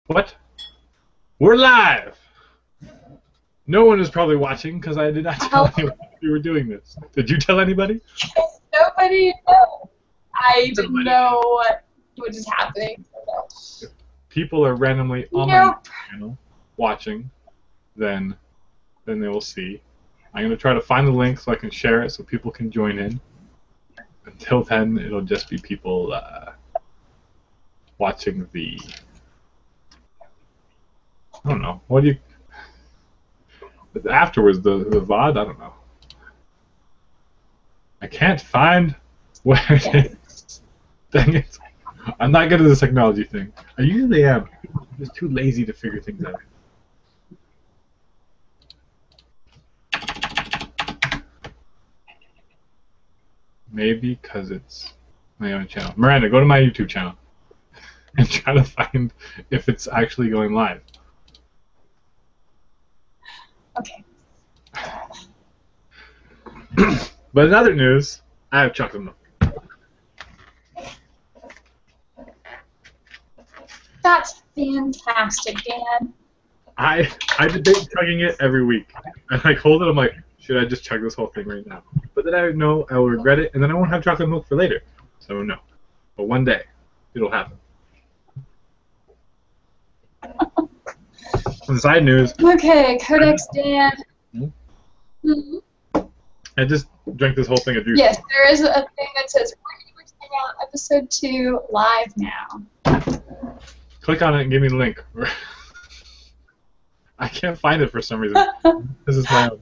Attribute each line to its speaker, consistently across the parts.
Speaker 1: What? We're live! No one is probably watching because I did not tell anyone we were doing this. Did you tell anybody?
Speaker 2: Nobody knows. I didn't know what is happening.
Speaker 1: If people are randomly on my channel watching, then they will see. I'm going to try to find the link so I can share it so people can join in. Until then, it'll just be people watching the... I don't know. What do you... Afterwards, the VOD? I don't know. I can't find where it is. Dang it. I'm not good at this technology thing. I usually am. I'm just too lazy to figure things out. Maybe because it's my own channel. Miranda, go to my YouTube channel and try to find if it's actually going live.
Speaker 2: Okay.
Speaker 1: But in other news, I have chocolate milk.
Speaker 2: That's fantastic, Dan.
Speaker 1: I debate chugging it every week. I hold it. I'm like, should I just chug this whole thing right now? But then I know I will regret it, and then I won't have chocolate milk for later. So no. But one day, it'll happen. On side news.
Speaker 2: Okay, Codex Dan.
Speaker 1: Hmm? I just drank this whole thing of juice.
Speaker 2: Yes, there is a thing that says Wargamers Hangout Episode 2 live now.
Speaker 1: Click on it and give me the link. I can't find it for some reason. This is my own.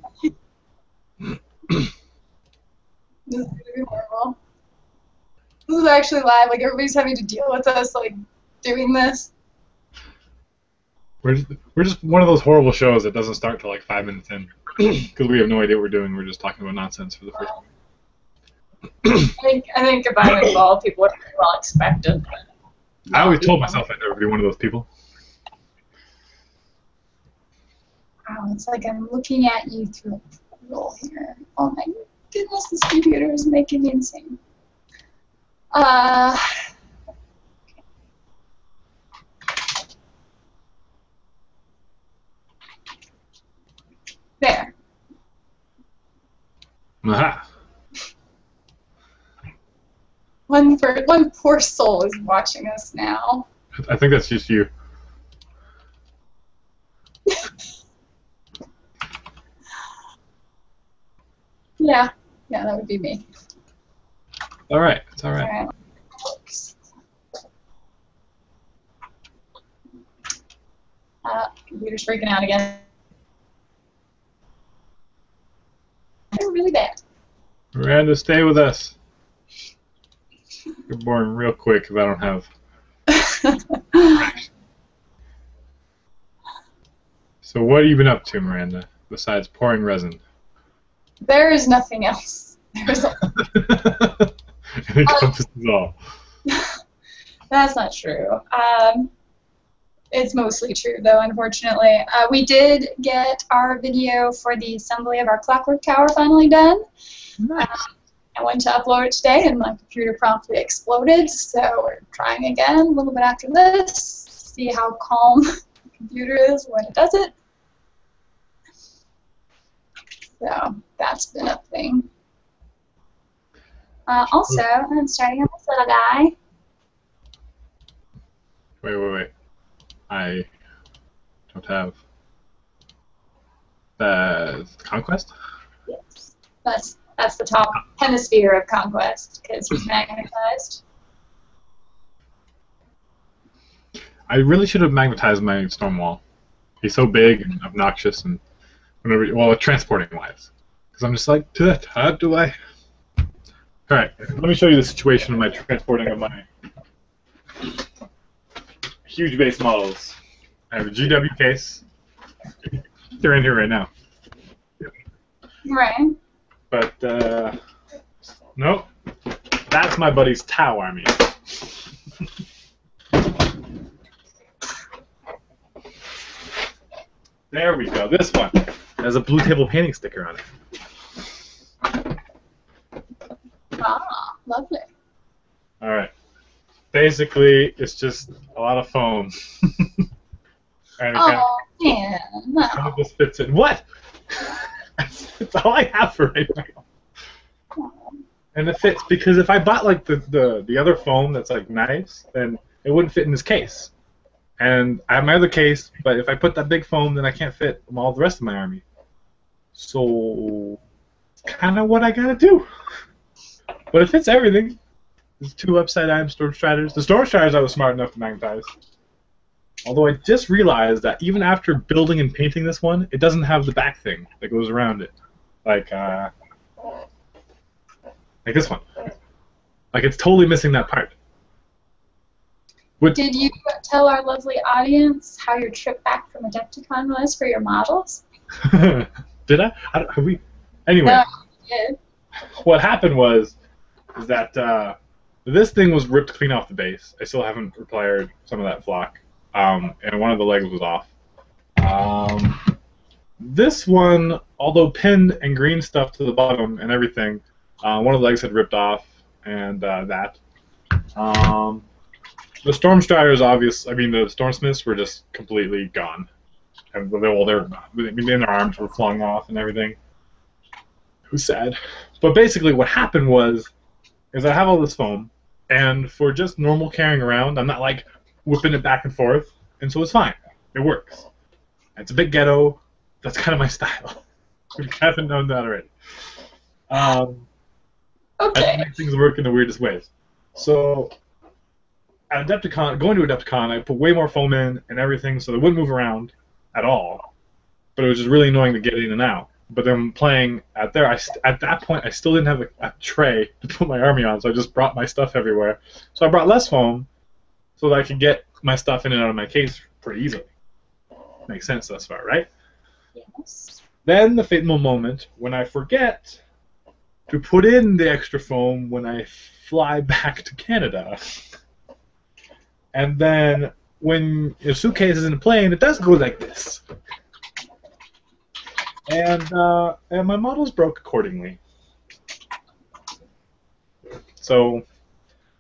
Speaker 2: This is gonna be horrible. This is actually live. Like everybody's having to deal with us, like doing this.
Speaker 1: We're just one of those horrible shows that doesn't start till like 5 minutes in because we have no idea what we're doing. We're just talking about nonsense for the first one.
Speaker 2: I think if I'm involved, people are pretty well expected.
Speaker 1: I always told myself I'd never be one of those people.
Speaker 2: Wow, it's like I'm looking at you through a portal here. Oh my goodness, this computer is making me insane. There.
Speaker 1: Aha.
Speaker 2: One poor soul is watching us now.
Speaker 1: I think that's just you.
Speaker 2: Yeah, that would be me.
Speaker 1: All right, it's all right.
Speaker 2: Computer's freaking out again. They're really bad.
Speaker 1: Miranda, stay with us. You're boring real quick if I don't have. So what have you been up to, Miranda, besides pouring resin?
Speaker 2: There is nothing else. There's
Speaker 1: It encompasses all.
Speaker 2: That's not true. It's mostly true, though, unfortunately. We did get our video for the assembly of our clockwork tower finally done.
Speaker 1: Nice.
Speaker 2: I went to upload it today, and my computer promptly exploded, so we're trying again a little bit after this, see how calm the computer is when it does it. So that's been a thing. Also, I'm starting on this little guy.
Speaker 1: Wait. I don't have Conquest?
Speaker 2: Yes. That's the top hemisphere of Conquest, because he's magnetized.
Speaker 1: I really should have magnetized my storm wall. He's so big and obnoxious, and whenever, well, transporting wise, because I'm just like, how do I? All right, let me show you the situation of my transporting of my huge base models. I have a GW case. They're in here right now.
Speaker 2: Right.
Speaker 1: But nope, that's my buddy's Tau army. There we go. This one has a blue table painting sticker on it.
Speaker 2: Ah, lovely.
Speaker 1: All right. Basically, it's just a lot of foam. And
Speaker 2: Oh, man.
Speaker 1: kind of just fits in. What? That's all I have for right now. And it fits because if I bought like the other foam that's like nice, then it wouldn't fit in this case. And I have my other case, but if I put that big foam, then I can't fit all the rest of my army. So it's kind of what I gotta do. But it fits everything. There's 2 upside down Storm Striders. The Storm Striders I was smart enough to magnetize. Although I just realized that even after building and painting this one, it doesn't have the back thing that goes around it. Like this one. Like it's totally missing that part.
Speaker 2: Did you tell our lovely audience how your trip back from Adepticon was for your models?
Speaker 1: Did I? Have we? Anyway,
Speaker 2: No, you did.
Speaker 1: what happened was is that this thing was ripped clean off the base. I still haven't repaired some of that flock, and one of the legs was off. This one, although pinned and green stuff to the bottom and everything, one of the legs had ripped off, and that. The Storm Striders, the Stormsmiths were just completely gone. And their arms were flung off and everything. It was sad. But basically what happened is I have all this foam, and for just normal carrying around, I'm not like whipping it back and forth, and so it's fine. It works. It's a bit ghetto. That's kind of my style. If you haven't known that already.
Speaker 2: Okay.
Speaker 1: I make things work in the weirdest ways. So at Adepticon, going to Adepticon, I put way more foam in and everything, so they wouldn't move around at all. But it was just really annoying to get in and out. But then playing at there, at that point, I still didn't have a tray to put my army on, so I just brought my stuff everywhere. So I brought less foam so that I could get my stuff in and out of my case pretty easily. Makes sense thus far, right?
Speaker 2: Yes.
Speaker 1: Then the fateful moment when I forget to put in the extra foam when I fly back to Canada. And then when your suitcase is in a plane, it does go like this. And my models broke accordingly. So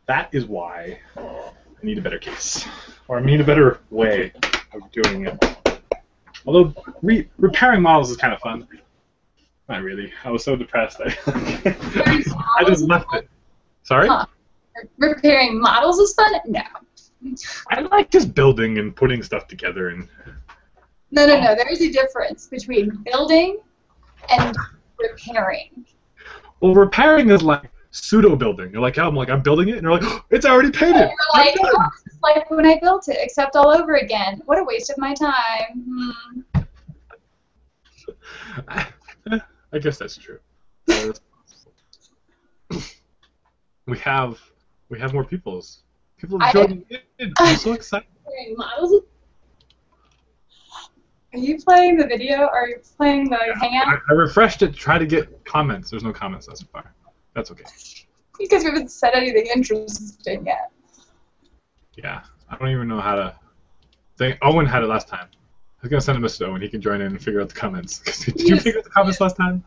Speaker 1: that is why I need a better case. Or I need a better way of doing it. Although repairing models is kind of fun. Not really. I was so depressed. I just left it. Sorry?
Speaker 2: Huh. Repairing models is fun? No.
Speaker 1: I like just building and putting stuff together. And
Speaker 2: No. There is a difference between building and repairing.
Speaker 1: well, repairing is like pseudo building. You're like, I'm building it, and you're like, oh, it's already painted.
Speaker 2: And you're like, oh, it's like when I built it, except all over again. What a waste of my time.
Speaker 1: I guess that's true. We have more peoples. People are joining in. I'm so excited.
Speaker 2: Models? Are you playing the video? Or are you playing the Hangout?
Speaker 1: I refreshed it to try to get comments. There's no comments thus far. That's okay.
Speaker 2: Because we haven't said anything interesting yet.
Speaker 1: Yeah, I don't even know how to. Owen had it last time. I was gonna send a message to Owen. He can join in and figure out the comments. Did you figure out the comments last time?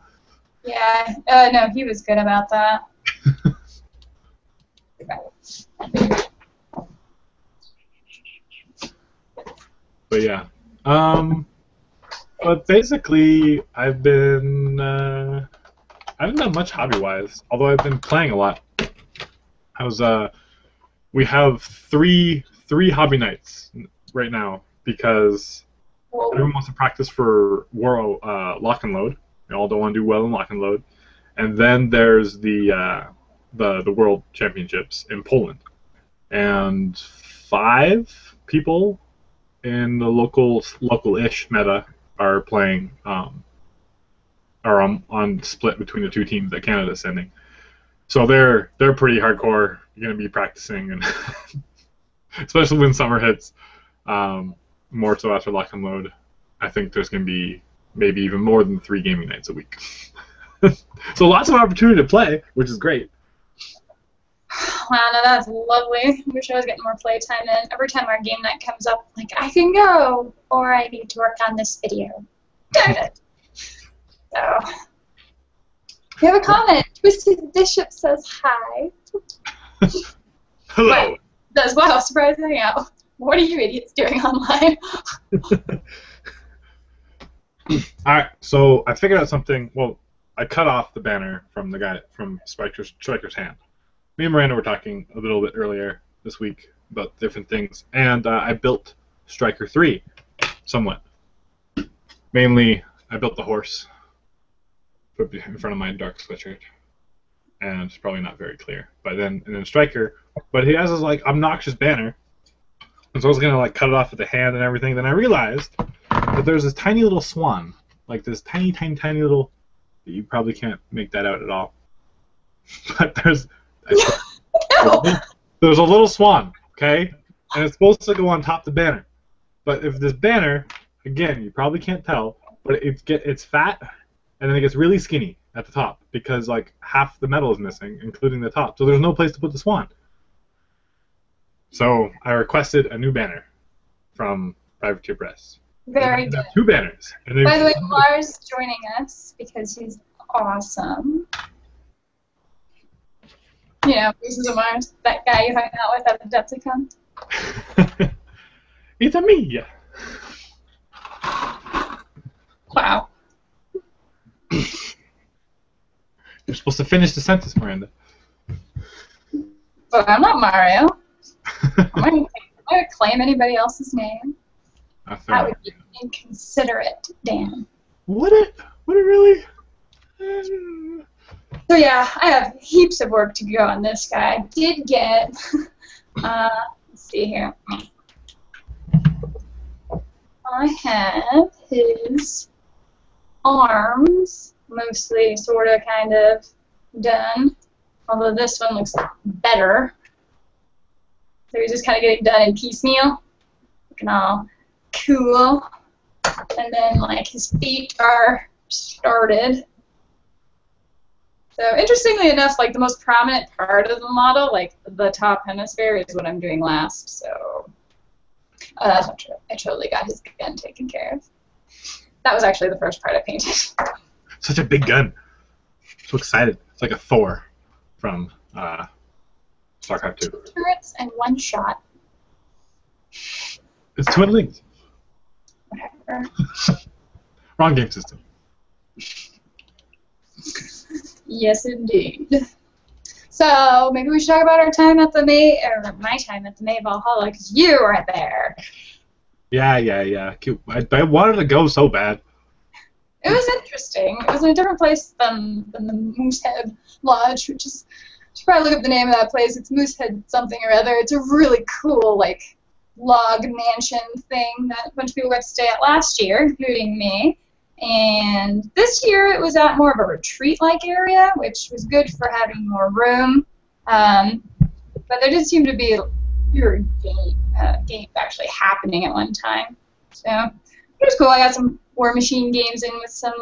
Speaker 2: Yeah. No, he was good about that.
Speaker 1: But yeah. But basically, I haven't done much hobby-wise. Although I've been playing a lot. We have three hobby nights right now because everyone wants to practice for lock and load. They all don't want to do well in lock and load. And then there's the World Championships in Poland, and 5 people in the local-ish meta are playing, are on split between the 2 teams that Canada's sending. So they're pretty hardcore. You're gonna be practicing, and especially when summer hits, more so after lock and load. I think there's gonna be maybe even more than 3 gaming nights a week. So lots of opportunity to play, which is great.
Speaker 2: Wow, no, that's lovely. I wish I was getting more playtime in. Every time our game night comes up, like, I can go, or I need to work on this video. Darn it. So, we have a comment. Twisted Bishop says hi.
Speaker 1: Hello.
Speaker 2: That's wow, surprise hangout. What are you idiots doing online?
Speaker 1: Alright, so I figured out something. Well, I cut off the banner from the guy from Striker's hand. Me and Miranda were talking a little bit earlier this week about different things, and I built Striker 3 somewhat. Mainly, I built the horse put in front of my dark sweatshirt, and it's probably not very clear. But then Striker, but he has this like obnoxious banner, and so I was gonna like cut it off with the hand and everything. Then I realized that there's this tiny little swan, like this tiny little. You probably can't make that out at all. But there's a little swan, okay, and it's supposed to go on top of the banner. But if this banner, again, you probably can't tell, but it's fat, and then it gets really skinny at the top because like half the metal is missing, including the top. So there's no place to put the swan. So I requested a new banner from Privateer Press.
Speaker 2: Very good.
Speaker 1: 2 banners. And
Speaker 2: by the way, Mars is joining us because he's awesome. You know, this is Mars, that guy you hung out with at the Adepticon.
Speaker 1: It's a me.
Speaker 2: Wow.
Speaker 1: You're supposed to finish the sentence, Miranda.
Speaker 2: But I'm not Mario. I'm going to claim anybody else's name. That would be inconsiderate, Dan.
Speaker 1: Would it? Would it really?
Speaker 2: So yeah, I have heaps of work to go on this guy. I did get, let's see here. I have his arms mostly, sort of, kind of done. Although this one looks better. So he's just kind of getting done in piecemeal. Looking all cool. And then, like, his feet are started. So, interestingly enough, like, the most prominent part of the model, like, the top hemisphere, is what I'm doing last. So, that's not true. I totally got his gun taken care of. That was actually the first part I painted.
Speaker 1: Such a big gun. So excited. It's like a Thor from StarCraft 2.
Speaker 2: 2 turrets and 1 shot.
Speaker 1: It's twin links.
Speaker 2: Whatever.
Speaker 1: Wrong game system.
Speaker 2: Yes, indeed. So maybe we should talk about our time at the May, or my time at the May Valhalla, because you were there.
Speaker 1: Yeah. Cute. I wanted to go so bad.
Speaker 2: It was interesting. It was in a different place than the Moosehead Lodge, which is, you should probably look up the name of that place. It's Moosehead something or other. It's a really cool, like, log mansion thing that a bunch of people got to stay at last year, including me. And this year it was at more of a retreat-like area, which was good for having more room. But there did seem to be fewer games actually happening at one time. So it was cool. I got some War Machine games in with some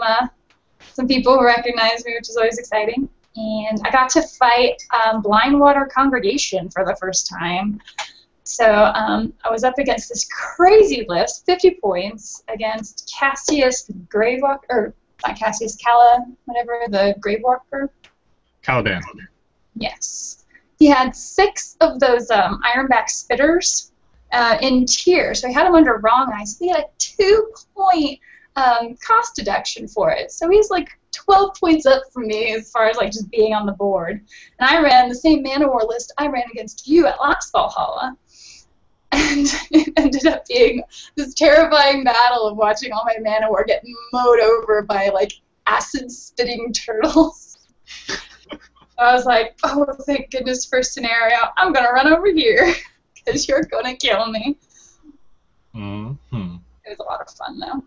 Speaker 2: people who recognized me, which is always exciting. And I got to fight Blindwater Congregation for the first time. So I was up against this crazy list, 50 points, against Cassius the Gravewalker, or not Cassius, whatever, the Gravewalker.
Speaker 1: Caliban.
Speaker 2: Yes. He had 6 of those Ironback Spitters in tier, so he had them under Wrong Eye, so he had a 2-point cost deduction for it. So he's like 12 points up from me as far as like just being on the board. And I ran the same Manowar list I ran against you at last Valhalla. And it ended up being this terrifying battle of watching all my Manowar get mowed over by, like, acid-spitting turtles. I was like, oh, thank goodness for scenario. I'm going to run over here because you're going to kill me.
Speaker 1: Mm-hmm.
Speaker 2: It was a lot of fun, though.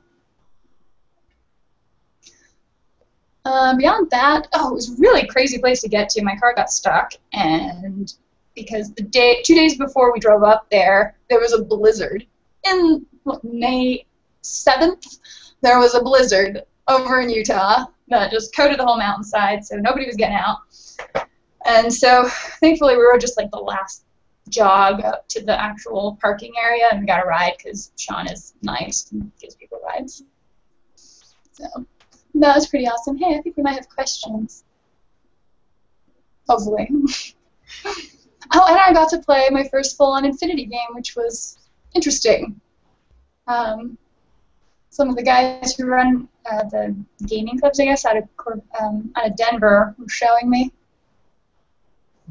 Speaker 2: Beyond that, it was a really crazy place to get to. My car got stuck, and because 2 days before we drove up there was a blizzard. In May 7th, there was a blizzard over in Utah that just coated the whole mountainside, so nobody was getting out. And so, thankfully, we were just like the last jog up to the actual parking area, and we got a ride because Sean is nice and gives people rides. So that was pretty awesome. Hey, I think we might have questions. Hopefully. Oh, and I got to play my first full-on Infinity game, which was interesting. Some of the guys who run the gaming clubs, I guess, out of Denver were showing me.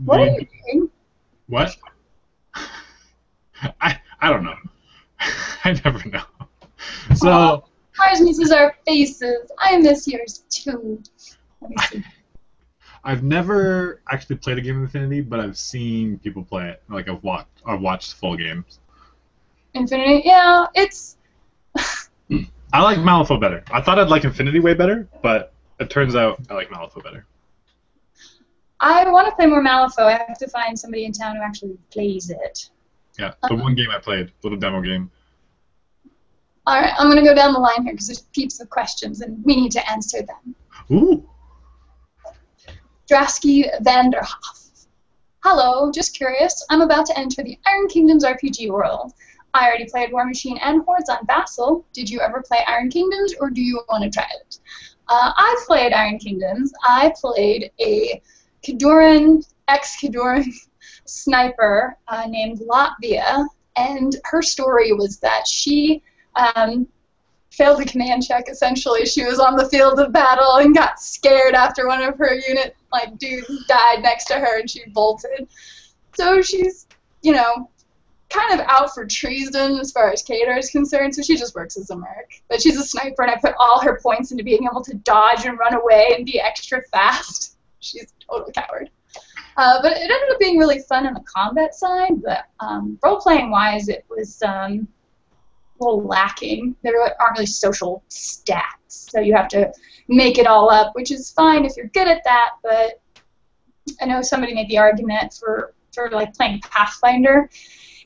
Speaker 2: What are you doing?
Speaker 1: What? I don't know. I never know. So
Speaker 2: ours misses our faces. I miss yours too. Let me see.
Speaker 1: I've never actually played a game of Infinity, but I've seen people play it. Like I've watched full games.
Speaker 2: Infinity, yeah, it's.
Speaker 1: I like Malifaux better. I thought I'd like Infinity way better, but it turns out I like Malifaux better.
Speaker 2: I want to play more Malifaux. I have to find somebody in town who actually plays it.
Speaker 1: Yeah, the one game I played, little demo game.
Speaker 2: All right, I'm gonna go down the line here because there's peeps of questions and we need to answer them.
Speaker 1: Ooh.
Speaker 2: Drasky Vanderhoff. Hello, just curious. I'm about to enter the Iron Kingdoms RPG world. I already played War Machine and Hordes on Vassal. Did you ever play Iron Kingdoms, or do you want to try it? I've played Iron Kingdoms. I played a Khadoran, ex-Khadoran sniper named Latvia, and her story was that she failed the command check, essentially. She was on the field of battle and got scared after one of her unit dudes died next to her and she bolted. So she's, kind of out for treason as far as Khador is concerned, so she just works as a merc. But she's a sniper, and I put all her points into being able to dodge and run away and be extra fast. She's a total coward. But it ended up being really fun on the combat side, but role-playing-wise, it was a little lacking. There aren't really social stats, so you have to make it all up, which is fine if you're good at that, but I know somebody made the argument for playing Pathfinder.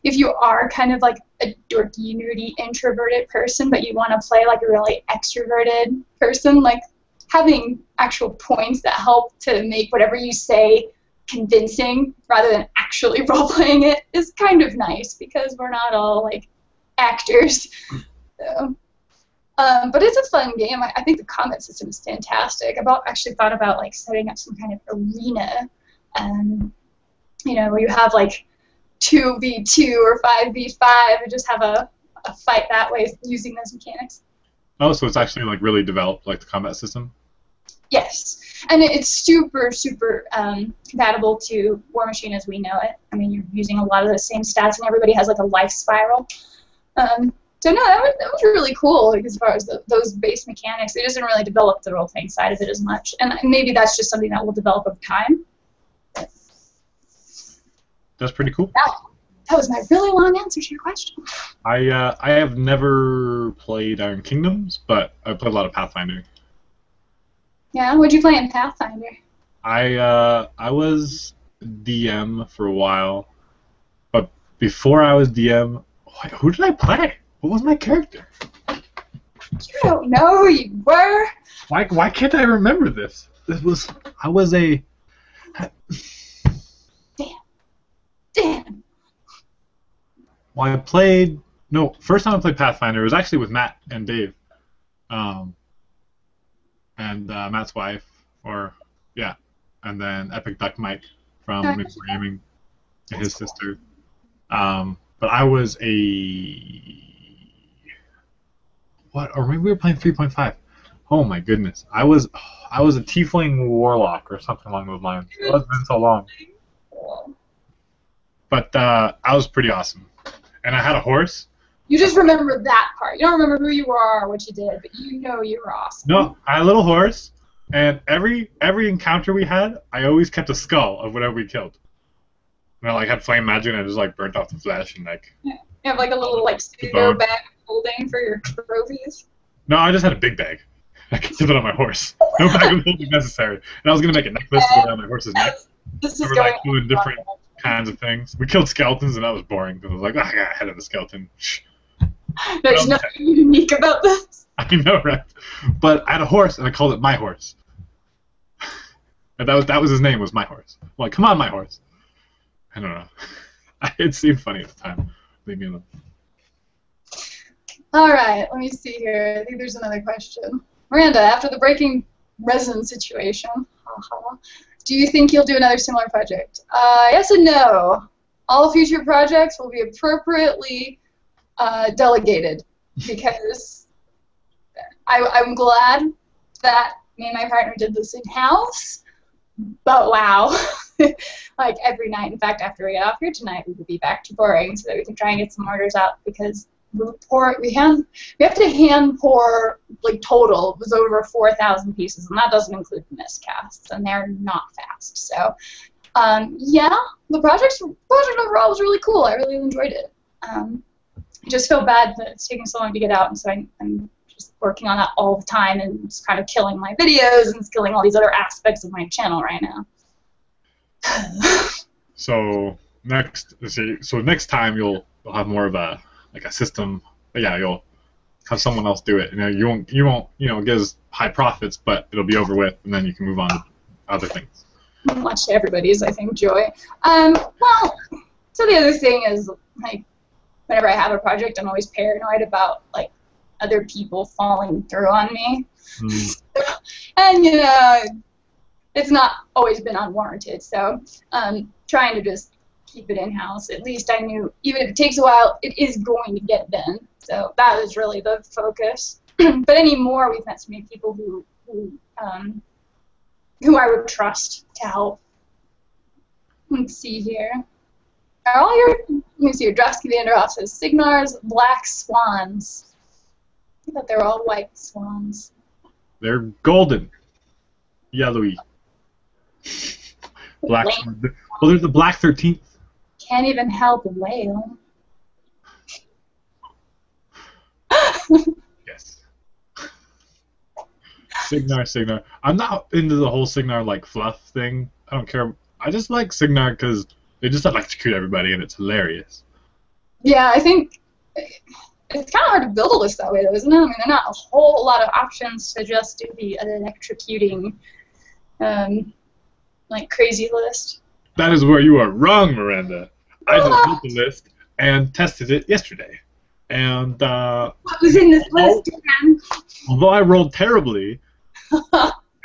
Speaker 2: If you are kind of like a dorky, nerdy, introverted person, but you want to play like a really extroverted person, like having actual points that help to make whatever you say convincing rather than actually role-playing it is kind of nice because we're not all like actors. So, but it's a fun game. I think the combat system is fantastic. I've actually thought about like setting up some kind of arena, where you have like 2v2 or 5v5 and just have a fight that way using those mechanics.
Speaker 1: Oh, so it's actually like really developed, like the combat system?
Speaker 2: Yes, and it's super, super compatible to War Machine as we know it. I mean, you're using a lot of the same stats, and everybody has like a life spiral. So no, that was really cool. Like, as far as those base mechanics, it doesn't really develop the role-playing side of it as much, and maybe that's just something that will develop over time.
Speaker 1: That's pretty cool.
Speaker 2: That was my really long answer to your question.
Speaker 1: I have never played Iron Kingdoms, but I've played a lot of Pathfinder.
Speaker 2: Yeah, what'd you play in Pathfinder?
Speaker 1: I was DM for a while, but before I was DM, who did I play? What was my character?
Speaker 2: You don't know who you were.
Speaker 1: Why can't I remember this? I was a.
Speaker 2: Damn.
Speaker 1: Well, first time I played Pathfinder was actually with Matt and Dave, and Matt's wife, and then Epic Duck Mike from Mixed Gaming and his sister. But I was or maybe we were playing 3.5. Oh my goodness, I was a Tiefling Warlock or something along those lines. It's been so long. But I was pretty awesome. And I had a horse.
Speaker 2: You just remember that part. You don't remember who you are or what you did, but you know you were awesome.
Speaker 1: No, I had a little horse, and every encounter we had, I always kept a skull of whatever we killed. And I had flame magic, and I just burnt off the flesh and
Speaker 2: Yeah. You have a little pseudo bag holding for your trophies.
Speaker 1: No, I just had a big bag. I could put it on my horse. No bag of holding necessary. And I was gonna make a necklace to go around my horse's neck.
Speaker 2: This is
Speaker 1: going doing different kinds of things. We killed skeletons, and that was boring because I was like, I got ahead of the skeleton.
Speaker 2: There's nothing unique about this.
Speaker 1: I know, right? But I had a horse, and I called it my horse. And that was his name, was my horse. I'm like, come on, my horse. I don't know. It seemed funny at the time. Leave me alone.
Speaker 2: All right, let me see here. I think there's another question. Miranda, after the breaking Resin situation, do you think you'll do another similar project? Yes and no. All future projects will be appropriately delegated because I'm glad that me and my partner did this in-house, but wow. Like every night, in fact, after we get off here tonight, we will be back to pouring so that we can try and get some orders out because we have to hand pour, like, total, it was over 4,000 pieces, and that doesn't include the miscasts, and they're not fast. So, yeah, the project overall was really cool. I really enjoyed it. I just feel bad that it's taking so long to get out, and so I'm just working on that all the time, and it's kind of killing my videos, and it's killing all these other aspects of my channel right now.
Speaker 1: So next time you'll have more of a system. Yeah, you'll have someone else do it. You won't get as high profits, but it'll be over with, and then you can move on to other things.
Speaker 2: Much to everybody's, I think, joy. Well, so the other thing is, like, whenever I have a project, I'm always paranoid about, like, other people falling through on me. And it's not always been unwarranted, so trying to just keep it in-house. At least I knew, even if it takes a while, it is going to get done. So that is really the focus. But anymore, we've met so many people who I would trust to help. Let's see here. Are all your, let me see, your Draftsky Vanderhoff says, Signar's black swans. I thought they were all white swans.
Speaker 1: They're golden. Yellowy. Black. Well, there's the Black 13th.
Speaker 2: Can't even help a whale.
Speaker 1: Yes. Signar. I'm not into the whole Signar like fluff thing. I don't care. I just like Signar because they just electrocute everybody and it's hilarious.
Speaker 2: Yeah, I think it's kind of hard to build a list that way, though, isn't it? I mean, there are not a whole lot of options to just do the electrocuting, like, crazy list.
Speaker 1: That is where you are wrong, Miranda. I just built the list and tested it yesterday. And
Speaker 2: what was in this list, Dan?
Speaker 1: Although I rolled terribly,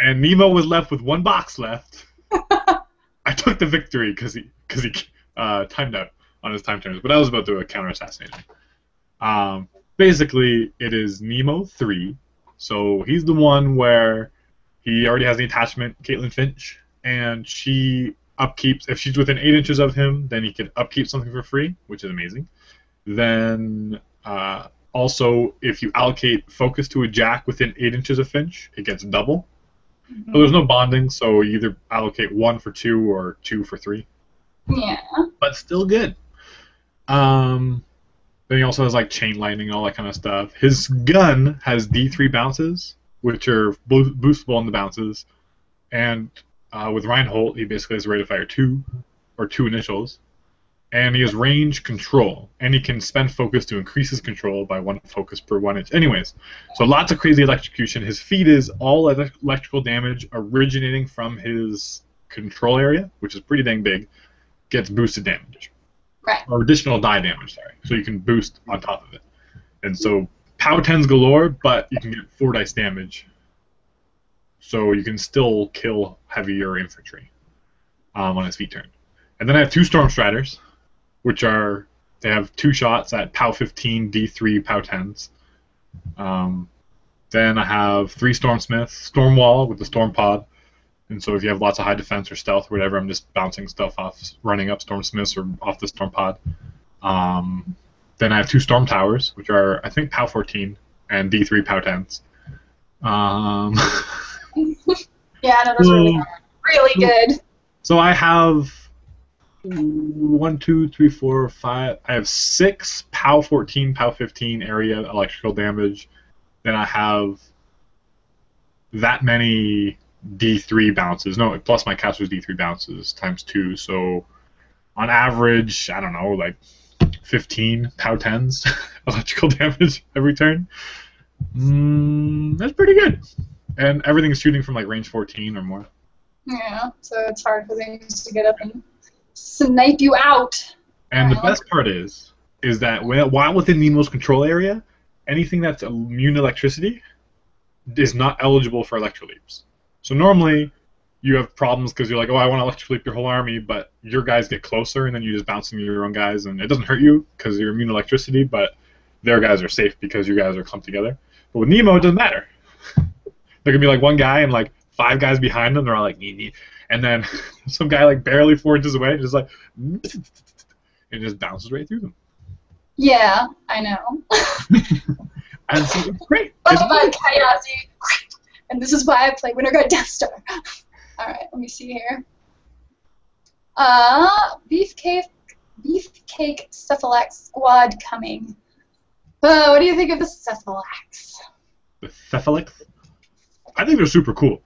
Speaker 1: and Nemo was left with one box left, I took the victory because he timed out on his time turns. But I was about to do a counter assassination. Basically, it is Nemo 3. So he's the one where he already has the attachment, Caitlin Finch, and she upkeeps, if she's within 8 inches of him, then he can upkeep something for free, which is amazing. Then also, if you allocate focus to a jack within 8 inches of Finch, it gets double. Mm-hmm. So there's no bonding, so you either allocate 1 for 2 or 2 for 3.
Speaker 2: Yeah.
Speaker 1: But still good. Then he also has like chain lightning and all that kind of stuff. His gun has D3 bounces, which are boostable on the bounces, and with Reinhold, he basically has a rate of fire 2, or 2 initials, and he has range control, and he can spend focus to increase his control by 1 focus per 1 inch. Anyways, so lots of crazy electrocution. His feat is all electrical damage originating from his control area, which is pretty dang big, gets boosted damage.
Speaker 2: Right.
Speaker 1: Or additional die damage, sorry. So you can boost on top of it. And so, POW 10s galore, but you can get 4 dice damage. So you can still kill heavier infantry on his feat turn. And then I have 2 Storm Striders, which are, they have 2 shots at POW 15, D3, POW 10s. Then I have 3 Stormsmiths, Storm Wall with the Storm Pod. And so if you have lots of high defense or stealth or whatever, I'm just bouncing stuff off, running up Stormsmiths or off the Storm Pod. Then I have 2 Storm Towers, which are, I think, POW 14 and D3 POW 10s.
Speaker 2: Yeah, no, those are really good.
Speaker 1: So I have 1, 2, 3, 4, 5. I have 6 POW 14, POW 15 area electrical damage. Then I have that many D3 bounces. No, plus my Cassius D3 bounces times 2. So on average, I don't know, like 15 POW 10s electrical damage every turn. That's pretty good. And everything's shooting from like range 14 or more.
Speaker 2: Yeah, so it's hard for things to get up and snipe you out.
Speaker 1: And the best part is that while within Nemo's control area, anything that's immune to electricity is not eligible for electroleaps. So normally you have problems because you're like, oh, I want to electroleap your whole army, but your guys get closer and then you just bounce into your own guys and it doesn't hurt you because you're immune to electricity, but their guys are safe because you guys are clumped together. But with Nemo, it doesn't matter. There can be like one guy and like 5 guys behind them. They're all like, nee. And then some guy like barely 4 inches away, just like, and just bounces right through them.
Speaker 2: Yeah, I know.
Speaker 1: And so it's great.
Speaker 2: It's fun, Kayazi. And this is why I play Winterguard Death Star. All right, let me see here. Beefcake Cephalax squad coming. What do you think of the Cephalax?
Speaker 1: The Cephalax? I think they're super cool.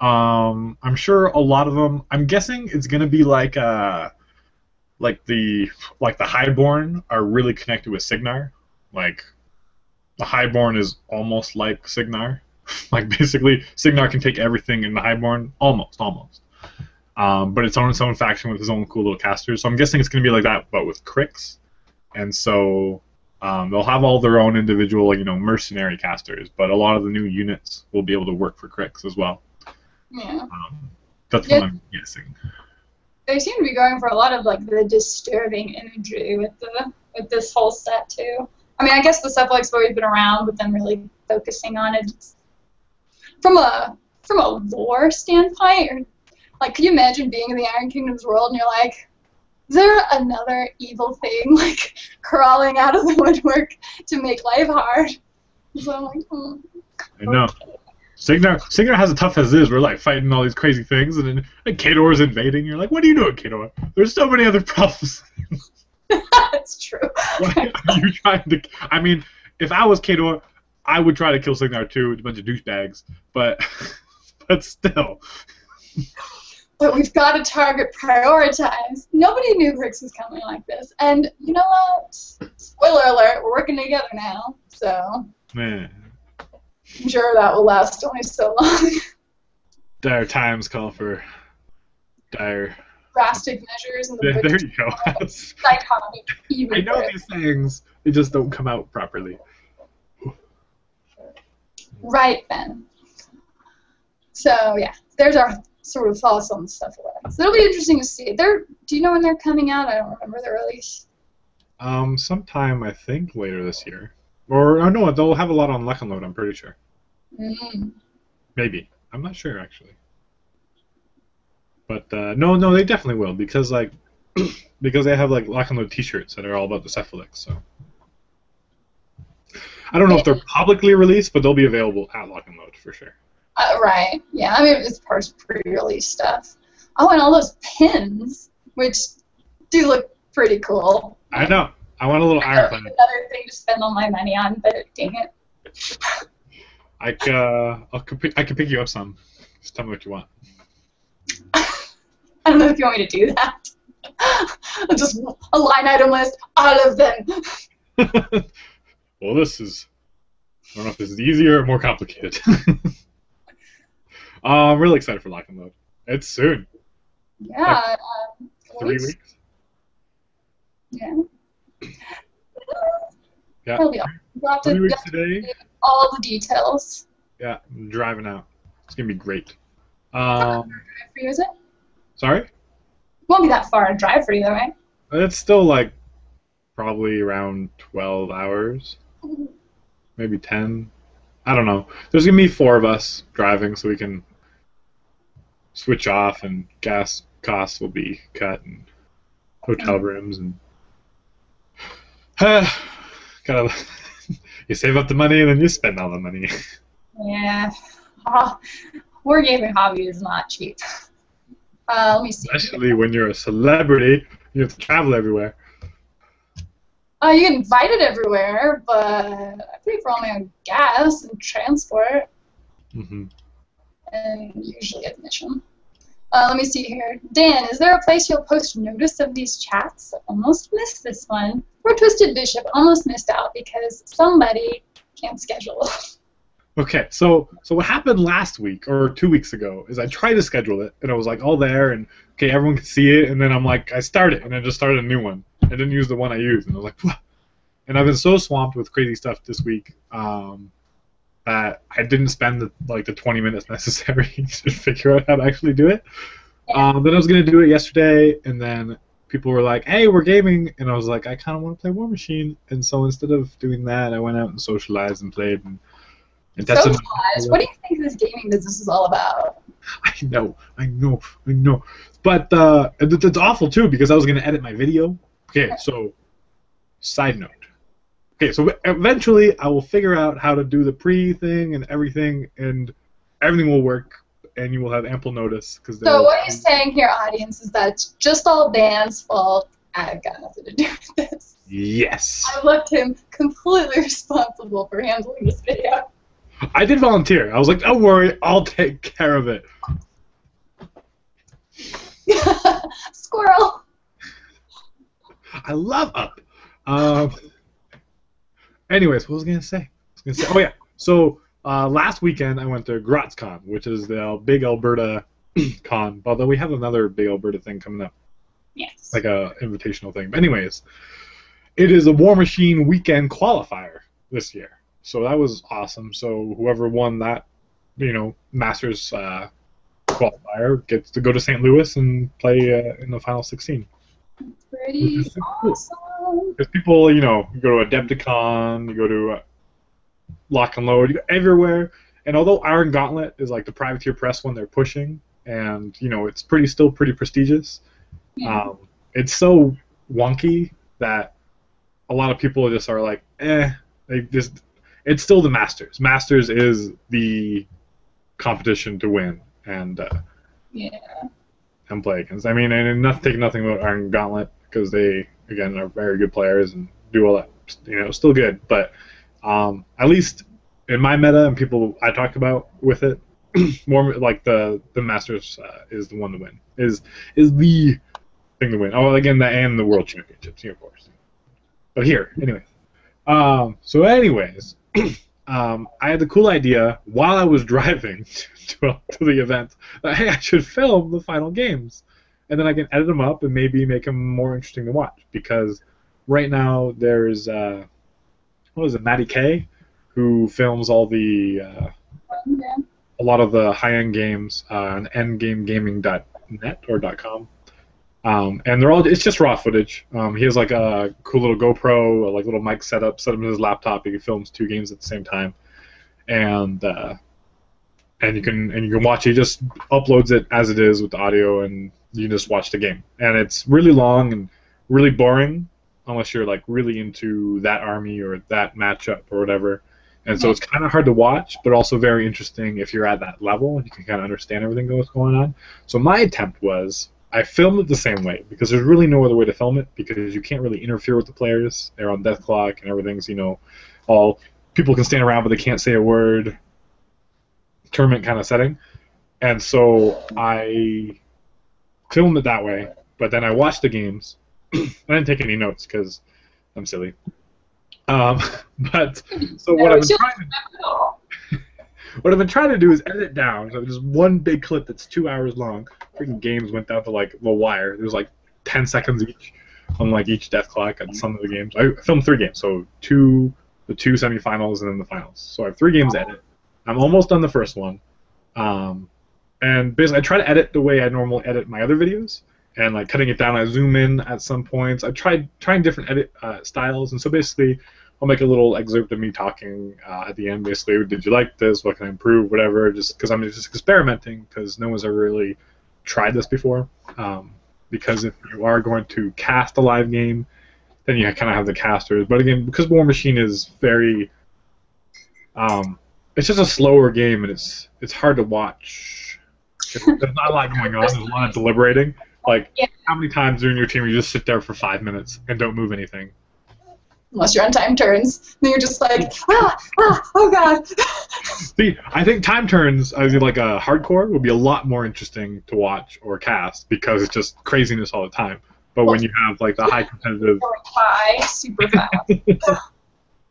Speaker 1: I'm sure a lot of them. I'm guessing it's gonna be like the Highborn are really connected with Signar. Like the Highborn is almost like Signar. Like basically, Signar can take everything in the Highborn, almost. But it's on its own faction with its own cool little casters. So I'm guessing it's gonna be like that, but with Cricks. And so they'll have all their own individual, mercenary casters. But a lot of the new units will be able to work for Cricks as well.
Speaker 2: Yeah.
Speaker 1: That's what I'm guessing.
Speaker 2: They seem to be going for a lot of like the disturbing imagery with this whole set too. I mean, I guess the Cephalax have always been around, but then really focusing on it from a lore standpoint. Or, like, could you imagine being in the Iron Kingdom's world and you're like, is there another evil thing like crawling out of the woodwork to make life hard? So I'm like,
Speaker 1: I know. Signar has it tough as is. We're like fighting all these crazy things, and then like, Khador's invading. You're like, what are you doing, Khador? There's so many other problems.
Speaker 2: That's true.
Speaker 1: Why are you trying to? I mean, if I was Khador, I would try to kill Signar too. It's a bunch of douchebags, but still.
Speaker 2: But we've got to prioritize. Nobody knew Crix was coming like this, and you know what? Spoiler alert: we're working together now. So.
Speaker 1: Man.
Speaker 2: I'm sure that will last only so long.
Speaker 1: Dire times call for dire...
Speaker 2: drastic measures in the
Speaker 1: there you go.
Speaker 2: Psychotic.
Speaker 1: I know these things, they just don't come out properly.
Speaker 2: Right then. So, yeah, there's our sort of thoughts on the stuff. So it'll be interesting to see. Do you know when they're coming out? I don't remember the release.
Speaker 1: Sometime, I think, later this year. Or no, they'll have a lot on Lock and Load, I'm pretty sure. Maybe. I'm not sure, actually. But, no, they definitely will, because, like, because they have, like, Lock and Load t-shirts that are all about the Cephalax, so. I don't know if they're publicly released, but they'll be available at Lock and Load, for sure.
Speaker 2: Right, yeah, I mean, it's part of pre-release stuff. Oh, and all those pins, which do look pretty cool.
Speaker 1: I know. I want a little iron planet.
Speaker 2: Another thing to spend all my money on, but dang it.
Speaker 1: I can pick you up some. Just tell me what you want.
Speaker 2: I don't know if you want me to do that. Just a line item list, all of them.
Speaker 1: Well, this is... I don't know if this is easier or more complicated. I'm really excited for Lock and Load. It's soon.
Speaker 2: Yeah.
Speaker 1: Like 3 weeks?
Speaker 2: Yeah.
Speaker 1: Yeah.
Speaker 2: We'll have to
Speaker 1: 3 weeks today.
Speaker 2: All the details.
Speaker 1: Yeah, I'm driving out. It's gonna be great.
Speaker 2: For you, is it?
Speaker 1: Sorry?
Speaker 2: Won't be that far a drive for you, though, right?
Speaker 1: It's still like probably around 12 hours, maybe 10. I don't know. There's gonna be 4 of us driving, so we can switch off, and gas costs will be cut, and hotel rooms, and gotta you save up the money and then you spend all the money.
Speaker 2: Yeah. Wargaming hobby is not cheap. Let me see.
Speaker 1: Especially when you're a celebrity, you have to travel everywhere.
Speaker 2: You get invited everywhere, but I pay for all my own gas and transport. And usually admission. Let me see here. Dan, is there a place you'll post notice of these chats? I almost missed this one. Poor Twisted Bishop almost missed out because somebody can't schedule.
Speaker 1: Okay, so what happened last week or 2 weeks ago is I tried to schedule it, and I was like all there, and okay, everyone could see it, and then I'm like, I started, and I just started a new one. I didn't use the one I used, and I was like, what? And I've been so swamped with crazy stuff this week that I didn't spend the 20 minutes necessary to figure out how to actually do it. Then I was going to do it yesterday, and then people were like, "Hey, we're gaming," and I was like, "I kind of want to play War Machine," and so instead of doing that, I went out and socialized and played and tested.
Speaker 2: Socialized? What do you think this gaming business is all about?
Speaker 1: I know. But it's awful too because I was gonna edit my video. Okay, so side note. Okay, so eventually I will figure out how to do the pre-thing and everything will work, and you will have ample notice.
Speaker 2: So what you're saying here, audience, is that it's just all Dan's fault. I've got nothing to do with this.
Speaker 1: Yes.
Speaker 2: I left him completely responsible for handling this video.
Speaker 1: I did volunteer. I was like, don't worry, I'll take care of it.
Speaker 2: Squirrel.
Speaker 1: I love Up. Anyways, what was I gonna say? Oh yeah. So last weekend I went to Graton, which is the big Alberta con. Although we have another big Alberta thing coming up.
Speaker 2: Yes.
Speaker 1: Like a invitational thing. But anyways, it is a War Machine weekend qualifier this year. So that was awesome. So whoever won that, Masters qualifier gets to go to St. Louis and play in the final 16.
Speaker 2: Pretty awesome.
Speaker 1: Because people, you go to Adepticon, you go to Lock and Load, you go everywhere. And although Iron Gauntlet is like the privateer press one they're pushing, and it's still pretty prestigious, it's so wonky that a lot of people just are like, it's still the Masters. Masters is the competition to win and play against. I mean, and take nothing about Iron Gauntlet because they again are very good players and do all that. Still good, but at least in my meta and people I talked about with it, more like the Masters is the one to win. Is the thing to win. Oh, again, and the World Championships, of course. But here, anyways. I had the cool idea while I was driving to the event that, hey, I should film the final games. And then I can edit them up and maybe make them more interesting to watch. Because right now there's, Matty K, who films all the, a lot of the high-end games on endgamegaming.net or .com. And it's just raw footage. He has like a cool little GoPro, like little mic set up in his laptop. He films 2 games at the same time, and you can watch. He just uploads it as it is with the audio, and you can just watch the game. And it's really long and really boring unless you're like really into that army or that matchup or whatever. And so it's kind of hard to watch, but also very interesting if you're at that level and you can kind of understand everything that's going on. So my attempt was, I filmed it the same way because there's really no other way to film it because you can't really interfere with the players. They're on death clock and everything's, all people can stand around but they can't say a word. Tournament kind of setting. And so I filmed it that way, but then I watched the games. I didn't take any notes because I'm silly. But so what I've been trying to do is edit it down. So just one big clip that's 2 hours long. Freaking games went down to like the wire. There was like 10 seconds each on like each death clock at some of the games. I filmed 3 games, so the two semifinals and then the finals. So I have 3 games to edit. I'm almost done the first one. And basically I try to edit the way I normally edit my other videos. And like cutting it down, I zoom in at some points. I trying different edit styles, and so basically I'll make a little excerpt of me talking at the end. Basically, did you like this? What can I improve? Whatever. Just because I'm just experimenting, because no one's ever really tried this before. Because if you are going to cast a live game, then you kind of have the casters. But again, because War Machine is very, it's just a slower game, and it's hard to watch. There's not a lot going on. There's a lot of deliberating. Like, how many times during your team you just sit there for 5 minutes and don't move anything?
Speaker 2: Unless you're on time turns. Then you're just like, oh god.
Speaker 1: See, I think time turns, I mean, like a hardcore, would be a lot more interesting to watch or cast because it's just craziness all the time. But when you have like the high competitive...
Speaker 2: Going by super fast.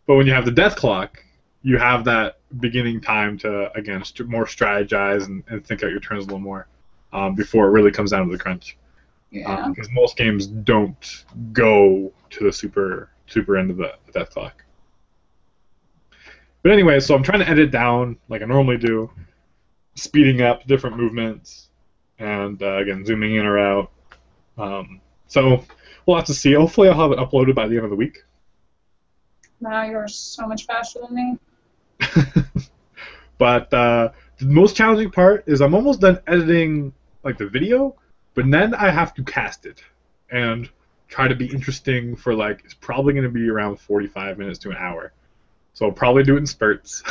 Speaker 1: But when you have the death clock, you have that beginning time to, again, more strategize and think out your turns a little more before it really comes down to the crunch.
Speaker 2: Yeah.
Speaker 1: Because most games don't go to the super end of the death clock. But anyway, so I'm trying to edit down like I normally do, speeding up different movements, and again zooming in or out. So we'll have to see. Hopefully I'll have it uploaded by the end of the week.
Speaker 2: Wow, you're so much faster than me.
Speaker 1: But the most challenging part is I'm almost done editing like the video, but then I have to cast it and try to be interesting for like it's probably going to be around 45 minutes to an hour. So I'll probably do it in spurts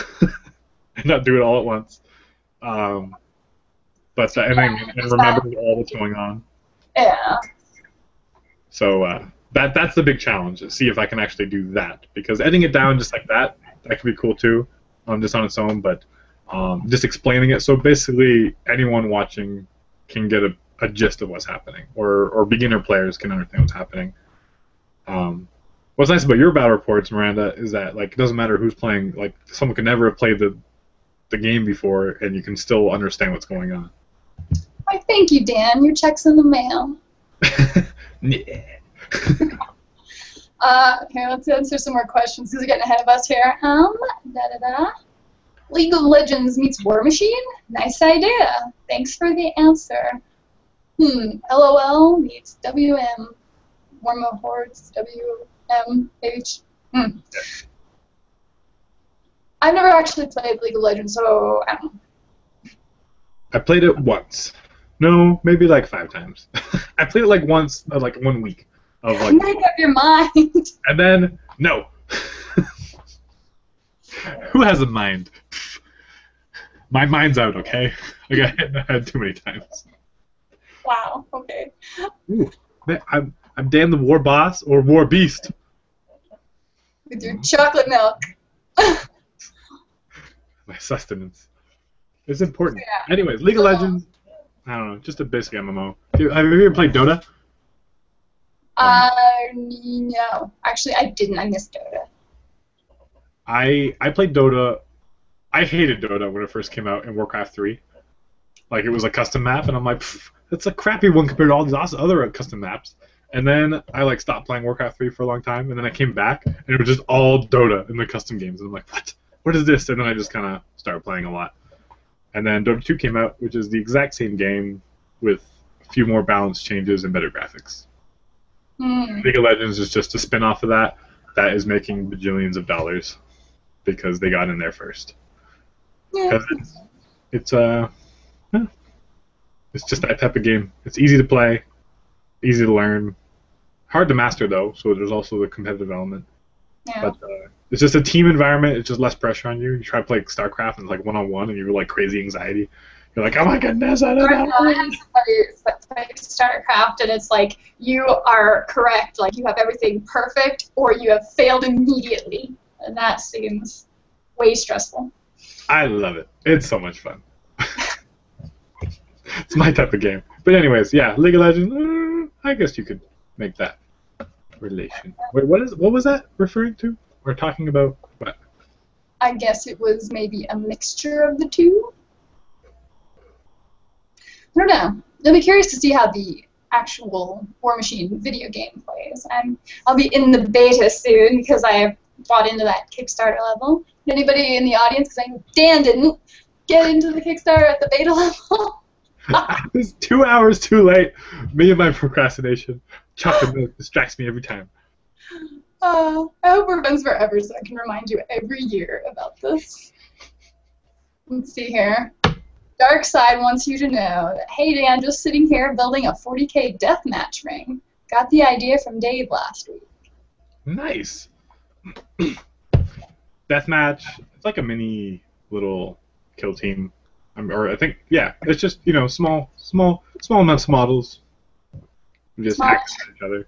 Speaker 1: and not do it all at once. And remember all that's going on.
Speaker 2: Yeah.
Speaker 1: So that's the big challenge. Is see if I can actually do that, because editing it down just like that could be cool too, just on its own. But just explaining it, so basically anyone watching can get a gist of what's happening, or beginner players can understand what's happening. What's nice about your battle reports, Miranda, is that like it doesn't matter who's playing. Like someone could never have played the game before, and you can still understand what's going on.
Speaker 2: Why, thank you, Dan. Your check's in the mail.
Speaker 1: Yeah.
Speaker 2: Here, let's answer some more questions because we're getting ahead of us here. League of Legends meets War Machine? Nice idea. Thanks for the answer. LOL meets WM. Warma Hordes, WMH. I've never actually played League of Legends, so I don't know.
Speaker 1: I played it once. No, maybe like 5 times. I played it like once, like 1 week. Of like,
Speaker 2: make up your mind.
Speaker 1: And then, no. Who has a mind? My mind's out, okay? I got hit in the head too many times.
Speaker 2: Wow, okay.
Speaker 1: Ooh, man, I'm Dan the War Boss, or War Beast.
Speaker 2: With your chocolate milk.
Speaker 1: My sustenance. It's important.
Speaker 2: Yeah.
Speaker 1: Anyways, League of Legends, I don't know, just a basic MMO. Have you ever played Dota?
Speaker 2: No. Actually, I didn't. I missed Dota.
Speaker 1: I played Dota. I hated Dota when it first came out in Warcraft 3. Like, it was a custom map, and I'm like, that's a crappy one compared to all these other custom maps. And then I like stopped playing Warcraft 3 for a long time, and then I came back, and it was just all Dota in the custom games. And I'm like, what? What is this? And then I just kind of started playing a lot. And then Dota 2 came out, which is the exact same game with a few more balance changes and better graphics. League of Legends is just a spin-off of that is making bajillions of dollars because they got in there first.
Speaker 2: Yeah.
Speaker 1: It's just that type of game. It's easy to play, easy to learn, hard to master though. So there's also the competitive element.
Speaker 2: Yeah.
Speaker 1: But it's just a team environment. It's just less pressure on you. You try to play StarCraft and it's like one-on-one, and you're like crazy anxiety. You're like, oh my goodness, I don't know.
Speaker 2: I have somebody that plays StarCraft, and it's like you are correct, like you have everything perfect, or you have failed immediately, and that seems way stressful.
Speaker 1: I love it. It's so much fun. It's my type of game. But anyways, yeah, League of Legends. I guess you could make that relation. Wait, what was that referring to? We're talking about what?
Speaker 2: I guess it was maybe a mixture of the two. I don't know. I'll be curious to see how the actual War Machine video game plays. I'll be in the beta soon because I bought into that Kickstarter level. Anybody in the audience, because I know Dan didn't get into the Kickstarter at the beta level.
Speaker 1: It's 2 hours too late. Me and my procrastination. Chocolate milk distracts me every time.
Speaker 2: I hope we're friends forever so I can remind you every year about this. Let's see here. Dark Side wants you to know that, hey Dan, just sitting here building a 40k deathmatch ring. Got the idea from Dave last week.
Speaker 1: Nice. Deathmatch. It's like a mini little kill team. Or I think, yeah, it's just, small amounts of models. We just hack at each other.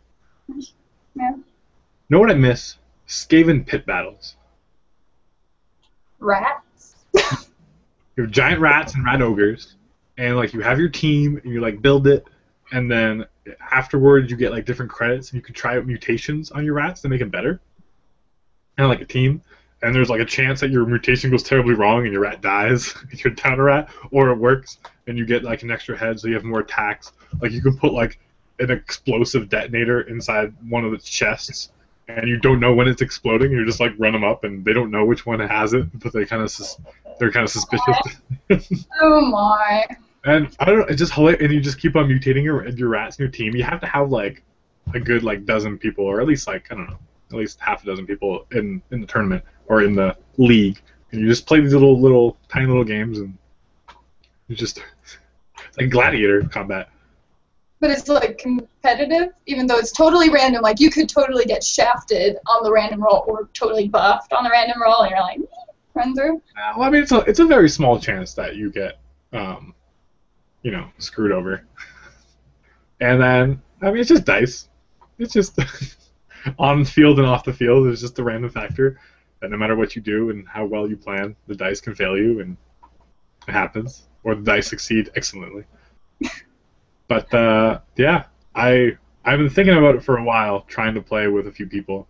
Speaker 2: Yeah.
Speaker 1: Know what I miss? Skaven pit battles.
Speaker 2: Rats?
Speaker 1: You have giant rats and rat ogres, and like you have your team, and you like build it, and then afterwards you get like different credits, and you can try out mutations on your rats to make them better. And like a team, and there's like a chance that your mutation goes terribly wrong and your rat dies, and you're down a rat, or it works and you get like an extra head, so you have more attacks. Like you can put like an explosive detonator inside one of its chests, and you don't know when it's exploding. You just like run them up, and they don't know which one has it, but they're kind of suspicious.
Speaker 2: Oh my!
Speaker 1: And I don't know, it's just hilarious. And you just keep on mutating your rats in your team. You have to have like a good like dozen people, or at least like I don't know, at least half a dozen people in the tournament or in the league, and you just play these little tiny little games, and you just it's like gladiator combat.
Speaker 2: But it's like competitive, even though it's totally random. Like you could totally get shafted on the random roll, or totally buffed on the random roll, and you're like run through.
Speaker 1: Well, I mean, it's a very small chance that you get, you know, screwed over. And then I mean, it's just dice. It's just on the field and off the field. It's just a random factor that no matter what you do and how well you plan, the dice can fail you, and it happens, or the dice succeed excellently. But yeah, I've been thinking about it for a while, trying to play with a few people,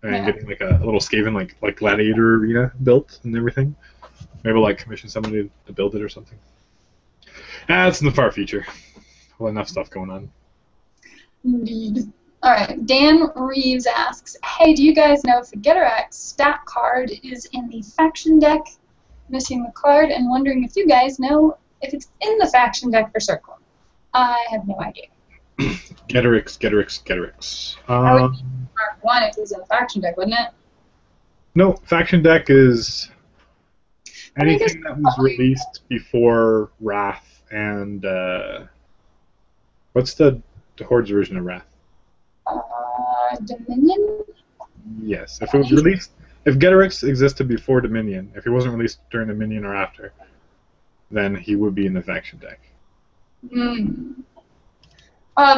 Speaker 1: and getting like a little Skaven like gladiator arena built and everything. Maybe like commission somebody to build it or something. That's in the far future. Well, enough stuff going on.
Speaker 2: Indeed. All right. Dan Reeves asks, "Hey, do you guys know if the Geterax stat card is in the faction deck? Missing the card and wondering if you guys know if it's in the faction deck for Circle. I have no idea."
Speaker 1: Getterix.
Speaker 2: That would be Mark 1 if it was in the faction deck, wouldn't it?
Speaker 1: No, faction deck is anything that was released before Wrath and what's the Horde's version of Wrath?
Speaker 2: Dominion?
Speaker 1: Yes. If it was released, if Getterix existed before Dominion, if he wasn't released during Dominion or after, then he would be in the faction deck.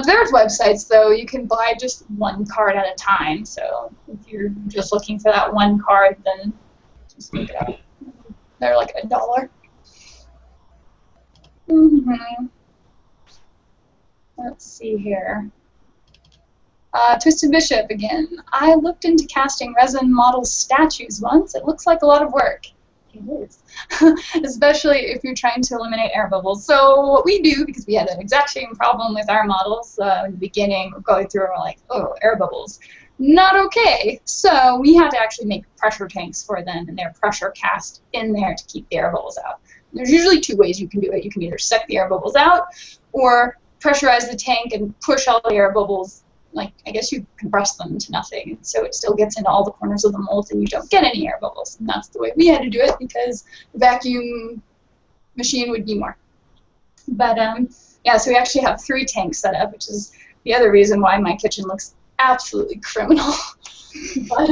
Speaker 2: There's websites, though. You can buy just one card at a time, so if you're just looking for that one card, then just look it up. They're like $1. Let's see here. Twisted Bishop again. "I looked into casting Resin model statues once. It looks like a lot of work." It is. Especially if you're trying to eliminate air bubbles. So what we do, because we had that exact same problem with our models in the beginning, we're going through and we're like, oh, air bubbles. Not okay. So we had to actually make pressure tanks for them, and they're pressure cast in there to keep the air bubbles out. There's usually two ways you can do it. You can either suck the air bubbles out or pressurize the tank and push all the air bubbles. Like, I guess you compress them to nothing, so it still gets into all the corners of the mold and you don't get any air bubbles. And that's the way we had to do it because the vacuum machine would be more. But, yeah, so we actually have 3 tanks set up, which is the other reason why my kitchen looks absolutely criminal. But,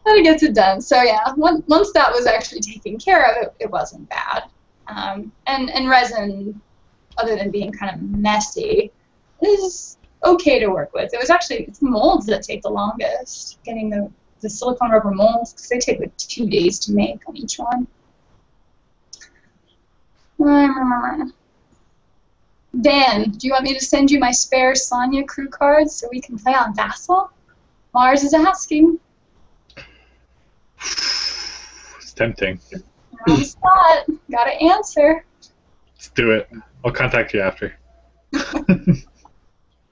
Speaker 2: that gets it done. So, yeah, once that was actually taken care of, it wasn't bad. And Resin, other than being kind of messy, is okay to work with. It was actually, it's the molds that take the longest, getting the silicone rubber molds, because they take like 2 days to make on each one. Dan, do you want me to send you my spare Sonya crew cards so we can play on Vassal? Mars is asking.
Speaker 1: It's tempting.
Speaker 2: You're on the spot. Gotta answer.
Speaker 1: Let's do it. I'll contact you after.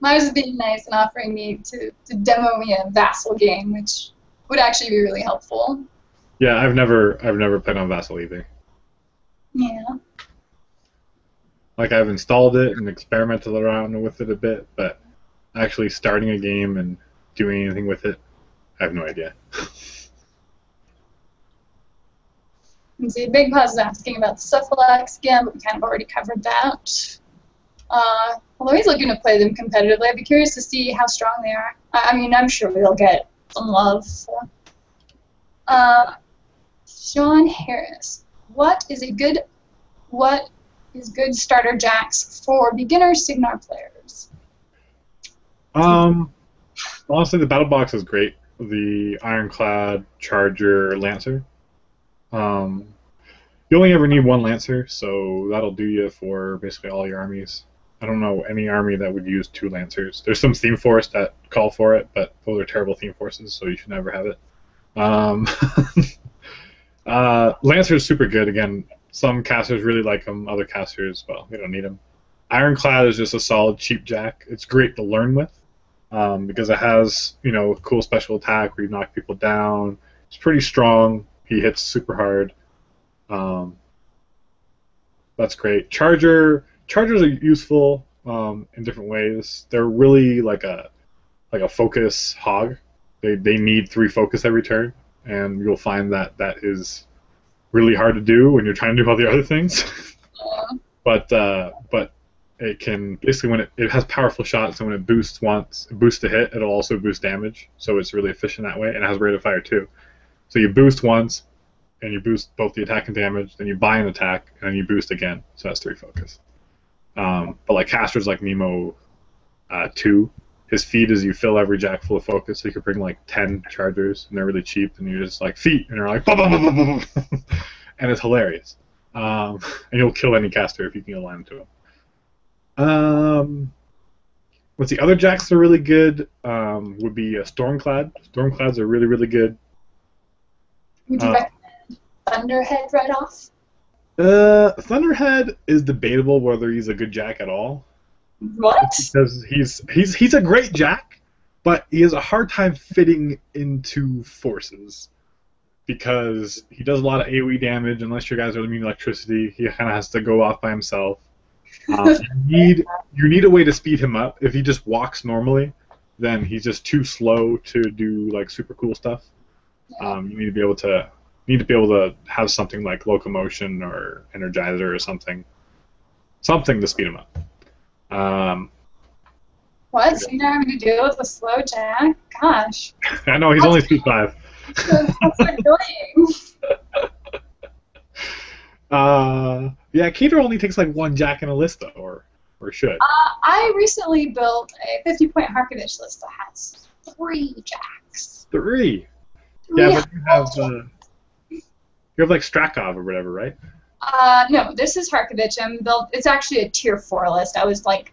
Speaker 2: Mars is being nice and offering me to demo me a Vassal game, which would actually be really helpful.
Speaker 1: Yeah, I've never played on Vassal either.
Speaker 2: Yeah.
Speaker 1: Like, I've installed it and experimented around with it a bit, but actually starting a game and doing anything with it, I have no idea.
Speaker 2: And see, Big Paws is asking about Cephalax again, but we kind of already covered that. Although he's looking to play them competitively, I'd be curious to see how strong they are. I mean, I'm sure they'll get some love. So. Sean Harris, what is good starter jacks for beginner Signar players?
Speaker 1: Honestly, the battle box is great. The Ironclad, Charger, Lancer. You only ever need one Lancer, so that'll do you for basically all your armies. I don't know any army that would use 2 Lancers. There's some theme force that call for it, but those are terrible theme forces, so you should never have it. Lancer is super good. Again, some casters really like them. Other casters, well, they don't need them. Ironclad is just a solid cheap jack. It's great to learn with because it has, you know, cool special attack where you knock people down. It's pretty strong. He hits super hard. That's great. Chargers are useful in different ways. They're really like a focus hog. They need 3 focus every turn, and you'll find that that is really hard to do when you're trying to do all the other things. but it can basically, when it has powerful shots, and when it boosts once, it boosts to hit, it'll also boost damage. So it's really efficient that way, and it has rate of fire too. So you boost once, and you boost both the attack and damage. Then you buy an attack, and then you boost again. So that's 3 focus. But like casters like Nemo 2, his feat is you fill every jack full of focus. So you could bring like 10 chargers, and they're really cheap, and you're just like feat, and you're like bah, bah, bah, bah, bah, bah. And it's hilarious. And you'll kill any caster if you can align to him. What's the other jacks that are really good? Would be Stormclad. Stormclads are really, really good.
Speaker 2: Would you recommend Thunderhead right off?
Speaker 1: Thunderhead is debatable whether he's a good jack at all.
Speaker 2: What?
Speaker 1: Because he's a great jack, but he has a hard time fitting into forces. Because he does a lot of AoE damage, unless your guys are immune to electricity, he kind of has to go off by himself. You need a way to speed him up. If he just walks normally, then he's just too slow to do like super cool stuff. You need to be able to have something like locomotion or energizer or something to speed him up.
Speaker 2: What? So you're having to deal with a slow jack? Gosh.
Speaker 1: I know he's only speed 5.
Speaker 2: That's annoying.
Speaker 1: Yeah, Khador only takes like 1 jack in a list though, or should.
Speaker 2: I recently built a 50-point Harkovich list that has 3 jacks.
Speaker 1: 3. Yeah, but you have like Strakov or whatever, right?
Speaker 2: No, this is Harkovich. It's actually a tier 4 list. I was like,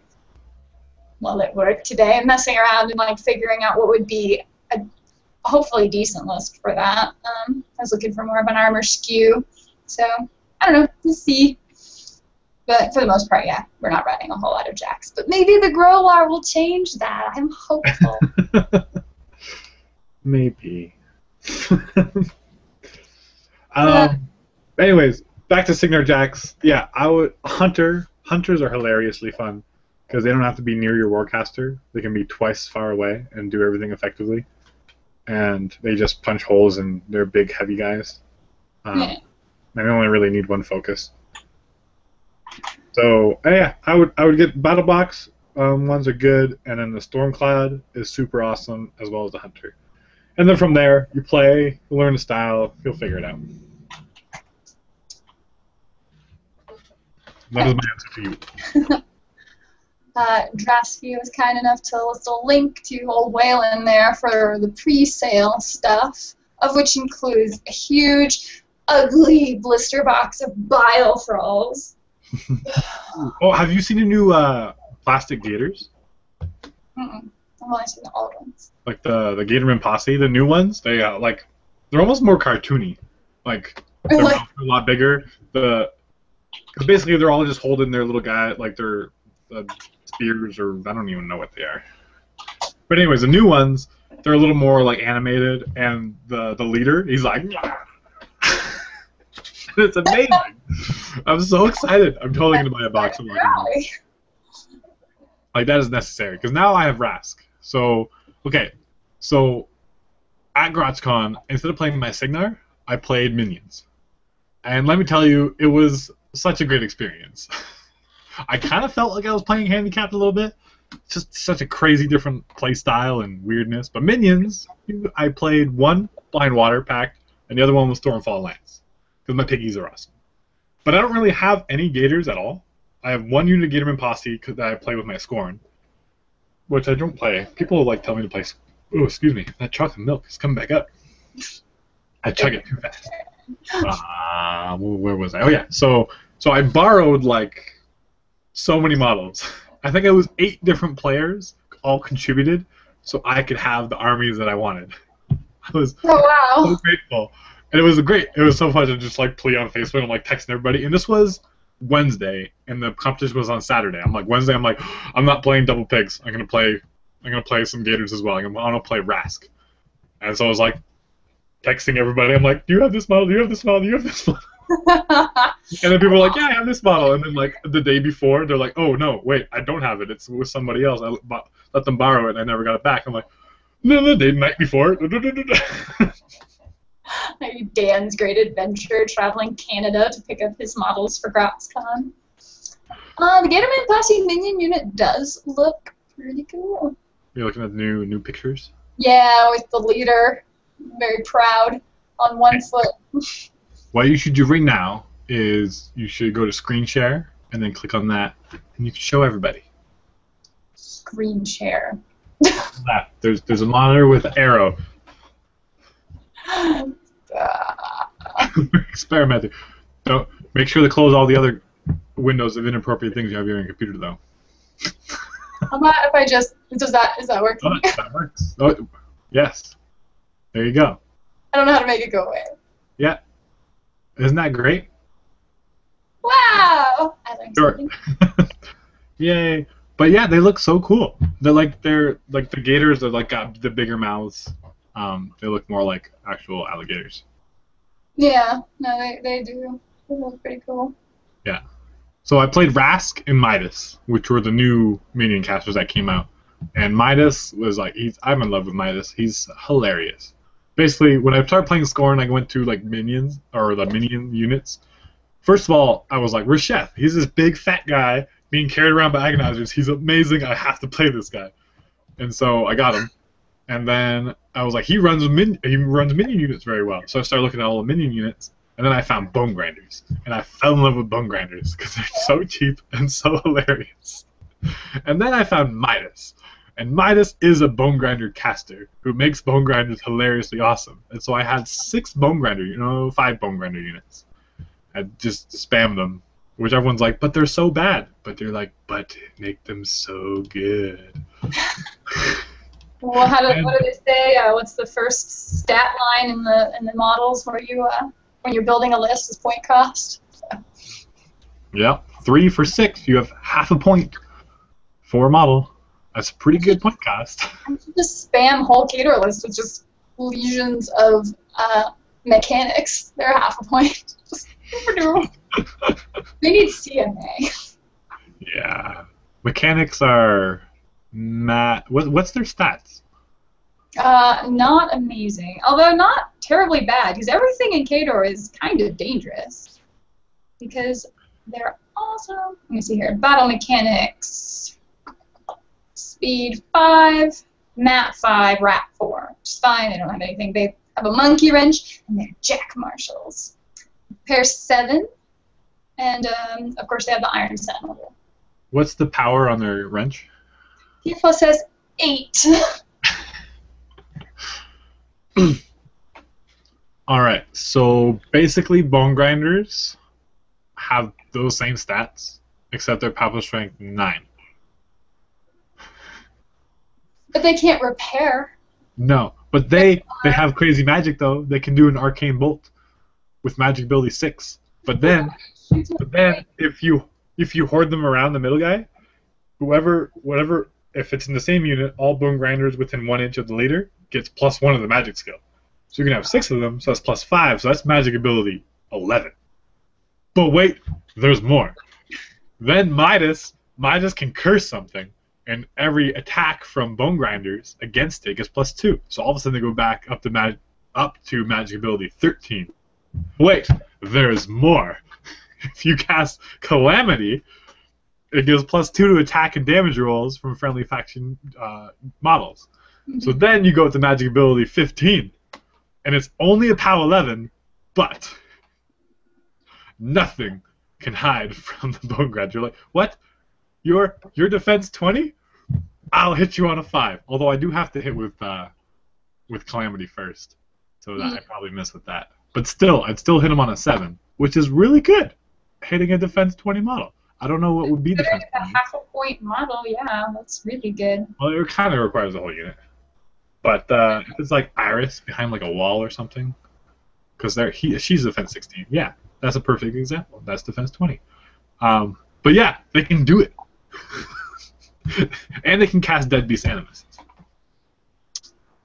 Speaker 2: at work today, and messing around and like figuring out what would be a hopefully decent list for that. I was looking for more of an armor skew, so I don't know. We'll see. But for the most part, yeah, we're not running a whole lot of jacks. But maybe the Growlar will change that. I'm hopeful.
Speaker 1: Maybe. Anyways, back to Signar jacks. Yeah, Hunters are hilariously fun because they don't have to be near your Warcaster. They can be twice as far away and do everything effectively. And they just punch holes in their big, heavy guys. They only really need 1 focus. So yeah, I would get Battle Box. Ones are good, and then the Stormclad is super awesome, as well as the Hunter. And then from there, you play, you learn the style, you'll figure it out. That is my answer to you.
Speaker 2: Drasky was kind enough to list a link to old Whalen there for the pre-sale stuff, of which includes a huge, ugly blister box of bile thralls.
Speaker 1: Oh, have you seen the new plastic gators?
Speaker 2: I've only seen the old ones.
Speaker 1: Like the Gatorman Posse, the new ones. They're almost more cartoony. Like they're a lot bigger. Because basically they're all just holding their little guy, like their spears, or I don't even know what they are. But anyways, the new ones, they're a little more like animated, and the leader, he's like, it's amazing. I'm so excited. I'm totally gonna buy a box of like that is necessary because now I have Rask. So so at GrotzCon, instead of playing my Signar, I played minions, and let me tell you, it was such a great experience. I kind of felt like I was playing handicapped a little bit. Just such a crazy different play style and weirdness. But minions, I played 1 Blind Water Pact, and the other one was Stormfall Lance. Because my piggies are awesome. But I don't really have any Gators at all. I have 1 unit of Gatorman Posse that I play with my Scorn, which I don't play. People like tell me to play. Oh, excuse me. That chocolate milk is coming back up. I chug it too fast. Where was I? Oh yeah. So I borrowed like so many models. I think it was 8 different players all contributed, so I could have the armies that I wanted. I was so grateful. And it was great. It was so fun to just like play on Facebook and like texting everybody. And this was Wednesday, and the competition was on Saturday. I'm like Wednesday. I'm like, I'm not playing double pigs. I'm gonna play some Gators as well. I'm gonna play Rask. And so I was like texting everybody. I'm like, do you have this model? Do you have this model? Do you have this model? And then people are like, yeah, I have this model. And then like the day before, they're like, oh no, wait, I don't have it. It's with somebody else. Let them borrow it, and I never got it back. I'm like, no, the night before.
Speaker 2: Dan's great adventure traveling Canada to pick up his models for GratzCon. The Gatorman Posse minion unit does look pretty cool.
Speaker 1: You're looking at new pictures?
Speaker 2: Yeah, with the leader, very proud, on one foot.
Speaker 1: What you should do right now is you should go to screen share and then click on that, and you can show everybody.
Speaker 2: Screen share.
Speaker 1: Left. There's a monitor with an arrow. Experimenting. Don't make sure to close all the other windows of inappropriate things you have on your computer, though.
Speaker 2: How about if I just is that working?
Speaker 1: Oh, that works. Oh, yes. There you go.
Speaker 2: I don't know how to make it go away.
Speaker 1: Yeah. Isn't that great?
Speaker 2: Wow! I learned something.
Speaker 1: Yay! But yeah, they look so cool. They're like the gators are like got the bigger mouths. They look more like actual alligators.
Speaker 2: Yeah, no, they do. They look pretty cool.
Speaker 1: Yeah. So I played Rask and Midas, which were the new minion casters that came out. And Midas was like, I'm in love with Midas. He's hilarious. Basically, when I started playing Scorn, I went to like minions or the minion units. First of all, I was like, where's Chef? He's this big fat guy being carried around by agonizers. He's amazing. I have to play this guy. And so I got him. And then I was like, he runs minion units very well. So I started looking at all the minion units. And then I found Bone Grinders. And I fell in love with Bone Grinders because they're so cheap and so hilarious. And then I found Midas. And Midas is a Bone Grinder caster who makes Bone Grinders hilariously awesome. And so I had 5 Bone Grinder units. I just spammed them, which everyone's like, but they're so bad. But they're like, but make them so good.
Speaker 2: Well, what do they say? What's the first stat line in the models where you when you're building a list is point cost? So.
Speaker 1: Yeah, 3 for 6. You have half a point for a model. That's a pretty good point cost.
Speaker 2: I should just spam whole cater list with just legions of mechanics. They're half a point. Just they need CMA.
Speaker 1: Yeah, mechanics are what's their stats?
Speaker 2: Not amazing, although not terribly bad, because everything in Khador is kind of dangerous. Because they're also, let me see here, battle mechanics, speed 5, mat 5, rat 4, which is fine, they don't have anything. They have a monkey wrench, and they're jack marshals. Pair 7, and of course they have the iron sentinel.
Speaker 1: What's the power on their wrench?
Speaker 2: P+ says 8.
Speaker 1: Alright, so basically Bone Grinders have those same stats, except their power strength 9.
Speaker 2: But they can't repair.
Speaker 1: No, but they have crazy magic though. They can do an arcane bolt with magic ability 6. But then if you hoard them around the middle guy, whatever, if it's in the same unit, all Bone Grinders within 1 inch of the leader gets +1 of the magic skill. So you can have 6 of them, so that's +5, so that's magic ability 11. But wait, there's more. Then Midas can curse something, and every attack from Bone Grinders against it gets +2. So all of a sudden they go back up to magic ability 13. Wait, there's more. If you cast Calamity, it gives +2 to attack and damage rolls from friendly faction models. So then you go to magic ability 15, and it's only a POW 11, but nothing can hide from the Bone Grinder. You're like, what? Your defense 20? I'll hit you on a 5. Although I do have to hit with Calamity first, so that I probably miss with that. But still, I'd still hit him on a 7, which is really good. Hitting a defense 20 model. I don't know what would be defense 20.
Speaker 2: A half a point model, yeah, that's really good.
Speaker 1: Well, it kind of requires a whole unit. But if it's like Iris behind like a wall or something, because she's defense 16. Yeah, that's a perfect example. That's defense 20. But yeah, they can do it. And they can cast Dead Beast Animus.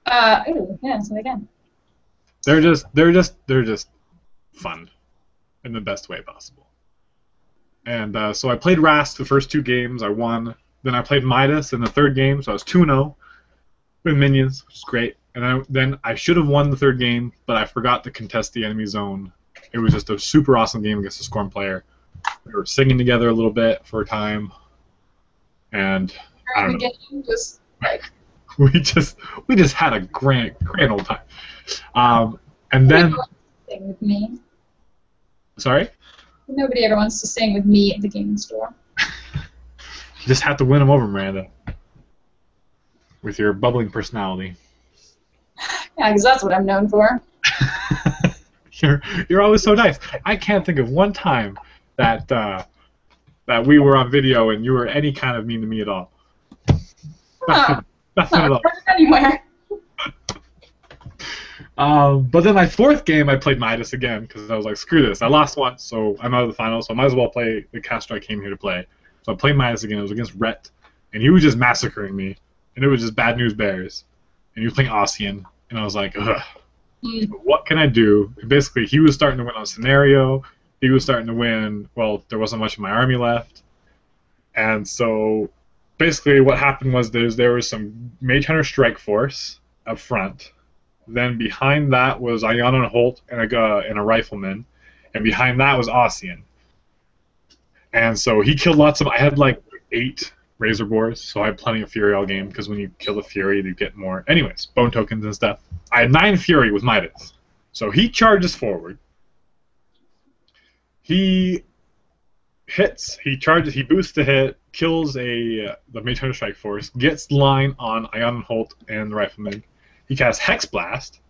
Speaker 2: Yeah, so they can.
Speaker 1: They're just fun. in the best way possible. And so I played Rast the first 2 games. I won. Then I played Midas in the 3rd game, so I was 2-0 with minions, which is great. And then I should have won the 3rd game, but I forgot to contest the enemy zone. It was just a super awesome game against a Scorn player. We were singing together a little bit for a time, and I don't know.
Speaker 2: Just like
Speaker 1: we just had a grand old time. And then
Speaker 2: sing with me.
Speaker 1: Sorry?
Speaker 2: Nobody ever wants to sing with me at the gaming store.
Speaker 1: You just have to win them over, Miranda, with your bubbling personality.
Speaker 2: Yeah, because that's what I'm known for.
Speaker 1: You're always so nice. I can't think of one time that we were on video and you were any kind of mean to me at all. Nothing at all.
Speaker 2: Anywhere.
Speaker 1: But then my 4th game, I played Midas again because I was like, screw this. I lost once, so I'm out of the finals, so I might as well play the caster I came here to play. So I played Midas again. It was against Rhett, and he was just massacring me, and it was just bad news bears. And he was playing Ossian, and I was like, ugh. What can I do? And basically, he was starting to win on scenario. He was starting to win. Well, there wasn't much of my army left, and so basically, what happened was there was some Mage Hunter Strike Force up front. Then behind that was Ayana and Holt and a rifleman, and behind that was Ossian. And so he killed lots of. I had like 8 Razor Boars, so I had plenty of Fury all game because when you kill the Fury, you get more. Anyways, bone tokens and stuff. I had 9 Fury with Midas, so he charges forward. He hits. He charges. He boosts to hit. Kills the Mage Hunter Strike Force. Gets line on Ayana and Holt and the rifleman. He casts Hex Blast.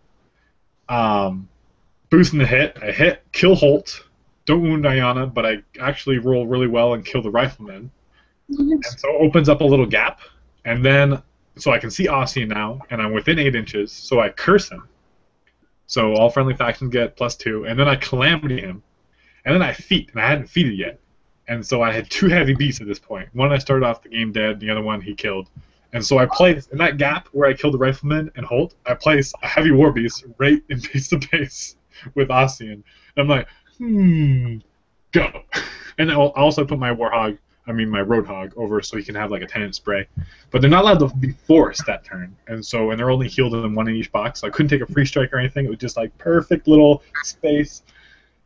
Speaker 1: Boosting the hit. I hit. Kill Holt. Don't wound Ayana, but I actually roll really well and kill the rifleman. And so it opens up a little gap. And then, so I can see Ossian now, and I'm within 8 inches, so I curse him. So all friendly factions get +2. And then I calamity him. And then I feat, and I hadn't feated yet. And so I had 2 heavy beasts at this point. One I started off the game dead, the other one he killed. And so I placed, in that gap where I killed the rifleman and Holt, I placed a heavy war beast right in base to base with Ossian. And I'm like, go. And I'll also put my my Roadhog over so he can have like a 10-inch spray. But they're not allowed to be forced that turn. And they're only healed in 1 in each box, so I couldn't take a free strike or anything. It was just like perfect little space.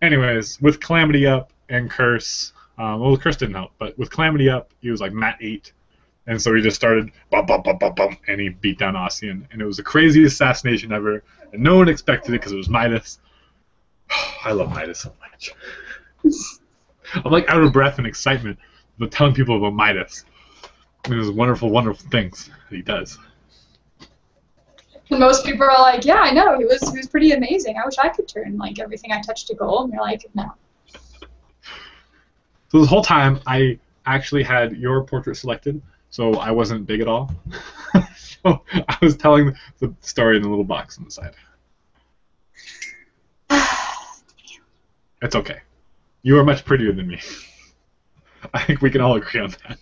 Speaker 1: Anyways, with Calamity up and Curse, well, Curse didn't help, but with Calamity up, he was like mat 8. And so he just started bum, bum, bum, bum, bum, and he beat down Ossian. And it was the craziest assassination ever. And no one expected it because it was Midas. I love Midas so much. I'm like out of breath and excitement about telling people about Midas. And those wonderful, wonderful things that he does.
Speaker 2: And most people are like, yeah, I know, he was pretty amazing. I wish I could turn like everything I touched to gold. And you're like, no.
Speaker 1: So this whole time, I actually had your portrait selected. So I wasn't big at all. So I was telling the story in the little box on the side. It's okay. You are much prettier than me. I think we can all agree on that.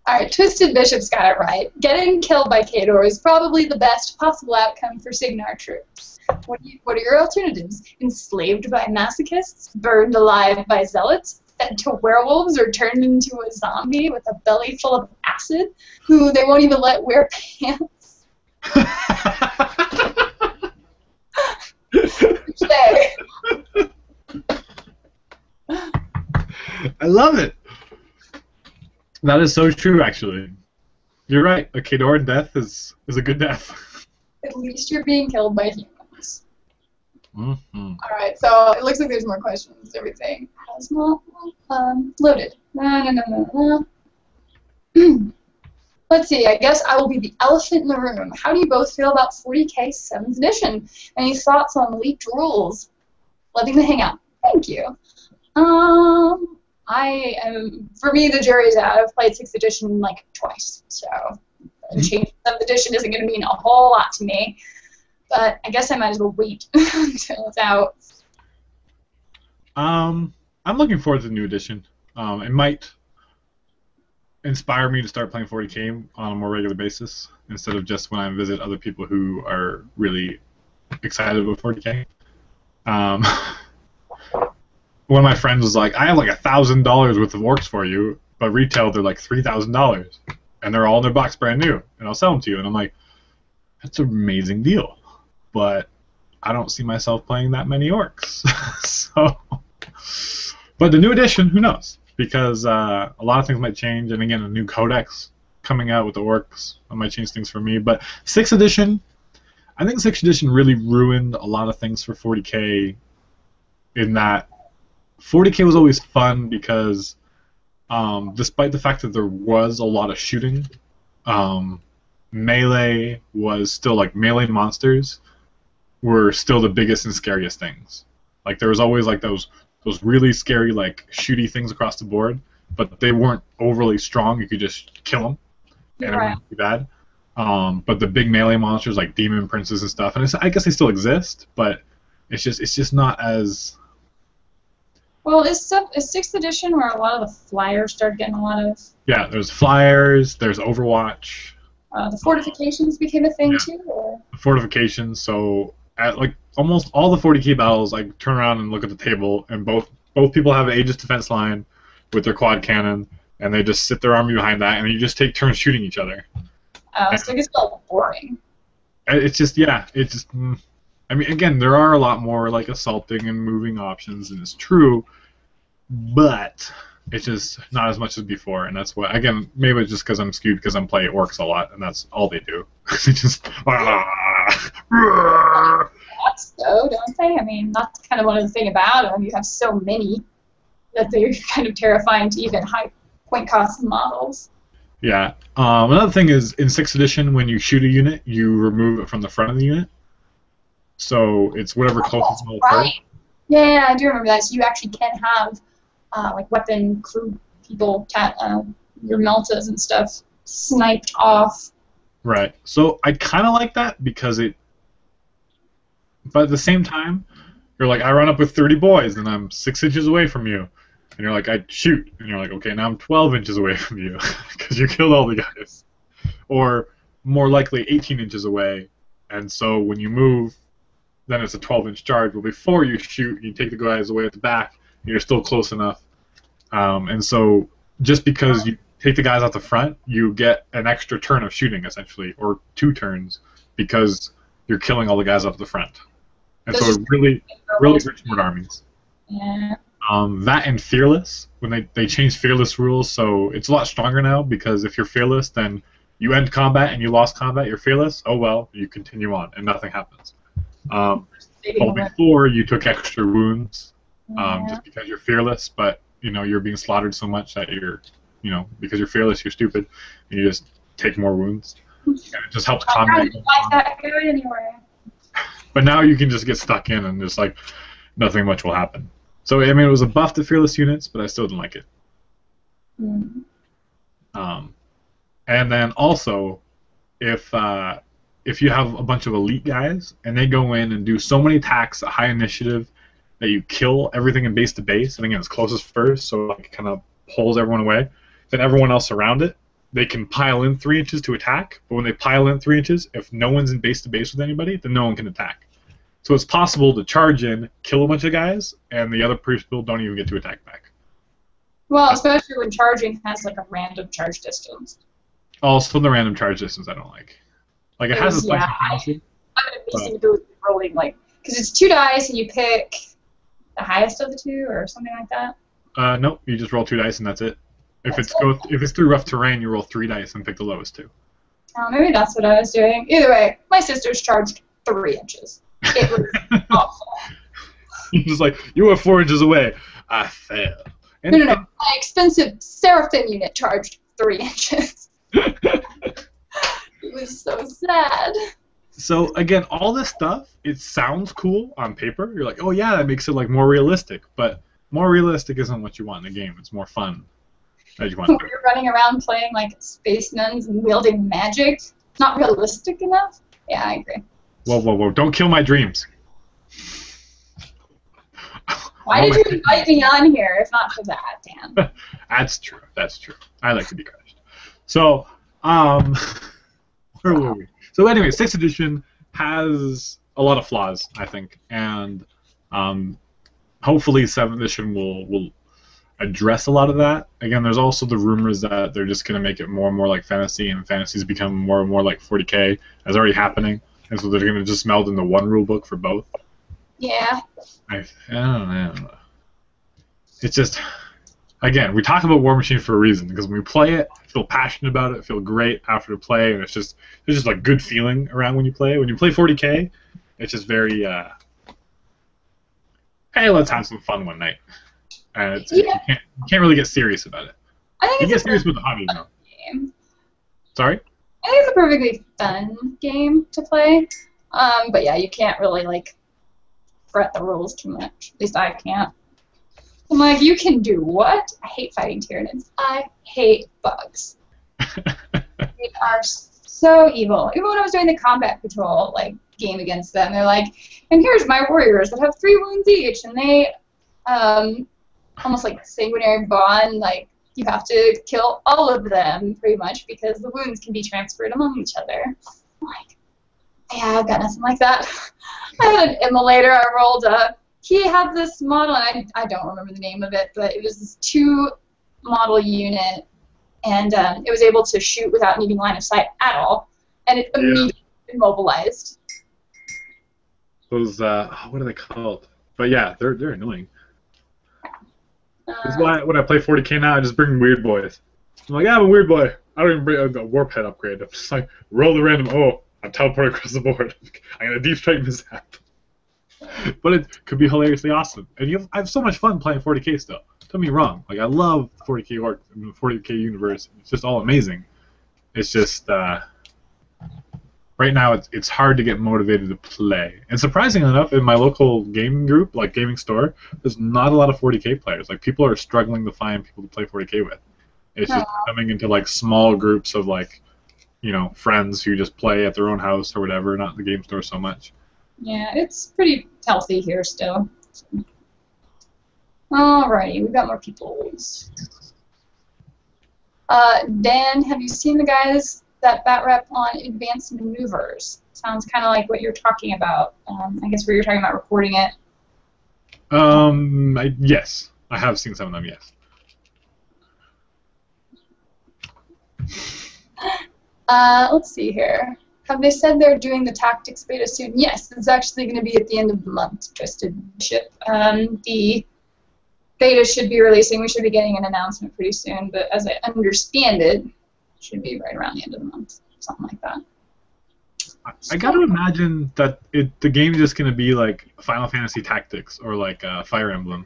Speaker 2: Alright, Twisted Bishop's got it right. Getting killed by Khador is probably the best possible outcome for Signar troops. What are your alternatives? Enslaved by masochists? Burned alive by zealots? Fed to werewolves or turned into a zombie with a belly full of acid who they won't even let wear pants?
Speaker 1: I love it. That is so true, actually. You're right. A Khador death is a good death.
Speaker 2: At least you're being killed by humans.
Speaker 1: Mm-hmm.
Speaker 2: Alright, so it looks like there's more questions. Everything has not loaded. Let's see, I guess I will be the elephant in the room. How do you both feel about 40k 7th edition? Any thoughts on leaked rules? Loving the hangout. Thank you. For me, the jury's out. I've played 6th edition like twice, so changing 7th edition isn't going to mean a whole lot to me. But I guess I might as well wait until it's out.
Speaker 1: I'm looking forward to the new edition. It might inspire me to start playing 40k on a more regular basis instead of just when I visit other people who are really excited about 40k. one of my friends was like, I have like $1,000 worth of orcs for you, but retail they're like $3,000, and they're all in their box brand new, and I'll sell them to you. And I'm like, that's an amazing deal, but I don't see myself playing that many orcs. So, but the new edition, who knows? Because a lot of things might change, and again, a new codex coming out with the orcs that might change things for me. But 6th edition, I think 6th edition really ruined a lot of things for 40K. In that 40K was always fun because, despite the fact that there was a lot of shooting, melee was still like melee monsters were still the biggest and scariest things. Like there was always like those really scary like shooty things across the board, but they weren't overly strong. You could just kill them, and it wouldn't be bad. But the big melee monsters like demon princes and stuff, and I guess they still exist, but it's just not as.
Speaker 2: Well, is 6th edition where a lot of the flyers started getting a lot of.
Speaker 1: Yeah, there's flyers. There's Overwatch.
Speaker 2: The fortifications became a thing too. Or?
Speaker 1: The fortifications. So at like almost all the 40K battles, I turn around and look at the table, and both people have an Aegis defense line with their quad cannon, and they just sit their army behind that, and you just take turns shooting each other.
Speaker 2: So it gets a little boring.
Speaker 1: It's just I mean, again, there are a lot more like assaulting and moving options, and it's true, but it's just not as much as before, and that's why. Again, maybe it's just because I'm skewed because I'm playing orcs a lot, and that's all they do. They just.
Speaker 2: That's so, don't they? I mean, that's kind of one of the things about them. You have so many that they're kind of terrifying to even high point cost models.
Speaker 1: Yeah. Another thing is in 6th edition, when you shoot a unit, you remove it from the front of the unit. So it's whatever closest to the
Speaker 2: right. Yeah, I do remember that. So you actually can have like weapon crew people, your meltas and stuff, sniped off.
Speaker 1: Right. So I kind of like that because it. But at the same time, you're like, I run up with 30 boys and I'm 6 inches away from you. And you're like, I shoot. And you're like, okay, now I'm 12 inches away from you because you killed all the guys. Or more likely 18 inches away. And so when you move, then it's a 12-inch charge. But before you shoot, you take the guys away at the back, and you're still close enough. And so just because you take the guys out the front, you get an extra turn of shooting, essentially, or 2 turns, because you're killing all the guys up the front. And so it really hurts more armies.
Speaker 2: Yeah.
Speaker 1: That and Fearless, when they changed Fearless rules, so it's a lot stronger now, because if you're Fearless, then you end combat and you lost combat, you're Fearless, oh well, you continue on, and nothing happens. But before, you took extra wounds, just because you're Fearless, but, you're being slaughtered so much that you're, because you're Fearless, you're stupid, and you just take more wounds. And it just helps combat.
Speaker 2: Like that good anyway.
Speaker 1: But now you can just get stuck in, and just, like, nothing much will happen. So, I mean, it was a buff to Fearless units, but I still didn't like it.
Speaker 2: Mm.
Speaker 1: And then also, if you have a bunch of elite guys, and they go in and do so many attacks at high initiative that you kill everything in base to base, and again, it's closest first, so it kind of pulls everyone away, then everyone else around it, they can pile in 3 inches to attack, but when they pile in 3 inches, if no one's in base to base with anybody, then no one can attack. So it's possible to charge in, kill a bunch of guys, and the other people don't even get to attack back.
Speaker 2: Well, especially when charging has like a random charge distance.
Speaker 1: Also, the random charge distance I don't like. Like, it has a spicy penalty.
Speaker 2: I'm going to be doing rolling, like, because it's 2 dice and you pick the highest of the 2 or something like that.
Speaker 1: Nope, you just roll 2 dice and that's it. If it's through rough terrain, you roll 3 dice and pick the lowest 2.
Speaker 2: Oh, maybe that's what I was doing. Either way, my sister's charged 3 inches. It was awful.
Speaker 1: You're just like, you were 4 inches away. I failed.
Speaker 2: No. My expensive Seraphim unit charged 3 inches. It was so sad.
Speaker 1: So, again, all this stuff, it sounds cool on paper. You're like, oh, yeah, that makes it, like, more realistic. But more realistic isn't what you want in a game. It's more fun. That you want.
Speaker 2: When you're running around playing, like, space nuns and wielding magic, not realistic enough? Yeah, I agree.
Speaker 1: Whoa. Don't kill my dreams.
Speaker 2: Why did you invite me on here if not for that, Dan?
Speaker 1: That's true. I like to be crushed. So, where were we? So anyway, 6th edition has a lot of flaws, I think, and hopefully 7th edition will address a lot of that. Again, there's also the rumors that they're just going to make it more and more like fantasy, and fantasy's become more and more like 40k. That's already happening, and so they're going to just meld into one rule book for both.
Speaker 2: Yeah.
Speaker 1: I don't know. It's just, again, we talk about War Machine for a reason, because when we play it, I feel passionate about it, feel great after the play, and there's just like good feeling around when you play. When you play 40k, it's just very, hey, let's have some fun one night. And you can't really get serious about it.
Speaker 2: I think
Speaker 1: you
Speaker 2: it's
Speaker 1: get serious with the hobby, though.
Speaker 2: Game.
Speaker 1: Sorry?
Speaker 2: I think it's a perfectly fun game to play. But yeah, you can't really like fret the rules too much. At least I can't. I'm like, you can do what? I hate fighting Tyranids. I hate bugs. They are so evil. Even when I was doing the combat patrol game against them, they're like, and here's my warriors that have 3 wounds each, and they almost like sanguinary bond, like you have to kill all of them pretty much because the wounds can be transferred among each other. I'm like, yeah, I've got nothing like that. I had an immolator I rolled up. He had this model, and I don't remember the name of it, but it was this 2 model unit, and it was able to shoot without needing line of sight at all, and it immediately immobilized.
Speaker 1: Those, what are they called? But yeah, they're annoying. That's why when I play 40k now, I just bring weird boys. I'm like, I'm a weird boy. I don't even bring a warp head upgrade. I'm just like, roll the random, I'm teleporting across the board. I'm going to deep strike mishap. But it could be hilariously awesome. And I have so much fun playing 40k still. Don't get me wrong. Like, I love 40k art, the 40k universe. It's just all amazing. It's just, right now it's hard to get motivated to play. And surprisingly enough, in my local gaming group, like gaming store, there's not a lot of 40k players. Like, people are struggling to find people to play 40k with. It's just coming into like small groups of like, friends who just play at their own house or whatever, not the game store so much.
Speaker 2: Yeah, it's pretty healthy here still. Alrighty, we've got more people. Dan, have you seen the guys that bat rep on advanced maneuvers? Sounds kind of like what you're talking about. I guess where you're talking about recording it.
Speaker 1: Yes, I have seen some of them. Yes.
Speaker 2: Let's see here. Have they said they're doing the tactics beta soon? Yes, it's actually going to be at the end of the month, just to ship. The beta should be releasing. We should be getting an announcement pretty soon, but as I understand it, should be right around the end of the month, something like that.
Speaker 1: I got to imagine that the game is just going to be like Final Fantasy Tactics or like Fire Emblem.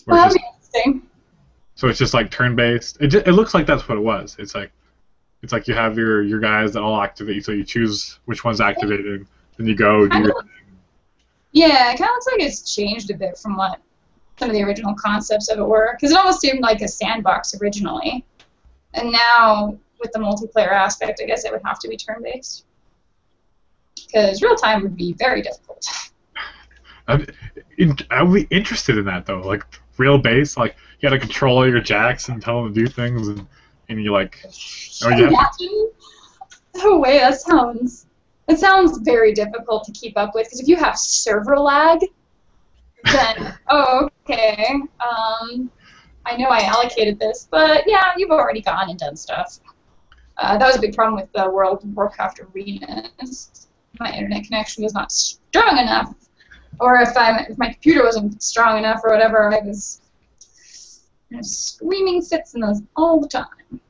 Speaker 2: Well, that'd be interesting.
Speaker 1: So it's just like turn-based. It looks like that's what it was. It's like you have your guys that all activate, so you choose which one's activated, then you go do your thing.
Speaker 2: Yeah, it kind of looks like it's changed a bit from what some of the original concepts of it were, because it almost seemed like a sandbox originally, and now with the multiplayer aspect, I guess it would have to be turn-based, because real-time would be very difficult.
Speaker 1: I would be interested in that though, like real base, like you got to control all your jacks and tell them to do things, and you like.
Speaker 2: No way, that sounds. It sounds very difficult to keep up with, because if you have server lag, then okay. I know I allocated this, but yeah, you've already gone and done stuff. That was a big problem with the World of Warcraft arenas. My internet connection was not strong enough, or if my computer wasn't strong enough, or whatever, I was screaming fits in those all the time.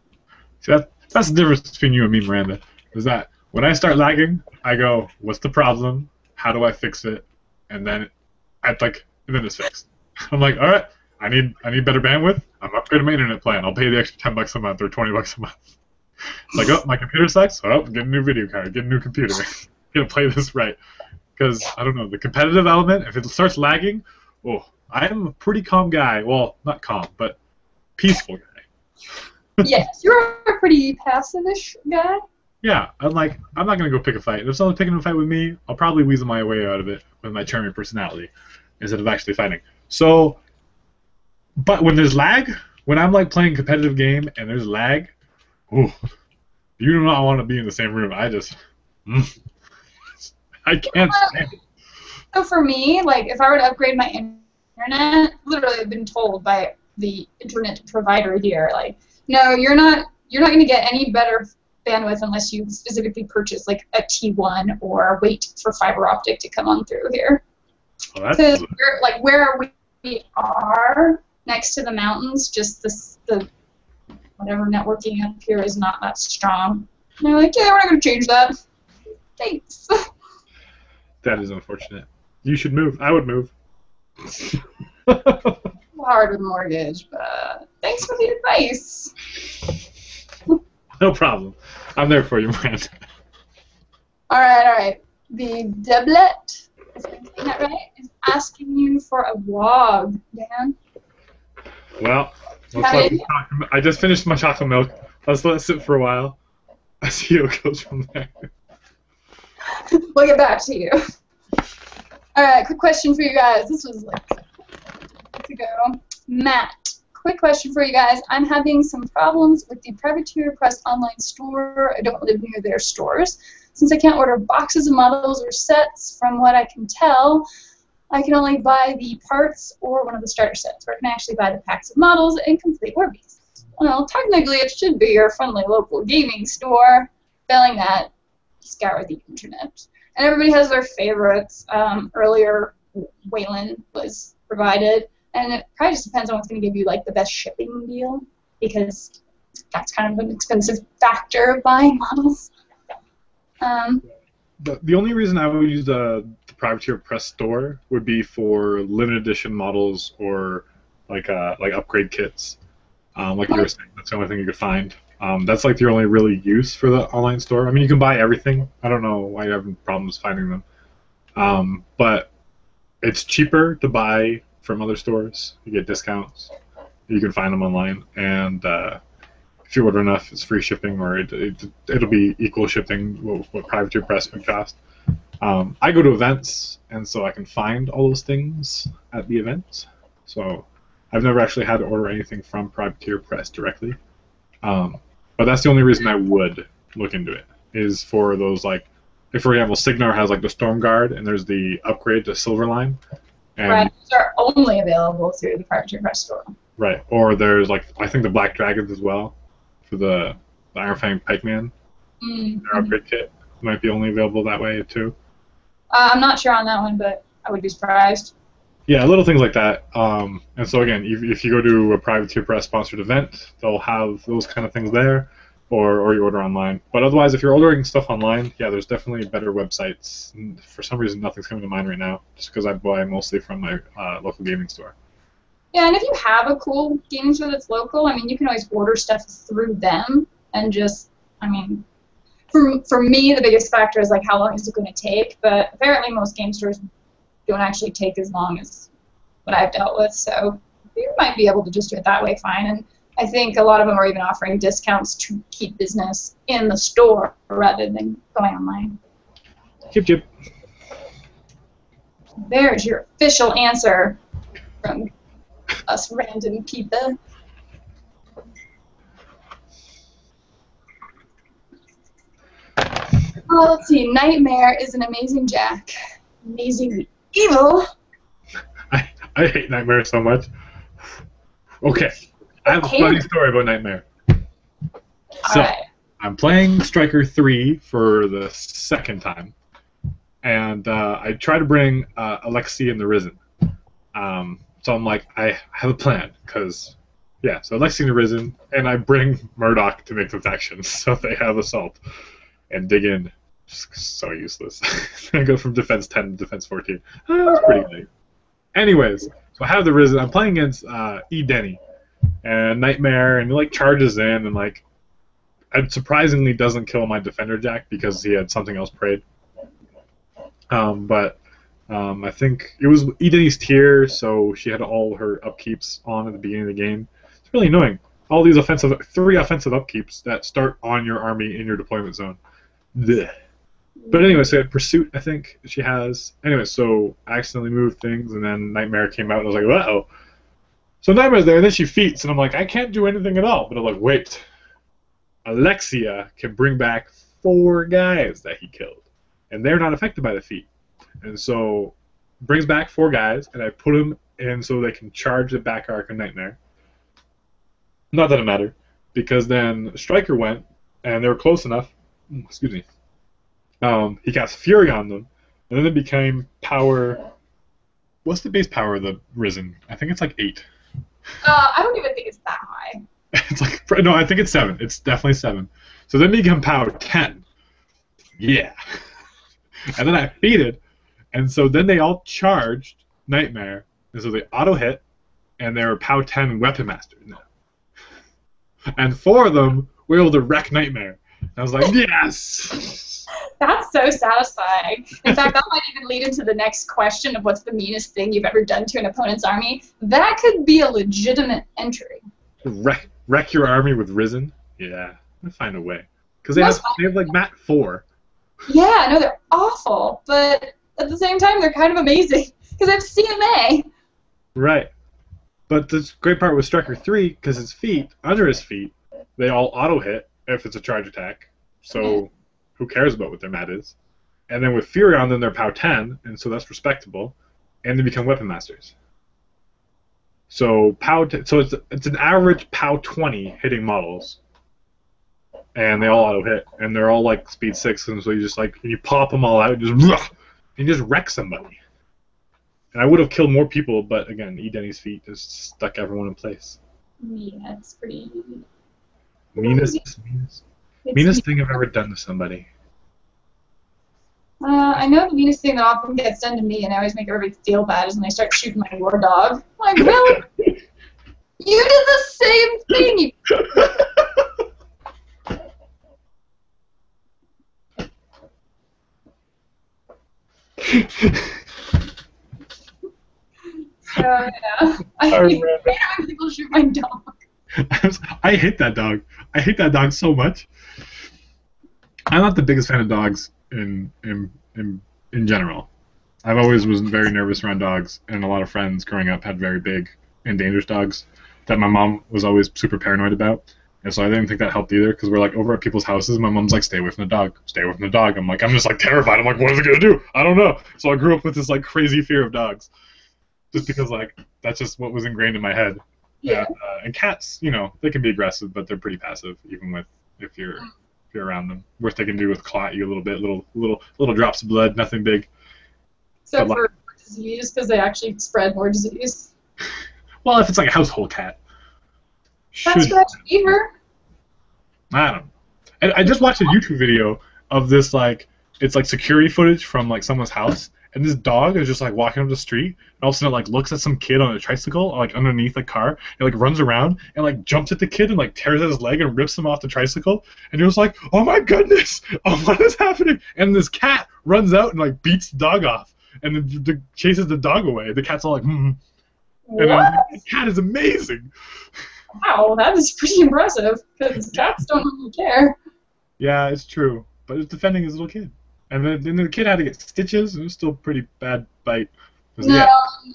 Speaker 1: See, that's the difference between you and me, Miranda. Is that when I start lagging, I go, "What's the problem? How do I fix it?" And then then it's fixed. I'm like, all right, I need better bandwidth. I'm upgrading my internet plan. I'll pay the extra $10 a month or $20 a month. It's like, oh, my computer sucks. Oh, get a new video card. Get a new computer. Gonna play this right. Because I don't know, the competitive element. If it starts lagging, I am a pretty calm guy. Well, not calm, but peaceful guy.
Speaker 2: Yes, you're a pretty passive-ish guy.
Speaker 1: Yeah, I'm not gonna go pick a fight. If someone's picking a fight with me, I'll probably weasel my way out of it with my charming personality, instead of actually fighting. So, but when there's lag, when I'm like playing a competitive game and there's lag, you do not want to be in the same room. I can't stand it.
Speaker 2: So for me, like, if I were to upgrade my internet, literally I've been told by the internet provider here, like, no, you're not going to get any better bandwidth unless you specifically purchase like a T1 or wait for fiber optic to come on through here. Because where we are next to the mountains, just the whatever networking up here is not that strong. And they're like, yeah, we're not going to change that. Thanks.
Speaker 1: That is unfortunate. You should move. I would move.
Speaker 2: Hard with mortgage, but thanks for the advice.
Speaker 1: No problem. I'm there for you, Miranda.
Speaker 2: All right. The Deblet, if I'm saying that right, is asking you for a vlog, Dan.
Speaker 1: Well, I just finished my chocolate milk. Let's let it sit for a while. I see how it goes from there.
Speaker 2: We'll get back to you. All right, quick question for you guys. This was like months ago. Matt, quick question for you guys. I'm having some problems with the Privateer Press online store. I don't live near their stores. Since I can't order boxes of models or sets, from what I can tell, I can only buy the parts or one of the starter sets, or I can actually buy the packs of models and complete war beasts. Well, technically it should be your friendly local gaming store. Failing that, scour the internet. And everybody has their favorites. Earlier, Waylon was provided, and it probably just depends on what's going to give you like the best shipping deal, because that's kind of an expensive factor of buying models.
Speaker 1: The only reason I would use the Privateer Press store would be for limited edition models or like upgrade kits. Like you were saying, that's the only thing you could find. That's like the only really use for the online store. I mean, you can buy everything. I don't know why you're having problems finding them. But it's cheaper to buy from other stores. You get discounts. You can find them online. And if you order enough, it's free shipping, or it'll be equal shipping what Privateer Press would cost. I go to events, and so I can find all those things at the events. So I've never actually had to order anything from Privateer Press directly. But that's the only reason I would look into it, is for those, like, if for example Signar has like the Storm Guard and there's the upgrade to Silverline. And
Speaker 2: right, those are only available through the Privateer Press store.
Speaker 1: Right, or there's like, I think the Black Dragons as well, for the Iron Fang Pikeman. Their upgrade kit might be only available that way too.
Speaker 2: I'm not sure on that one, but I would be surprised.
Speaker 1: Yeah, little things like that. And so again, if you go to a Privateer Press sponsored event, they'll have those kind of things there, or you order online. But otherwise, if you're ordering stuff online, yeah, there's definitely better websites. And for some reason, nothing's coming to mind right now, just because I buy mostly from my local gaming store.
Speaker 2: Yeah, and if you have a cool gaming store that's local, I mean, you can always order stuff through them, and just, I mean, for me, the biggest factor is like how long is it going to take. But apparently, most game stores don't actually take as long as what I've dealt with, so you might be able to just do it that way fine. And I think a lot of them are even offering discounts to keep business in the store rather than going online.
Speaker 1: Yep.
Speaker 2: There's your official answer from us random people. Oh, let's see. Nightmare is an amazing Jack. Amazing evil.
Speaker 1: I hate Nightmare so much. Okay, I have a funny story about Nightmare. So,
Speaker 2: right.
Speaker 1: I'm playing Striker 3 for the second time, and I try to bring Alexia and the Resin. So I'm like, I have a plan, because, yeah, so Alexia and the Resin, and I bring Murdoch to make the factions, so they have Assault, and dig in. Just so useless. I go from defense 10 to defense 14. That's pretty good. Anyways, so I have the Resin. I'm playing against E. Denny and Nightmare, and he like charges in, and like, it surprisingly doesn't kill my Defender Jack because he had something else prayed. But I think it was E. Denny's tier, so she had all her upkeeps on at the beginning of the game. It's really annoying. All these three offensive upkeeps that start on your army in your deployment zone. Blech. But anyway, so Pursuit, I think she has. Anyway, so I accidentally moved things, and then Nightmare came out, and I was like, uh-oh. So Nightmare's there, and then she feats, and I'm like, I can't do anything at all. But I'm like, wait. Alexia can bring back 4 guys that he killed, and they're not affected by the feat. And so brings back 4 guys, and I put them in so they can charge the back arc of Nightmare. Not that it mattered, because then Striker went, and they were close enough. Excuse me. He cast Fury on them, and then it became power. What's the base power of the Risen? I think it's like 8.
Speaker 2: I don't even think it's that high.
Speaker 1: It's like no, I think it's 7. It's definitely 7. So then they become power 10. Yeah. And then I feated, and so then they all charged Nightmare, and so they auto hit, and they were power 10 weapon masters now. And 4 of them were able to wreck Nightmare. And I was like, yes.
Speaker 2: That's so satisfying. In fact, that might even lead into the next question of what's the meanest thing you've ever done to an opponent's army. That could be a legitimate entry.
Speaker 1: Wreck your army with Risen? Yeah, I'll find a way. Because they have like Mat 4.
Speaker 2: Yeah, no, they're awful, but at the same time, they're kind of amazing. Because I have CMA.
Speaker 1: Right. But the great part with Striker 3, because his feet, under his feet, they all auto-hit if it's a charge attack. So who cares about what their mat is? And then with Fury on them, they're POW 10, and so that's respectable. And they become Weapon Masters. So so it's an average POW 20 hitting models. And they all auto-hit. And they're all like speed 6, and so you pop them all out, and you just wreck somebody. And I would have killed more people, but again, Denny's feet just stuck everyone in place.
Speaker 2: Yeah, it's pretty...
Speaker 1: Meanest thing I've ever done to somebody.
Speaker 2: I know the meanest thing that often gets done to me, and I always make everybody feel bad, is when they start shooting my war dog. Like, really? You did the same thing! So, yeah. I hate when people shoot my dog.
Speaker 1: I hate that dog. I hate that dog so much. I'm not the biggest fan of dogs in general. I've always was very nervous around dogs, and a lot of friends growing up had very big and dangerous dogs that my mom was always super paranoid about. And so I didn't think that helped either, because we're like over at people's houses, and my mom's like, stay away from the dog, stay away from the dog. I'm just like terrified. I'm like, what is it gonna do? I don't know. So I grew up with this like crazy fear of dogs, just because like that's just what was ingrained in my head. Yeah. And cats, they can be aggressive, but they're pretty passive, even if you're around them. Worst they can do is claw at you a little bit, little drops of blood, nothing big.
Speaker 2: Except for disease, because they actually spread more disease.
Speaker 1: Well, if it's like a household cat.
Speaker 2: That's right, fever.
Speaker 1: I don't know. And I just watched a YouTube video of this, it's like security footage from like someone's house, and this dog is just like walking up the street, and all of a sudden it like looks at some kid on a tricycle, like underneath the car, and like runs around and like jumps at the kid and like tears at his leg and rips him off the tricycle, and you're just like, oh my goodness, oh, what is happening? And this cat runs out and like beats the dog off, and then chases the dog away. The cat's all like, And the cat is amazing.
Speaker 2: Wow, that is pretty impressive, because cats don't really care.
Speaker 1: Yeah, it's true, but it's defending his little kid. And then the kid had to get stitches, and it was still a pretty bad bite.
Speaker 2: No,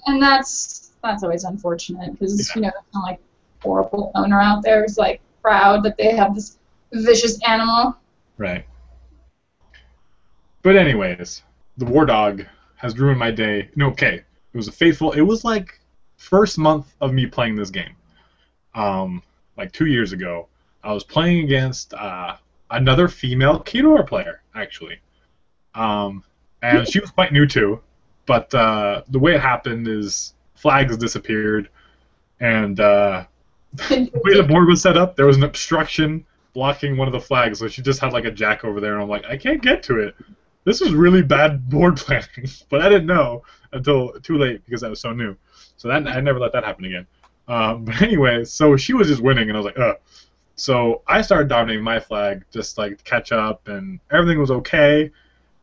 Speaker 2: and that's always unfortunate, because, there's kind of like horrible owner out there who's like proud that they have this vicious animal.
Speaker 1: Right. But anyways, the war dog has ruined my day. No, okay, it was like first month of me playing this game. Like 2 years ago, I was playing against another female Khador player, actually. And she was quite new too, but the way it happened is flags disappeared, and the way the board was set up, there was an obstruction blocking one of the flags, so she just had like a jack over there, and I'm like, I can't get to it. This is really bad board planning, but I didn't know until too late because I was so new. So I never let that happen again. But anyway, so she was just winning, and I was like, ugh. So I started dominating my flag, just like to catch up, and everything was okay.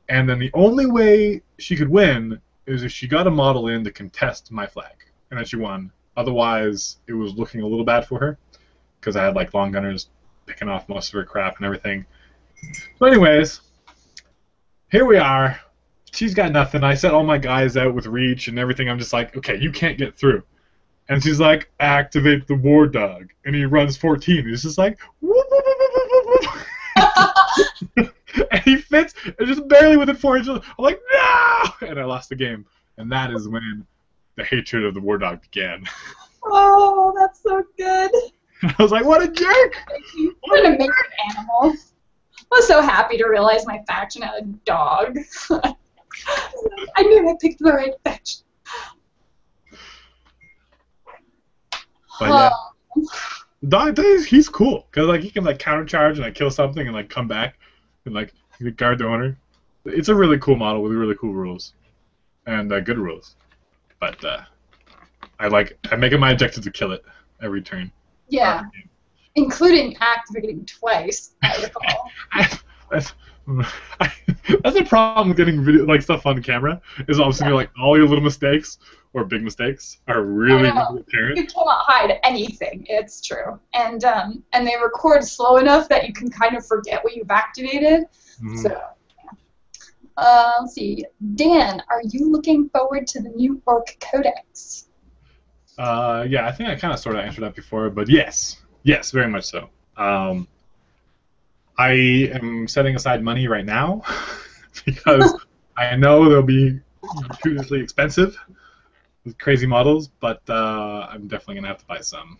Speaker 1: And then the only way she could win is if she got a model in to contest my flag, and then she won. Otherwise, it was looking a little bad for her, because I had like long gunners picking off most of her crap and everything. So anyways, here we are. She's got nothing. I set all my guys out with reach and everything. I'm just like, okay, you can't get through. And she's like, activate the war dog. And he runs 14. He's just like, whoop, whoop, whoop, whoop, whoop, whoop. And he fits, and just barely within 4 inches. I'm like, no! And I lost the game. And that is when the hatred of the war dog began.
Speaker 2: Oh, that's so good.
Speaker 1: I was like, what a jerk!
Speaker 2: What an amazing animal. I was so happy to realize my faction had a dog. I knew I picked the right faction.
Speaker 1: But yeah, dog, he's cool because like he can like countercharge and like kill something and like come back and like guard the owner. It's a really cool model with really cool rules and good rules. But I make it my objective to kill it every turn.
Speaker 2: Yeah, including activating twice. I recall.
Speaker 1: That's the problem with getting video, like stuff on camera. Is obviously like all your little mistakes or big mistakes are really apparent.
Speaker 2: You cannot hide anything. It's true, and they record slow enough that you can kind of forget what you've activated. Mm-hmm. So, let's see, Dan, are you looking forward to the new Orc Codex?
Speaker 1: Yeah, I think I kind of sort of answered that before, but yes, very much so. I am setting aside money right now because I know they'll be hugely expensive with crazy models, but I'm definitely going to have to buy some.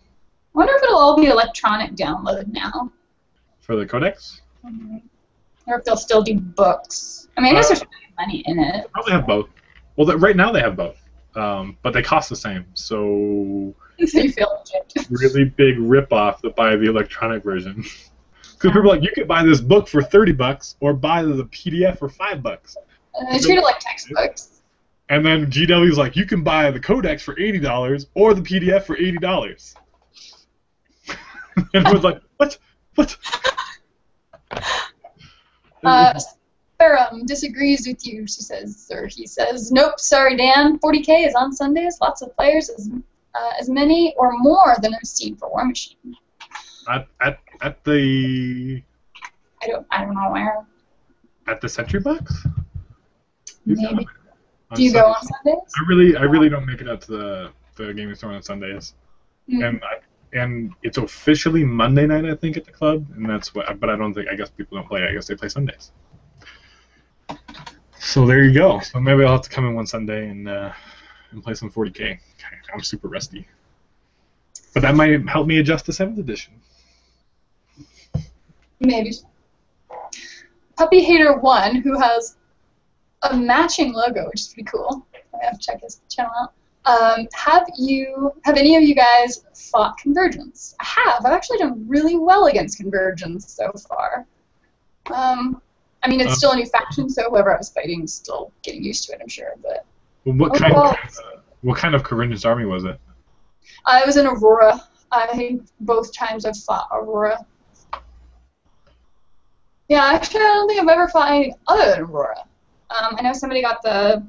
Speaker 2: I wonder if it'll all be electronic download now.
Speaker 1: For the codex?
Speaker 2: Mm-hmm. Or if they'll still do books. I mean, I guess there's money in it.
Speaker 1: Probably have both. Well, right now they have both, but they cost the same, so
Speaker 2: you feel legit.
Speaker 1: Really big ripoff to buy the electronic version. Because people are like, you could buy this book for $30 or buy the PDF for $5.
Speaker 2: They treat it like textbooks.
Speaker 1: And then GW's like, you can buy the codex for $80 or the PDF for $80. And everyone's like, what?
Speaker 2: Ferrum disagrees with you, she says, or he says, nope, sorry, Dan. 40K is on Sundays. Lots of players, as many or more than I've seen for War Machine.
Speaker 1: At the...
Speaker 2: I don't know where.
Speaker 1: At the Century Box?
Speaker 2: Maybe. Do you go on Sundays?
Speaker 1: I really don't make it out to the gaming store on Sundays. Mm. And it's officially Monday night, I think, at the club, and that's what. But I guess people don't play. I guess they play Sundays. So there you go. So maybe I'll have to come in one Sunday and play some 40K. I'm super rusty. But that might help me adjust to 7th edition. Maybe.
Speaker 2: Puppy Hater 1, who has a matching logo, which is pretty cool. I have to check his channel out. Have any of you guys fought Convergence? I have. I've actually done really well against Convergence so far. I mean, it's still a new faction, so whoever I was fighting is still getting used to it, I'm sure. But
Speaker 1: what kind of Convergence army was it?
Speaker 2: I was in Aurora. I think both times I've fought Aurora. Yeah, actually, I don't think I've ever fought anything other than Aurora. I know somebody got the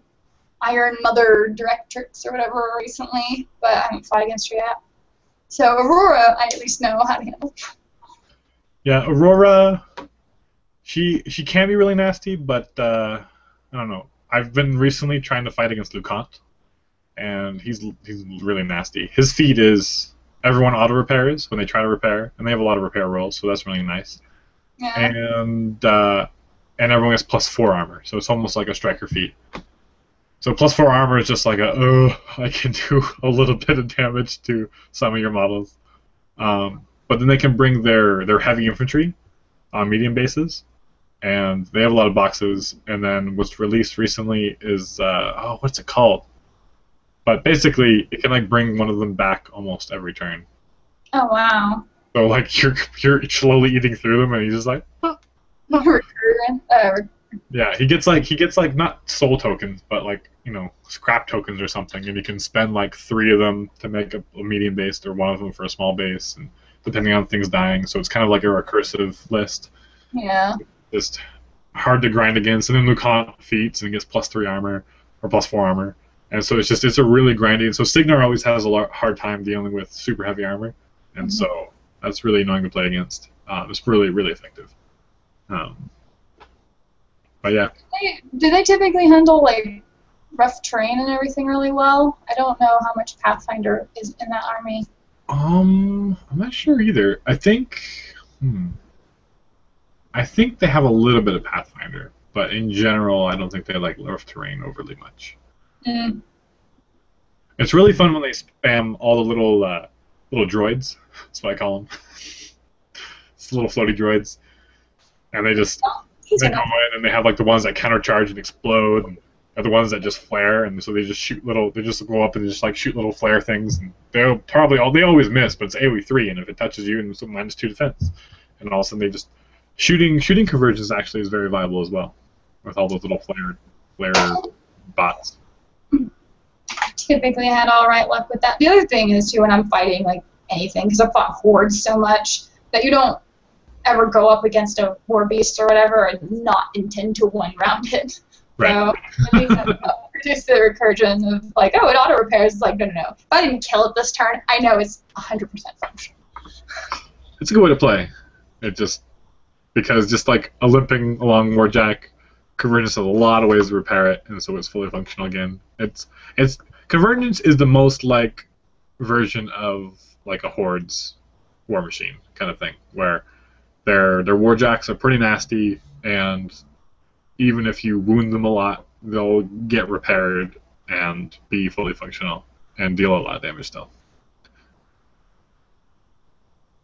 Speaker 2: Iron Mother Directrix or whatever recently, but I haven't fought against her yet. So Aurora, I at least know how to handle.
Speaker 1: Yeah, Aurora, she can be really nasty, but I don't know. I've been recently trying to fight against Lucant, and he's really nasty. His feat is everyone auto repairs when they try to repair, and they have a lot of repair rolls, so that's really nice. Yeah. And everyone gets +4 armor, so it's almost like a striker feat. So +4 armor is just like I can do a little bit of damage to some of your models. But then they can bring their heavy infantry on medium bases, and they have a lot of boxes. And then what's released recently is what's it called? But basically, it can like bring one of them back almost every turn.
Speaker 2: Oh wow!
Speaker 1: So like you're slowly eating through them, and he's just like. Yeah, he gets like not soul tokens, but like scrap tokens or something, and you can spend like 3 of them to make a medium base, or 1 of them for a small base, and depending on things dying. So it's kind of like a recursive list.
Speaker 2: Yeah.
Speaker 1: Just hard to grind against, and then Lucant feats and gets +3 armor or +4 armor, and so it's a really grindy. And so Signar always has a hard time dealing with super heavy armor, and so that's really annoying to play against. It's really effective. But yeah.
Speaker 2: Do they typically handle like rough terrain and everything really well? I don't know how much Pathfinder is in that army.
Speaker 1: I'm not sure either. I think they have a little bit of Pathfinder, but in general, I don't think they like rough terrain overly much.
Speaker 2: Mm.
Speaker 1: It's really fun when they spam all the little droids. That's what I call them. It's little floaty droids, and they just they go in and they have like the ones that countercharge and explode, and the ones that just flare, and so they just shoot little. They just go up and just like shoot little flare things, and they always miss, but it's AoE 3, and if it touches you, it's a -2 defense, and all of a sudden they just shooting convergence actually is very viable as well, with all those little flare bots.
Speaker 2: Typically had all right luck with that. The other thing is too, when I'm fighting like anything, because I've fought hordes so much that you don't ever go up against a war beast or whatever and not intend to one-round it.
Speaker 1: Right.
Speaker 2: So it makes it reduce the recursion of like, oh, it auto repairs. It's like, no. If I didn't kill it this turn, I know it's 100% functional.
Speaker 1: It's a good way to play. It just because just like a limping along Warjack, convergence has a lot of ways to repair it, and so it's fully functional again. It's convergence is the most like version of like a horde's war machine kind of thing, where their warjacks are pretty nasty, and even if you wound them a lot, they'll get repaired and be fully functional and deal a lot of damage still.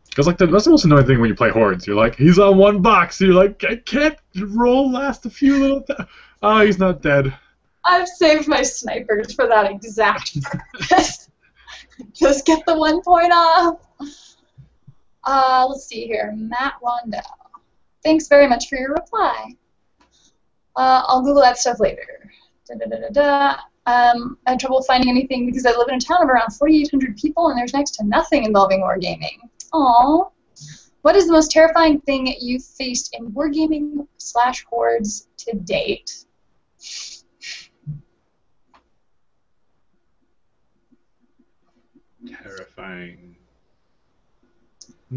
Speaker 1: Because like that's the most annoying thing when you play hordes. You're like, he's on one box. You're like, I can't roll last a few little. Oh, he's not dead.
Speaker 2: I've saved my snipers for that exact purpose. Just get the 1 point off. Let's see here. Matt Rondell. Thanks very much for your reply. I'll Google that stuff later. I had trouble finding anything because I live in a town of around 4,800 people and there's next to nothing involving wargaming. Aww. What is the most terrifying thing you've faced in wargaming/hordes to date?
Speaker 1: Terrifying.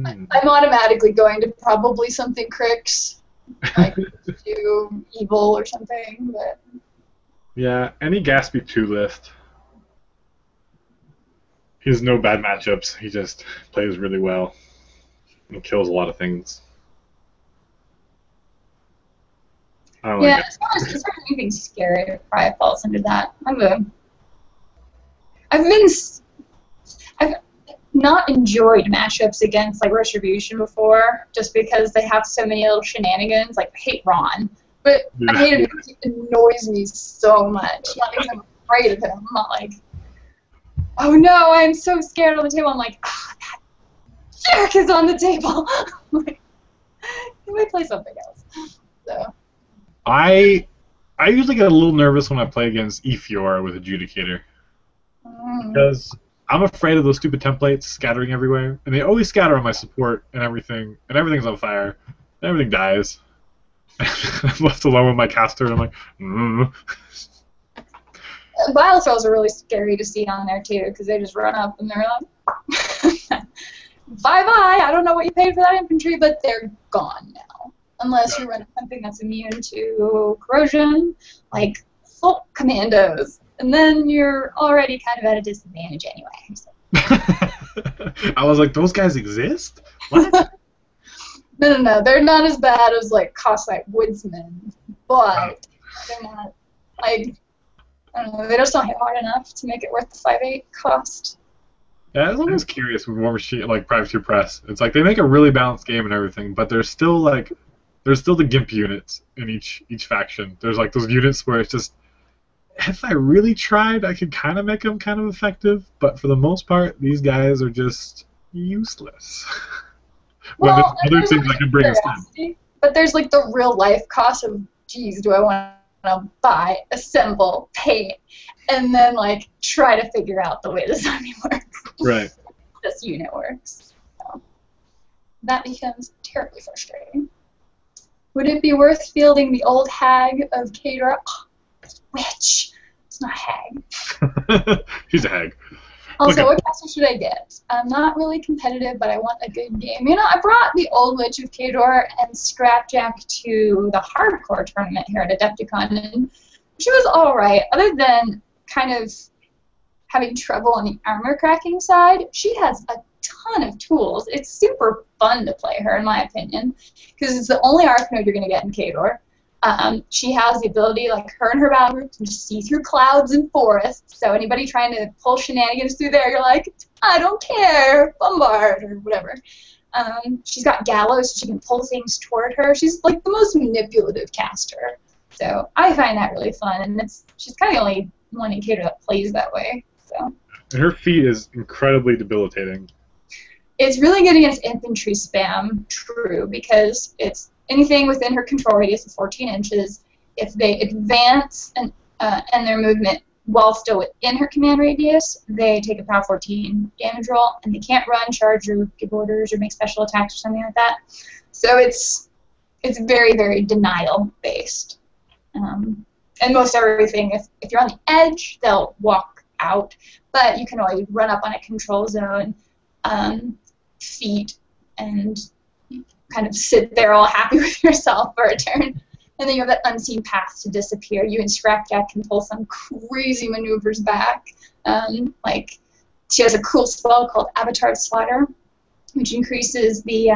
Speaker 2: I'm automatically going to probably something Crix, like do evil or something, but
Speaker 1: yeah, any Gatsby 2 list. He has no bad matchups. He just plays really well and kills a lot of things. I don't
Speaker 2: yeah,
Speaker 1: like
Speaker 2: as far as anything scary, it probably falls under that. I've not enjoyed matchups against like Retribution before, just because they have so many little shenanigans. Like I hate Ron, but I hate him because he annoys me so much. Not because I'm afraid of him. I'm not like, oh no, I'm so scared on the table. I'm like, that jerk is on the table. Like, can we play something else? So.
Speaker 1: I usually get a little nervous when I play against Efior with Adjudicator. Because I'm afraid of those stupid templates scattering everywhere. And they always scatter on my support and everything's on fire. And everything dies. I'm left alone with my caster, and I'm like,
Speaker 2: Bile throws are really scary to see on there too, because they just run up and they're like, bye-bye, I don't know what you paid for that infantry, but they're gone now. Unless you're running something that's immune to corrosion, like Folk Commandos. And then you're already kind of at a disadvantage anyway. So.
Speaker 1: I was like, those guys exist? What?
Speaker 2: No, they're not as bad as like Cossite Woodsmen, but they're not like, I don't know, they just don't hit hard enough to make it worth the 5.8 cost.
Speaker 1: Yeah, I was always curious with War Machine, like Privateer Press. It's like they make a really balanced game and everything, but there's still the GIMP units in each faction. There's like those units where it's just, if I really tried, I could kind of make them kind of effective, but for the most part, these guys are just useless.
Speaker 2: Well,
Speaker 1: other things I can bring instead.
Speaker 2: But there's like the real life cost of, geez, do I want to buy, assemble, paint, and then like try to figure out the way this army works.
Speaker 1: Right.
Speaker 2: This unit works. So that becomes terribly frustrating. Would it be worth fielding the old hag of Khador? Witch. It's not a hag.
Speaker 1: She's a hag.
Speaker 2: Also,
Speaker 1: Okay.
Speaker 2: what caster should I get? I'm not really competitive, but I want a good game. You know, I brought the old Witch of Khador and Scrapjack to the hardcore tournament here at Adepticon, and she was all right. Other than kind of having trouble on the armor cracking side, she has a ton of tools. It's super fun to play her, in my opinion, because it's the only arc node you're going to get in Khador. She has the ability, like her and her battle group, to just see through clouds and forests. So anybody trying to pull shenanigans through there, you're like, I don't care, bombard, or whatever. She's got gallows, so she can pull things toward her. She's like the most manipulative caster. So I find that really fun, and she's kind of the only one in Khador that plays that way. So.
Speaker 1: And her feat is incredibly debilitating.
Speaker 2: It's really good against infantry spam, true, because it's anything within her control radius of 14 inches. If they advance and their movement while still within her command radius, they take a power 14 damage roll, and they can't run, charge, or give orders, or make special attacks or something like that. So it's very, very denial-based. And most everything, if you're on the edge, they'll walk out, but you can always run up on a control zone, feat, and kind of sit there all happy with yourself for a turn. And then you have that unseen path to disappear. You and Scrapjack can pull some crazy maneuvers back. Like, she has a cool spell called Avatar Slaughter, which increases the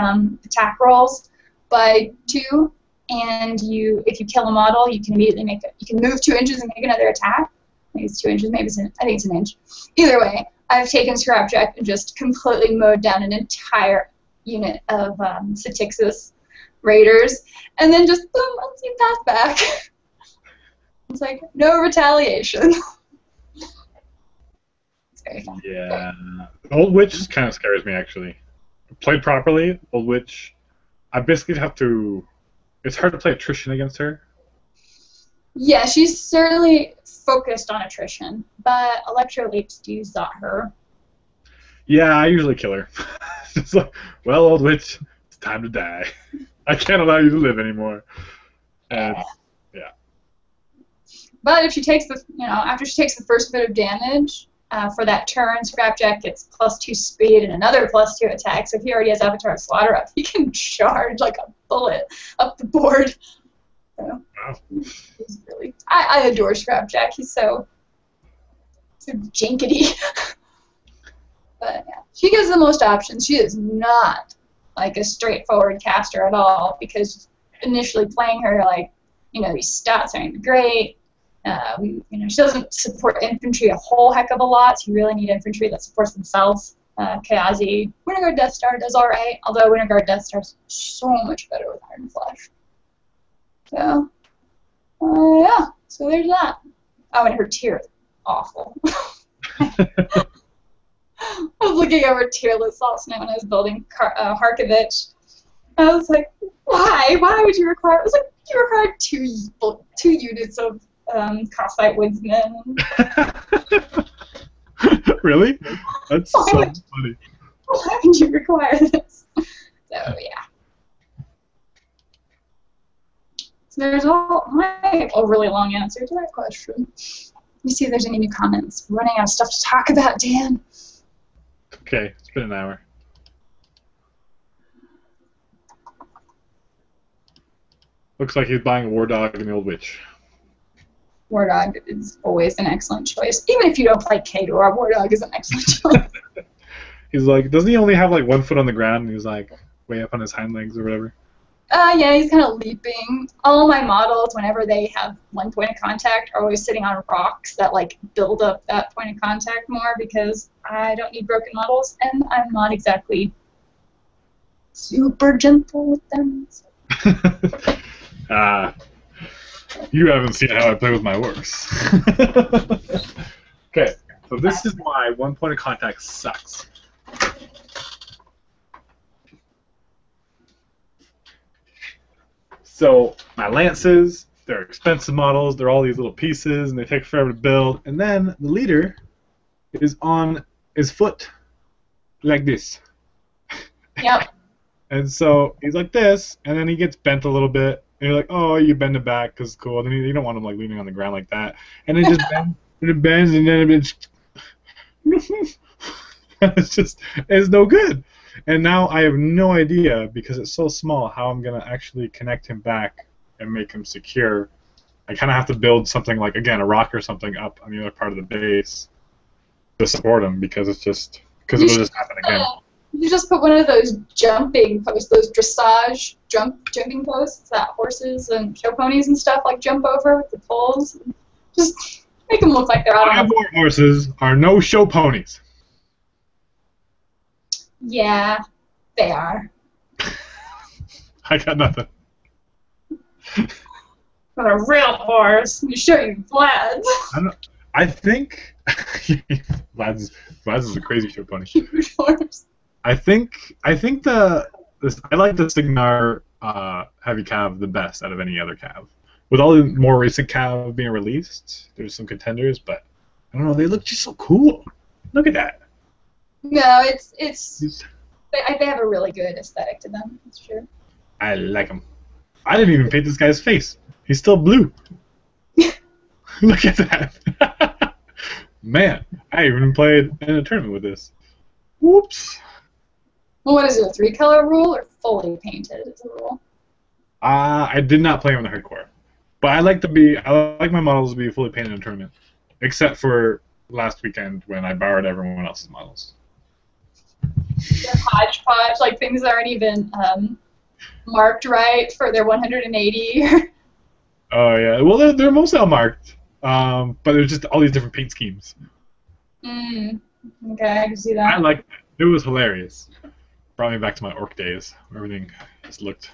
Speaker 2: attack rolls by 2. And if you kill a model, you can immediately you can move 2 inches and make another attack. I think it's 2 inches, maybe I think it's an inch. Either way, I've taken Scrapjack and just completely mowed down an entire unit of Satixis raiders, and then just boom, unseen path back. It's like no retaliation. It's very fun.
Speaker 1: Yeah, Old Witch kind of scares me actually. Played properly, Old Witch, I basically have to. It's hard to play attrition against her.
Speaker 2: Yeah, she's certainly focused on attrition, but Electroleaps do got her.
Speaker 1: Yeah, I usually kill her. It's like, well, Old Witch, it's time to die. I can't allow you to live anymore. And yeah.
Speaker 2: But if she takes after she takes the first bit of damage for that turn, Scrapjack gets +2 speed and another +2 attack. So if he already has Avatar Slaughter up, he can charge like a bullet up the board. So,
Speaker 1: wow.
Speaker 2: He's really, I adore Scrapjack. He's so jinkety. But yeah, she gives the most options. She is not like a straightforward caster at all, because initially playing her, like, these stats aren't great. She doesn't support infantry a whole heck of a lot, so you really need infantry that supports themselves. Kayazi, Winterguard Death Star does alright, although Winterguard Death Star is so much better with Iron Flesh. So, yeah, so there's that. Oh, and her tier is awful. I was looking over tier lists last night when I was building Harkovich. I was like, why? Why would you require? It was like, you require two units of Cossite Woodsmen.
Speaker 1: Really? That's so funny.
Speaker 2: Why would you require this? So, yeah. So there's my overly long answer to that question. Let me see if there's any new comments. We're running out of stuff to talk about, Dan.
Speaker 1: Okay, it's been an hour. Looks like he's buying a War Dog and the Old Witch.
Speaker 2: War Dog is always an excellent choice. Even if you don't play Khador, War Dog is an excellent choice.
Speaker 1: He's like, doesn't he only have like 1 foot on the ground, and he's like way up on his hind legs or whatever?
Speaker 2: Yeah, he's kind of leaping. All my models, whenever they have 1 point of contact, are always sitting on rocks that like build up that point of contact more, because I don't need broken models, and I'm not exactly super gentle with them. So.
Speaker 1: You haven't seen how I play with my orcs. Okay, so this is why 1 point of contact sucks. So my lances, they're expensive models, they're all these little pieces, and they take forever to build, and then the leader is on his foot like this.
Speaker 2: Yep.
Speaker 1: And so he's like this, and then he gets bent a little bit, and you're like, oh, you bend it back because it's cool. Then you don't want him like leaning on the ground like that, and it just bends, and it bends, and then it's no good. And now I have no idea, because it's so small, how I'm gonna actually connect him back and make him secure. I kind of have to build something like, again, a rock or something up on the other part of the base to support him, because it'll just happen again.
Speaker 2: You just put one of those jumping posts, those dressage jumping posts that horses and show ponies and stuff like jump over with the poles. Just make them look like they're out on the...
Speaker 1: War horses are no show ponies.
Speaker 2: Yeah, they are.
Speaker 1: I got nothing.
Speaker 2: But a real horse, you show you Vlad's.
Speaker 1: I think Vlad's is a crazy show pony.
Speaker 2: Huge horse.
Speaker 1: I think I like the Signar heavy cav the best out of any other cav. With all the more recent cav being released, there's some contenders, but I don't know, they look just so cool. Look at that.
Speaker 2: No, they have a really good aesthetic to them. That's true.
Speaker 1: I like them. I didn't even paint this guy's face. He's still blue. Look at that. Man, I even played in a tournament with this. Whoops.
Speaker 2: Well, what is it, a 3-color rule or fully painted is a rule?
Speaker 1: I did not play on the hardcore, but I like my models to be fully painted in a tournament, except for last weekend when I borrowed everyone else's models.
Speaker 2: They're hodgepodge, like things that aren't even marked right for their 180.
Speaker 1: Oh yeah, well they're mostly all marked, but there's just all these different paint schemes.
Speaker 2: Okay, I can see that.
Speaker 1: I like it. It was hilarious. Brought me back to my orc days. Where everything just looked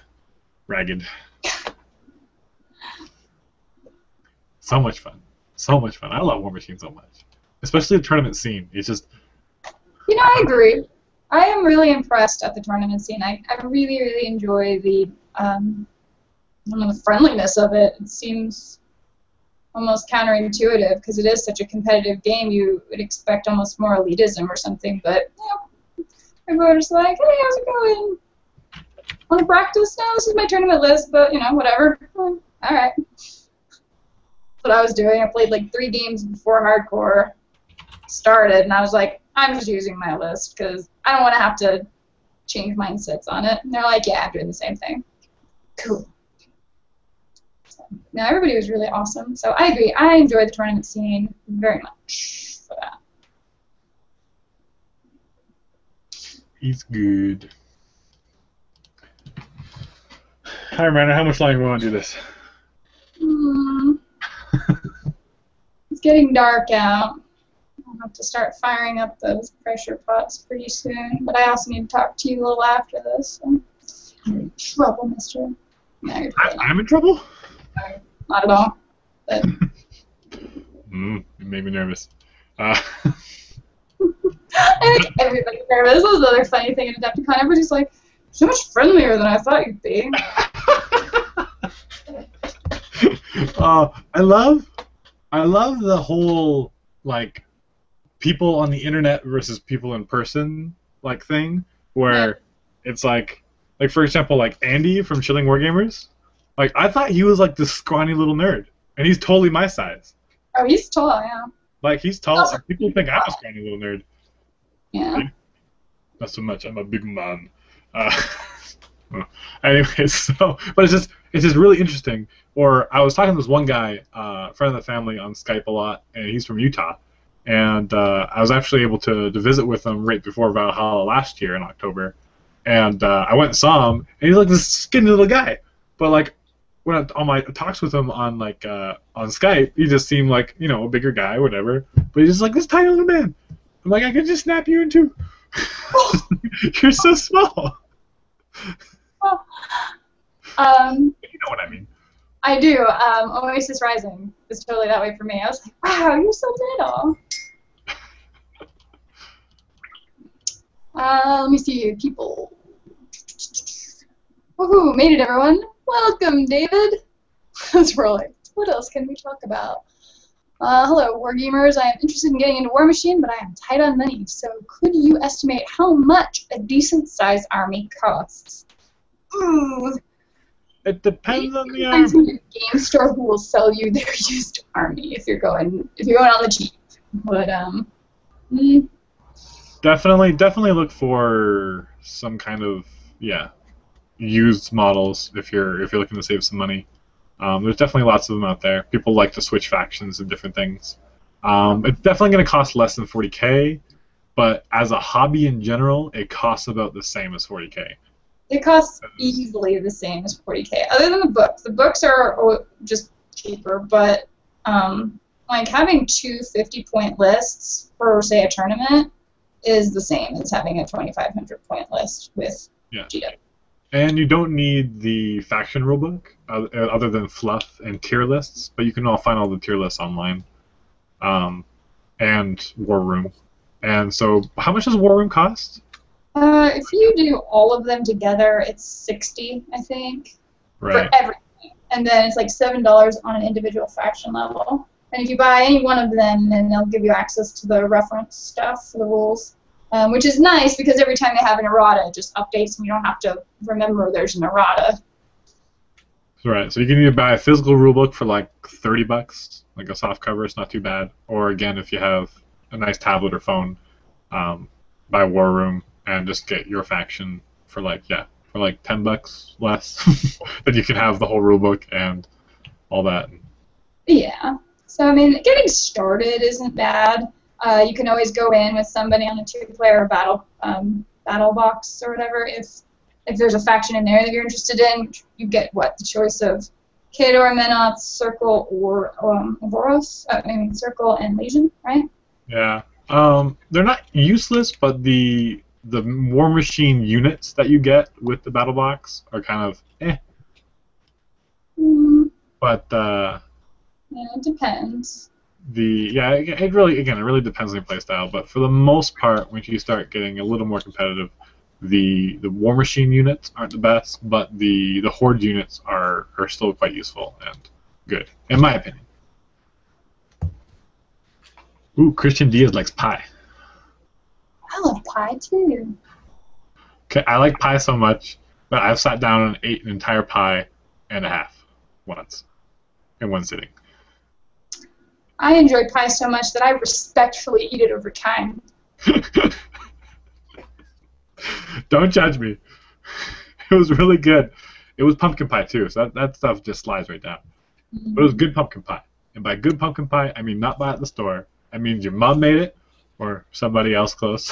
Speaker 1: ragged. So much fun. So much fun. I love War Machine so much. Especially the tournament scene. It's just...
Speaker 2: You know, I agree. I am really impressed at the tournament scene. I really, really enjoy the friendliness of it. It seems almost counterintuitive because it is such a competitive game. You would expect almost more elitism or something, but everyone's like, hey, how's it going? Want to practice? No, this is my tournament list, but, you know, whatever. All right. That's what I was doing. I played like 3 games before hardcore started, and I was like, I'm just using my list because I don't want to have to change mindsets on it. And they're like, yeah, I'm doing the same thing. Cool. So, no, everybody was really awesome. So I agree. I enjoyed the tournament scene very much for that.
Speaker 1: He's good. Hi, Miranda. How much longer do we want to do this?
Speaker 2: It's getting dark out. I'll have to start firing up those pressure pots pretty soon. But I also need to talk to you a little after this. So. You're in trouble, mister. No,
Speaker 1: I'm in trouble?
Speaker 2: No, not at all. But...
Speaker 1: You made me nervous.
Speaker 2: I think everybody's nervous. That was the other funny thing in Adepticon. Everybody's like, so much friendlier than I thought you'd be.
Speaker 1: I love the whole, like, people on the internet versus people in person, like, thing, where it's like, for example, like, Andy from Chilling Wargamers, like, I thought he was, like, this scrawny little nerd, and he's totally my size.
Speaker 2: Oh, he's tall, yeah.
Speaker 1: Like, he's tall. People think I'm a scrawny little nerd.
Speaker 2: Yeah.
Speaker 1: Not so much. I'm a big man. Anyways, so, but it's just really interesting. Or I was talking to this one guy, friend of the family, on Skype a lot, and he's from Utah. And I was actually able to visit with him right before Valhalla last year in October. And I went and saw him, and he's like this skinny little guy. But like when on my talks with him on on Skype, he just seemed like, you know, a bigger guy, whatever. But he's just like this tiny little man. I'm like, I could just snap you in two. You're so small. You know what I mean.
Speaker 2: I do. Oasis Rising is totally that way for me. I was like, wow, you're so little. Let me see, people. Woohoo, made it, everyone. Welcome, David. Let's roll it. What else can we talk about? Hello, Wargamers. I am interested in getting into War Machine, but I am tight on money. So could you estimate how much a decent-sized army costs? Ooh.
Speaker 1: It depends on the army.
Speaker 2: Find a game store who will sell you their used army if you're going on the cheap. But
Speaker 1: definitely look for some kind of used models if you're looking to save some money. There's definitely lots of them out there. People like to switch factions and different things. It's definitely going to cost less than $40K, but as a hobby in general, it costs about the same as 40K.
Speaker 2: It costs easily the same as 40K, other than the books. The books are just cheaper, but like having two 50-point lists for, say, a tournament is the same as having a 2,500-point list with GW.
Speaker 1: And you don't need the faction rulebook other than fluff and tier lists, but you can find all the tier lists online, and War Room. And so, how much does War Room cost?
Speaker 2: If you do all of them together, it's $60, I think,
Speaker 1: right,
Speaker 2: for everything. And then it's like $7 on an individual faction level. And if you buy any one of them, then they'll give you access to the reference stuff, the rules, which is nice because every time they have an errata, it just updates and you don't have to remember there's an errata.
Speaker 1: Right, so you can either buy a physical rulebook for like $30, like a soft cover, it's not too bad. Or again, if you have a nice tablet or phone, buy War Room and just get your faction for like $10 less. Then you can have the whole rulebook and all that.
Speaker 2: Yeah. So I mean, getting started isn't bad. You can always go in with somebody on a two-player battle box or whatever. If there's a faction in there that you're interested in, you get the choice of Khador, Menoth, Circle, or Voros. Circle and Legion, right?
Speaker 1: Yeah. They're not useless, but the War Machine units that you get with the battle box are kind of But
Speaker 2: it depends.
Speaker 1: It really depends on your playstyle. But for the most part, once you start getting a little more competitive, the War Machine units aren't the best, but the Horde units are still quite useful and good, in my opinion. Ooh, Christian Diaz likes pie.
Speaker 2: I love pie too.
Speaker 1: Okay, I like pie so much that I've sat down and ate an entire pie and a half once in one sitting.
Speaker 2: I enjoy pie so much that I respectfully eat it over time.
Speaker 1: Don't judge me. It was really good. It was pumpkin pie too, so that stuff just slides right down. But it was good pumpkin pie. And by good pumpkin pie, I mean not buy at the store. I mean your mom made it or somebody else close.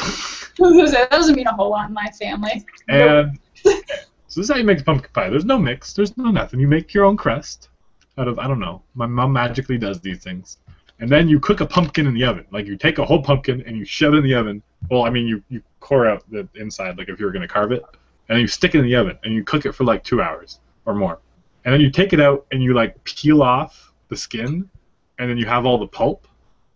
Speaker 2: That doesn't mean a whole lot in my family.
Speaker 1: And so this is how you make the pumpkin pie. There's no mix. There's no nothing. You make your own crust out of, I don't know. My mom magically does these things. And then you cook a pumpkin in the oven. Like you take a whole pumpkin and you shove it in the oven. Well, I mean you core out the inside like if you were going to carve it. And then you stick it in the oven and you cook it for like 2 hours or more. And then you take it out and you like peel off the skin and then you have all the pulp.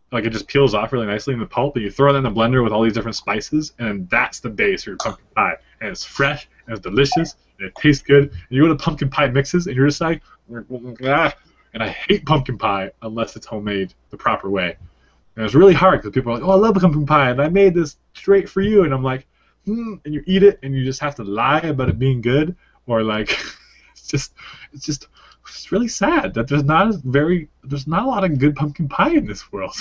Speaker 1: Like it just peels off really nicely in the pulp, and you throw it in the blender with all these different spices, and then that's the base for your pumpkin pie. And it's fresh, and it's delicious, and it tastes good. And you go to pumpkin pie mixes, and you're just like, ah. And I hate pumpkin pie unless it's homemade the proper way. And it's really hard because people are like, oh, I love pumpkin pie, and I made this straight for you. And I'm like, and you eat it, and you just have to lie about it being good, or like, it's really sad that there's not a lot of good pumpkin pie in this world.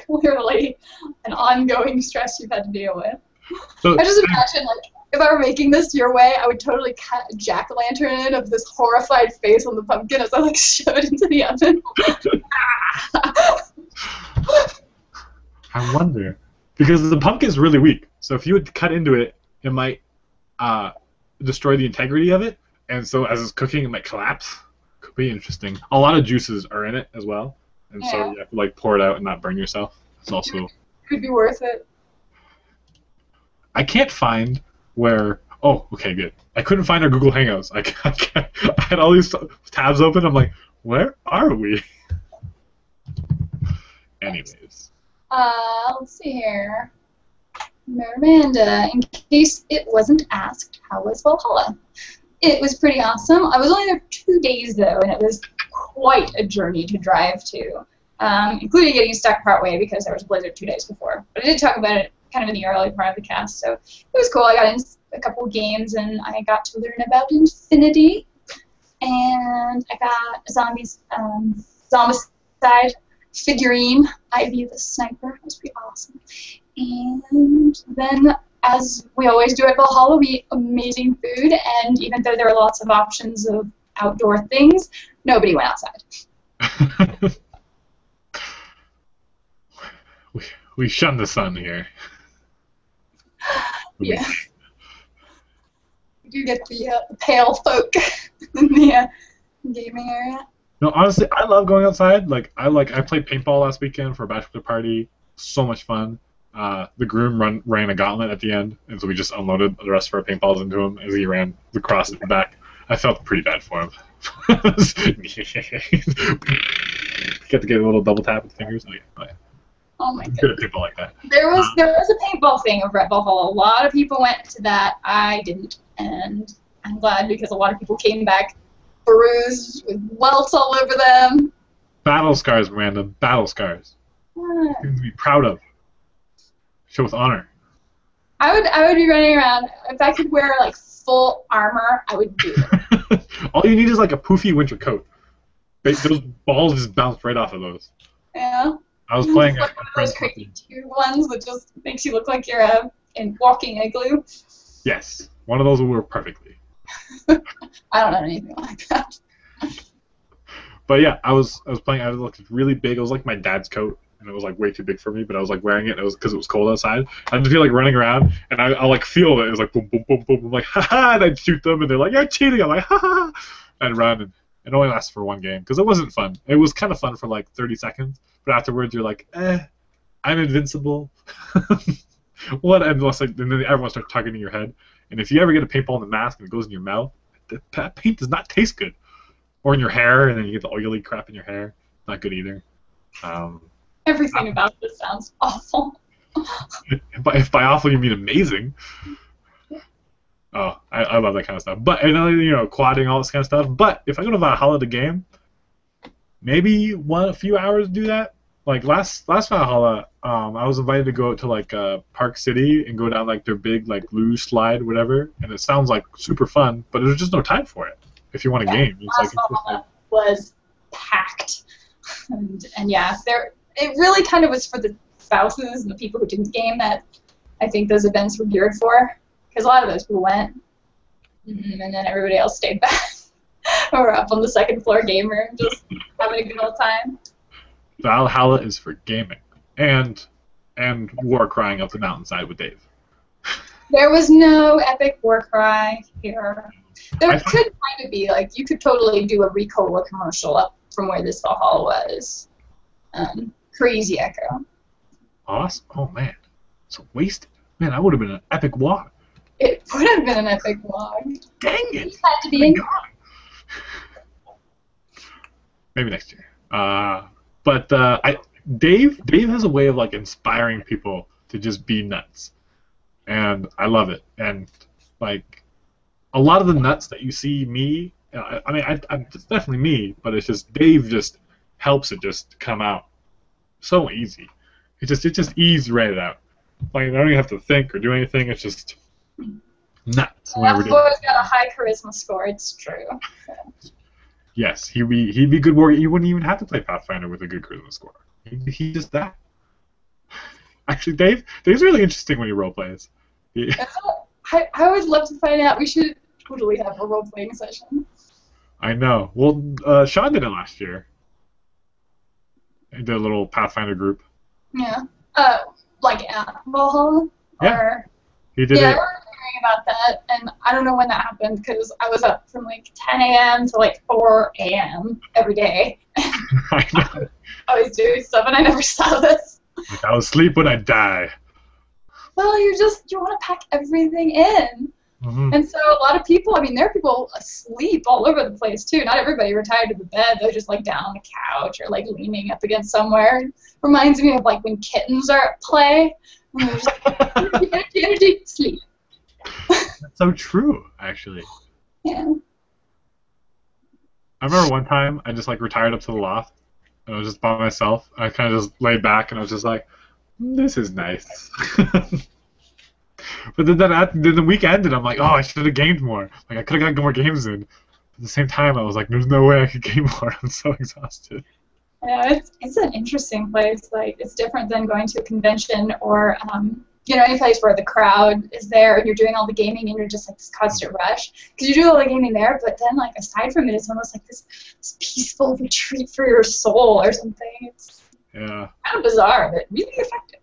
Speaker 2: Clearly, an ongoing stress you've had to deal with.
Speaker 1: So,
Speaker 2: I just imagine, like, if I were making this your way, I would totally cut a jack-o'-lantern in of this horrified face on the pumpkin as I like shove it into the oven.
Speaker 1: I wonder because the pumpkin's really weak. So if you would cut into it, it might destroy the integrity of it, and so as it's cooking, it might collapse. Could be interesting. A lot of juices are in it as well, and so you have to like pour it out and not burn yourself. It's also
Speaker 2: could be worth it.
Speaker 1: I can't find where. Oh, okay, good. I couldn't find our Google Hangouts. I had all these tabs open. I'm like, where are we? Anyways.
Speaker 2: Let's see here. Miranda, in case it wasn't asked, how was Valhalla? It was pretty awesome. I was only there 2 days, though, and it was quite a journey to drive to, including getting stuck partway because there was a blizzard 2 days before. But I did talk about it kind of in the early part of the cast, so it was cool. I got in a couple games, and I got to learn about Infinity, and I got a zombicide figurine, Ivy the Sniper. It was pretty awesome. And then, as we always do at Valhalla, we eat amazing food, and even though there were lots of options of outdoor things, nobody went outside.
Speaker 1: we shun the sun here.
Speaker 2: Yeah. You do get the pale folk in the gaming area.
Speaker 1: No, honestly, I love going outside. I played paintball last weekend for a bachelor party. So much fun. The groom ran a gauntlet at the end, and so we just unloaded the rest of our paintballs into him as he ran across the back. I felt pretty bad for him. Got to get a little double tap with the fingers. Oh yeah.
Speaker 2: Oh my
Speaker 1: Good
Speaker 2: goodness.
Speaker 1: at paintball like that.
Speaker 2: There was a paintball thing over at Valhalla. A lot of people went to that. I didn't, and I'm glad because a lot of people came back bruised with welts all over them.
Speaker 1: Battle scars, Miranda. Battle scars. Things to be proud of. Show with honor.
Speaker 2: I would be running around if I could wear like full armor. I would do it.
Speaker 1: All you need is like a poofy winter coat. Those balls just bounce right off of those.
Speaker 2: Yeah.
Speaker 1: I was playing
Speaker 2: like one of those crazy tube ones that just makes you look like you're in walking igloo.
Speaker 1: Yes, one of those will work perfectly.
Speaker 2: I don't know anything like that.
Speaker 1: But yeah, I was playing. I looked really big. It was like my dad's coat, and it was like way too big for me. But I was like wearing it. And it was because it was cold outside. I just feel like running around, and I like feel it. It was like boom, boom, boom, boom. I'm like ha ha, and I'd shoot them, and they're like you're cheating. I'm like ha ha, and run. And it only lasts for one game because it wasn't fun. It was kind of fun for like 30 seconds, but afterwards you're like, I'm invincible. What? And then everyone starts targeting your head. And if you ever get a paintball in the mask and it goes in your mouth, that paint does not taste good. Or in your hair, and then you get the oily crap in your hair. Not good either.
Speaker 2: Everything about this sounds awful.
Speaker 1: If by awful you mean amazing. Oh, I love that kind of stuff. But and quadding, all this kind of stuff. But if I go to Valhalla to game, maybe a few hours do that. Like last Valhalla, I was invited to go to like Park City and go down like their big like luge slide, whatever. And it sounds like super fun, but there's just no time for it. If you want a game,
Speaker 2: last Valhalla was packed, and yeah, it really kind of was for the spouses and the people who didn't game that I think those events were geared for. Because a lot of those people went, and then everybody else stayed back. Or up on the second floor game room, just having a good old time.
Speaker 1: Valhalla is for gaming and war crying up the mountainside with Dave.
Speaker 2: There was no epic war cry here. There could kind of be, like, you could totally do a Ricola commercial up from where this Valhalla was. Crazy echo.
Speaker 1: Awesome. Oh man, so wasted. Man, that would have been an epic walk.
Speaker 2: It would have been an epic walk.
Speaker 1: Dang it!
Speaker 2: It had to be in.
Speaker 1: Maybe next year. But Dave has a way of like inspiring people to just be nuts, and I love it. And like a lot of the nuts that you see me, it's definitely me, but it's just Dave just helps it just come out so easy. It just eased right out. Like I don't even have to think or do anything. It's just nuts.
Speaker 2: That boy's got a high charisma score. It's true.
Speaker 1: Yes, he'd be good warrior. You wouldn't even have to play Pathfinder with a good charisma score. He just that. Actually, Dave's really interesting when he role plays.
Speaker 2: I would love to find out. We should totally have a role playing session.
Speaker 1: I know. Well, Sean did it last year. He did a little Pathfinder group.
Speaker 2: Yeah. Like at Valhalla?
Speaker 1: Yeah.
Speaker 2: Or...
Speaker 1: He did it.
Speaker 2: I remember hearing about that, and I don't know when that happened because I was up from like 10 a.m. to like 4 a.m. every day.
Speaker 1: I know.
Speaker 2: I was doing stuff, and I never saw this.
Speaker 1: Like, I'll sleep when I die.
Speaker 2: Well, you want to pack everything in.
Speaker 1: Mm-hmm.
Speaker 2: And so a lot of people, there are people asleep all over the place too. Not everybody retired to the bed. They're just like down on the couch or like leaning up against somewhere. It reminds me of like when kittens are at play. And they're just like, energy, sleep.
Speaker 1: That's so true, actually.
Speaker 2: Yeah.
Speaker 1: I remember one time I just like retired up to the loft and I was just by myself. I kind of just laid back and I was just like, this is nice. But then the week ended. I'm like, oh, I should have gamed more. Like I could have got more games in. But at the same time, I was like, there's no way I could game more. I'm so exhausted.
Speaker 2: Yeah, it's an interesting place. Like it's different than going to a convention or any place where the crowd is there and you're doing all the gaming and you're just like this constant rush. Because you do all the gaming there, but then like aside from it, it's almost like this peaceful retreat for your soul or something. It's kind of bizarre, but really effective.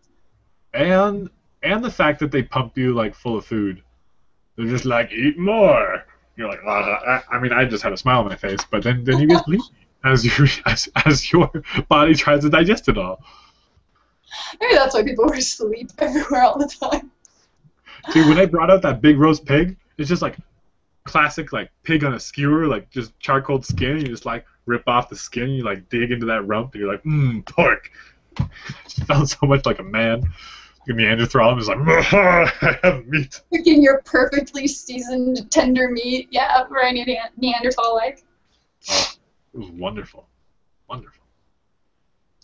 Speaker 1: And and the fact that they pump you like full of food. They're just like, eat more. You're like, I mean, I just had a smile on my face, but then you get sleepy as your body tries to digest it all.
Speaker 2: Maybe that's why people were asleep everywhere all the time.
Speaker 1: Dude, when I brought out that big roast pig, it's just like classic like pig on a skewer, like just charcoal skin. You just like rip off the skin, you like dig into that rump, and you're like, pork. It just felt so much like a man. Like a Neanderthal, I'm just like, I have meat.
Speaker 2: Freaking your perfectly seasoned tender meat, yeah, very Neanderthal-like.
Speaker 1: Oh, it was wonderful, wonderful.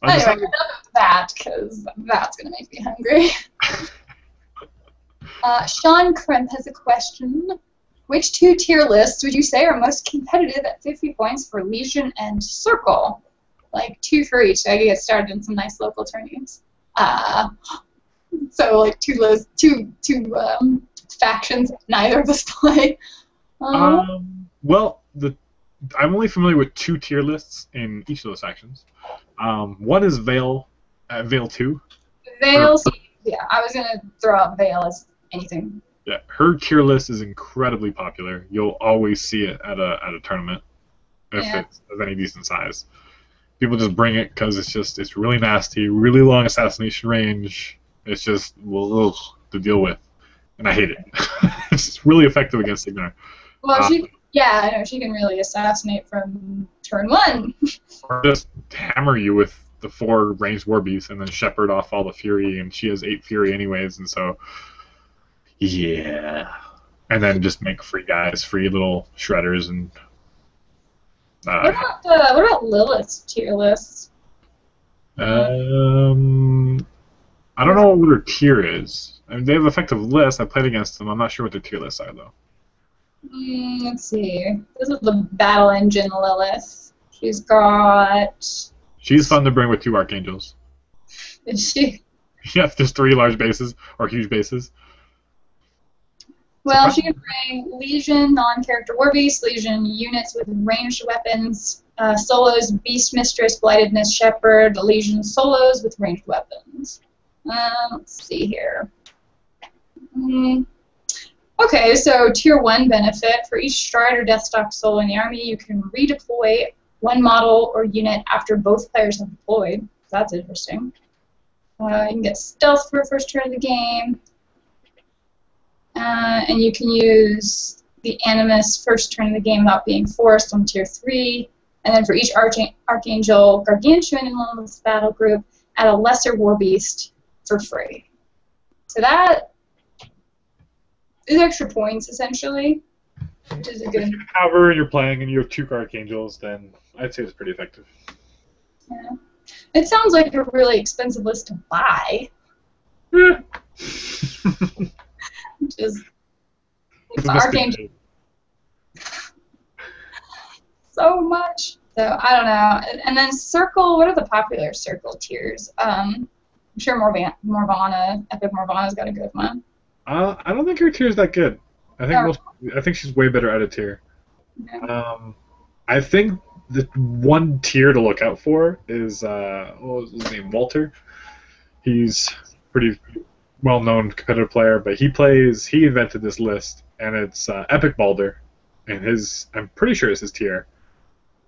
Speaker 2: Anyway, enough of that, because that's gonna make me hungry. Sean Crimp has a question. Which 2 tier lists would you say are most competitive at 50 points for Legion and Circle? Like 2 for each, so I can get started in some nice local tourneys. So like two factions neither of us play.
Speaker 1: Well, I'm only familiar with 2 tier lists in each of those factions. One is Veil, Veil 2.
Speaker 2: Veil, yeah, I was gonna throw out Veil as anything.
Speaker 1: Yeah, her tier list is incredibly popular. You'll always see it at a tournament if it's of any decent size. People just bring it because it's really nasty, really long assassination range. It's just to deal with, and I hate it. It's really effective against Ignore.
Speaker 2: Well, I know she can really assassinate from turn 1.
Speaker 1: Or just hammer you with the 4 ranged war beasts and then shepherd off all the fury, and she has 8 fury anyways, and so yeah. And then just make free guys, free little shredders, and
Speaker 2: what about Lilith's tier lists?
Speaker 1: I don't know what her tier is. I mean, they have effective lists. I played against them. I'm not sure what their tier lists are, though.
Speaker 2: Let's see. This is the Battle Engine Lilith. She's got...
Speaker 1: She's fun to bring with 2 Archangels.
Speaker 2: Is she?
Speaker 1: Yeah, there's 3 large bases, or huge bases.
Speaker 2: Well, she can bring Legion, non-character war beasts, Legion units with ranged weapons, solos, Beast Mistress, Blightedness, Shepherd, Legion solos with ranged weapons. Let's see here. Okay, so Tier 1 benefit. For each Stride or Deathstalk solo in the army, you can redeploy 1 model or unit after both players have deployed. That's interesting. You can get Stealth for first turn of the game. And you can use the Animus first turn of the game without being forced on Tier 3. And then for each Archangel Gargantuan in Lilith's battle group, add a lesser war beast for free. So that is extra points, essentially, which is a good...
Speaker 1: If you have her and you're playing and you have 2 Archangels, then I'd say it's pretty effective.
Speaker 2: Yeah. It sounds like a really expensive list to buy. Which is Archangel. So much. So I don't know. And then Circle. What are the popular Circle tiers? I'm sure Morvana, Epic Morvana's got a good one.
Speaker 1: I don't think her tier is that good. I think she's way better at a tier.
Speaker 2: Yeah.
Speaker 1: I think the one tier to look out for is what was his name? Walter. He's pretty well-known competitive player, but he invented this list, and it's Epic Balder, and I'm pretty sure it's his tier.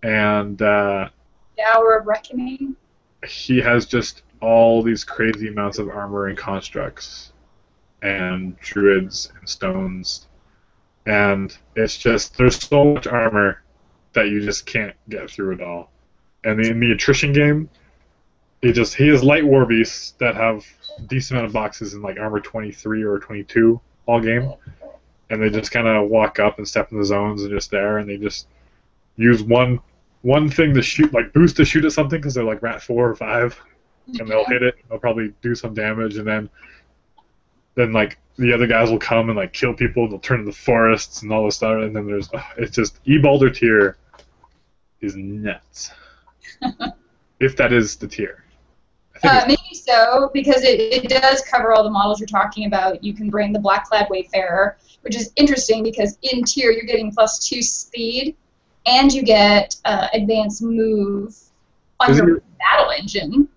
Speaker 1: And
Speaker 2: the Hour of Reckoning.
Speaker 1: He has just all these crazy amounts of armor and constructs, and druids and stones, and it's just there's so much armor that you just can't get through it all. And in the attrition game, he has light war beasts that have a decent amount of boxes in like armor 23 or 22 all game, and they just kind of walk up and step in the zones and just there, and they just use one thing to shoot, like boost to shoot at something because they're like rat 4 or 5, and they'll hit it. They'll probably do some damage, and then like the other guys will come and like kill people. They'll turn into forests and all this stuff, and then it's just E-Balder tier is nuts. If that is the tier.
Speaker 2: Maybe so, because it does cover all the models you're talking about. You can bring the Blackclad Wayfarer, which is interesting because in tier you're getting +2 speed, and you get advanced move on your battle engine.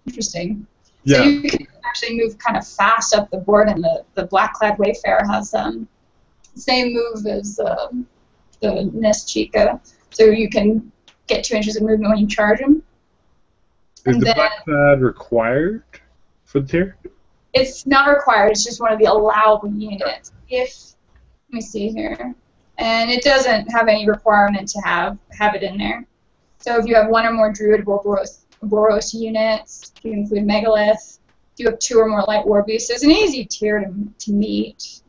Speaker 2: Interesting. So
Speaker 1: Yeah.
Speaker 2: you can actually move kind of fast up the board, and the Black-clad Wayfarer has the same move as the Nest Chica. So you can get 2 inches of movement when you charge him.
Speaker 1: Is the black clad required for the tier?
Speaker 2: It's not required. It's just one of the allowable units. Let me see here, and it doesn't have any requirement to have it in there. So if you have 1 or more Druid Boros units, if you include Megalith, if you have 2 or more Light War Beasts, it's an easy tier to meet.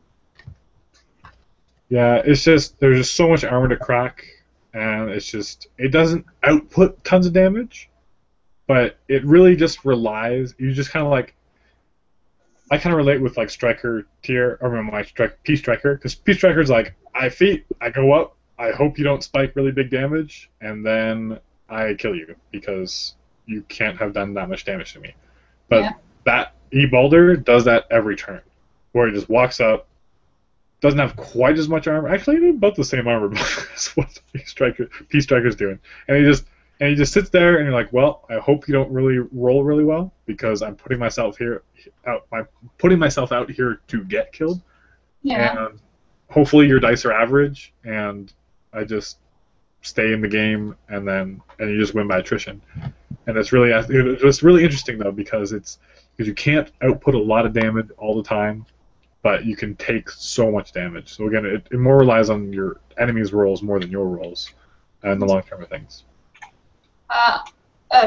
Speaker 1: Yeah, it's just there's just so much armor to crack, and it doesn't output tons of damage, but it really just relies. You just kind of like. I kind of relate with like Striker tier, or my Peace Striker, because Peace Striker's like I go up, I hope you don't spike really big damage, and then I kill you because you can't have done that much damage to me. But that E-Balder does that every turn, where he just walks up, doesn't have quite as much armor. Actually, they're about the same armor as what the Peace Striker's doing, and he just sits there, and you're like, well, I hope you don't really roll really well because I'm putting myself out here to get killed.
Speaker 2: Yeah.
Speaker 1: And hopefully your dice are average, and I just stay in the game, and you just win by attrition. And it's really interesting though because you can't output a lot of damage all the time, but you can take so much damage. So again, it more relies on your enemy's rolls more than your rolls, in the long term of things.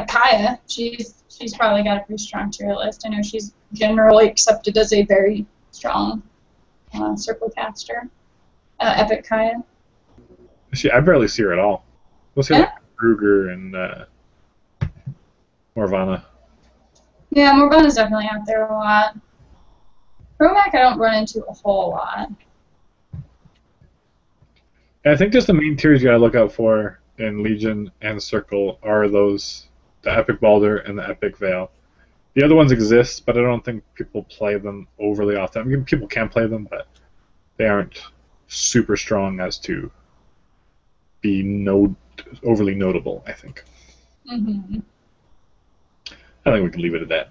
Speaker 2: Kaya, she's probably got a pretty strong tier list. I know she's generally accepted as a very strong circle caster. Epic Kaya.
Speaker 1: I barely see her at all. We'll see like Kruger and Morvana.
Speaker 2: Yeah, Morvana's definitely out there a lot. Romac I don't run into a whole lot.
Speaker 1: And I think just the main tiers you gotta look out for in Legion and Circle are the Epic Balder and the Epic Veil. The other ones exist, but I don't think people play them overly often. I mean, people can play them, but they aren't super strong as to be overly notable, I think.
Speaker 2: Mm-hmm.
Speaker 1: I think we can leave it at that.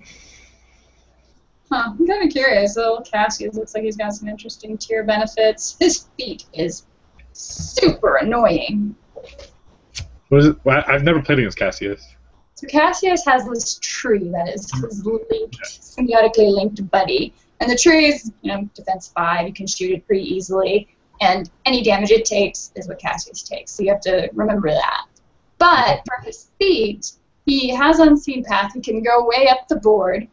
Speaker 2: Huh, I'm kind of curious. Little Cassius looks like he's got some interesting tier benefits. His feat is super annoying.
Speaker 1: What is it? Well, I've never played against Cassius.
Speaker 2: So Cassius has this tree that is his symbiotically linked buddy. And the tree is, defense 5. You can shoot it pretty easily. And any damage it takes is what Cassius takes. So you have to remember that. But for his feat, he has Unseen Path. He can go way up the board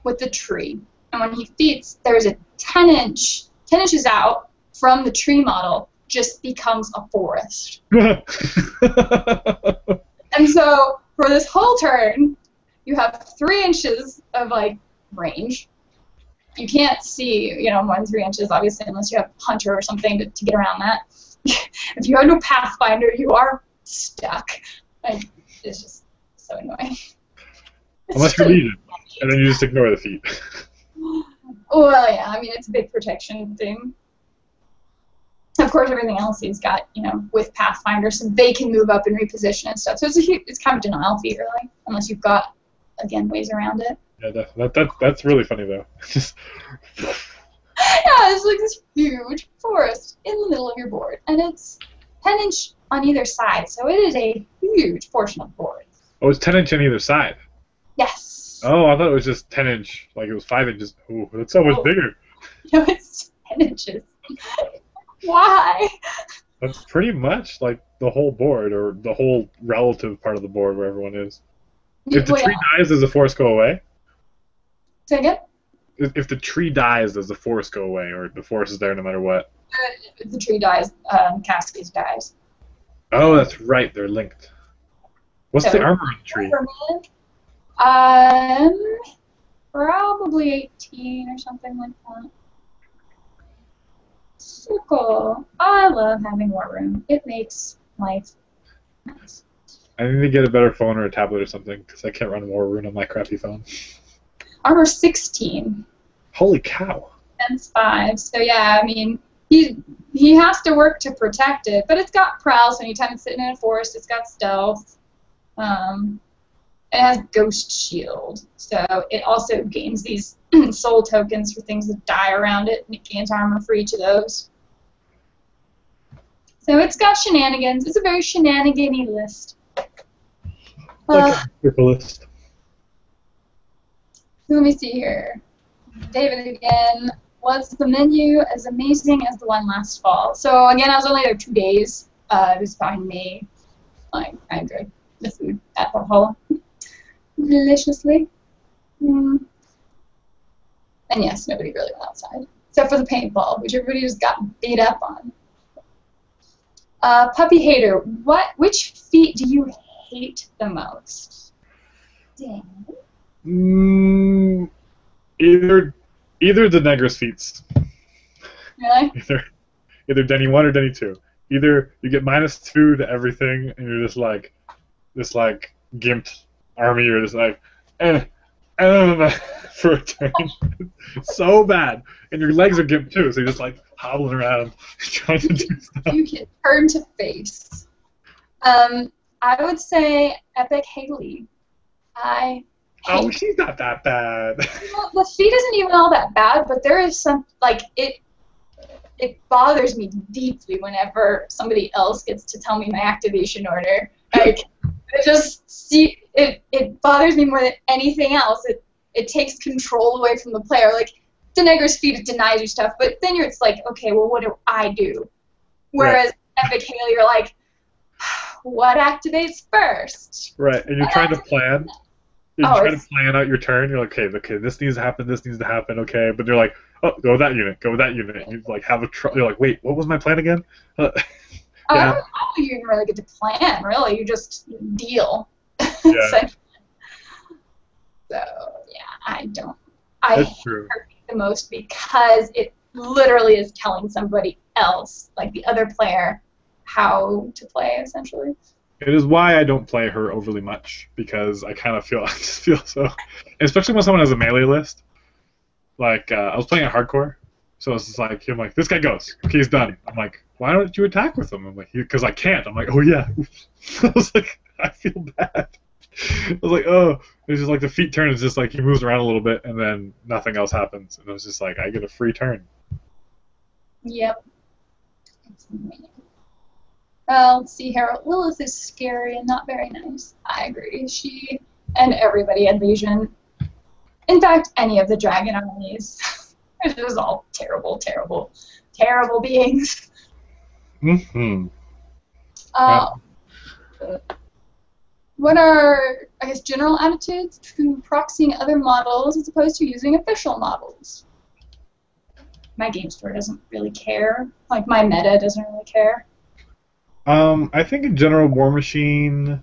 Speaker 2: with the tree. And when he feats, there's a 10 inches out from the tree model, just becomes a forest. And so for this whole turn, you have 3 inches of range. You can't see, more than 3 inches, obviously, unless you have Hunter or something to get around that. If you have no Pathfinder, you are stuck. It's just so annoying.
Speaker 1: Unless you're Legion, and then you just ignore the feat.
Speaker 2: Well, yeah, it's a big protection thing. Of course, everything else he's got, with Pathfinder, so they can move up and reposition and stuff. So it's kind of denial feat, really, unless you've got, again, ways around it.
Speaker 1: Yeah, that's really funny, though. Just...
Speaker 2: Yeah, it's like this huge forest in the middle of your board, and it's 10 inch on either side, so it is a huge portion of the board.
Speaker 1: Oh, it's 10 inch on either side?
Speaker 2: Yes.
Speaker 1: Oh, I thought it was just 10 inch, like it was 5 inches. Oh, that's so much bigger.
Speaker 2: No, it's 10 inches. Why?
Speaker 1: That's pretty much like the whole board, or the whole relative part of the board where everyone is. If the tree dies, does the forest go away?
Speaker 2: Say again?
Speaker 1: If the tree dies, does the forest go away, or the forest is there no matter what?
Speaker 2: If the tree dies, Cassius dies.
Speaker 1: Oh, that's right. They're linked. What's the armor on the tree?
Speaker 2: Probably 18 or something like that. Circle. I love having War Room. It makes life nice.
Speaker 1: I need to get a better phone or a tablet or something, because I can't run War Room on my crappy phone.
Speaker 2: Armor 16.
Speaker 1: Holy cow.
Speaker 2: Defense 5. So yeah, he has to work to protect it, but it's got prowl, so anytime it's sitting in a forest, it's got stealth. It has Ghost Shield, so it also gains these soul tokens for things that die around it, and it gains armor for each of those. So it's got shenanigans. It's a very shenanigan-y list.
Speaker 1: Like a list.
Speaker 2: Let me see here. David again. Was the menu as amazing as the one last fall? So again, I was only there 2 days. It was fine me. I enjoyed the food at Valhalla deliciously. And yes, nobody really went outside except for the paintball, which everybody just got beat up on. Puppy hater, which feat do you hate the most? Dang.
Speaker 1: Either the Negress feats.
Speaker 2: Really?
Speaker 1: Either Denny 1 or Denny 2. Either you get -2 to everything, and you're just like this gimped army. You're just like, for a turn. It's so bad, and your legs are gimped too, so you're just like hobbling around trying to do stuff.
Speaker 2: You can turn to face. I would say Epic Haley.
Speaker 1: She's not that bad.
Speaker 2: The feat isn't even all that bad, but there is some, it bothers me deeply whenever somebody else gets to tell me my activation order. It bothers me more than anything else. It takes control away from the player. Like, the Negress feat, it denies you stuff, but then it's like, okay, well, what do I do? Whereas Epic Haley, you're like, what activates first?
Speaker 1: Right, and you're trying to plan. You're trying to plan out your turn. You're like, okay, this needs to happen, okay. But you're like, oh, go with that unit. And you like have you're like, wait, what was my plan again?
Speaker 2: I don't even really get to plan. Really, you just deal.
Speaker 1: Yeah.
Speaker 2: So yeah, I don't. I
Speaker 1: That's
Speaker 2: hate
Speaker 1: true.
Speaker 2: her the most because it literally is telling somebody else, like the other player, how to play essentially.
Speaker 1: It is why I don't play her overly much, because I just feel so, especially when someone has a melee list. Like, I was playing at hardcore, so it's just like, I'm like, this guy goes, okay, he's done. I'm like, why don't you attack with him? I'm like, because I can't. I'm like, oh yeah. I was like, I feel bad. I was like, oh, it's just like the feat turn is just like he moves around a little bit and then nothing else happens, and it was just like I get a free turn.
Speaker 2: Yep. It's amazing. Let's see here. Lilith is scary and not very nice. I agree. She and everybody at Legion. In fact, any of the dragon armies. They're just all terrible, terrible, terrible beings.
Speaker 1: Mm-hmm.
Speaker 2: What are, I guess, general attitudes to proxying other models as opposed to using official models? My game store doesn't really care. Like, my meta doesn't really care.
Speaker 1: I think in general, War Machine,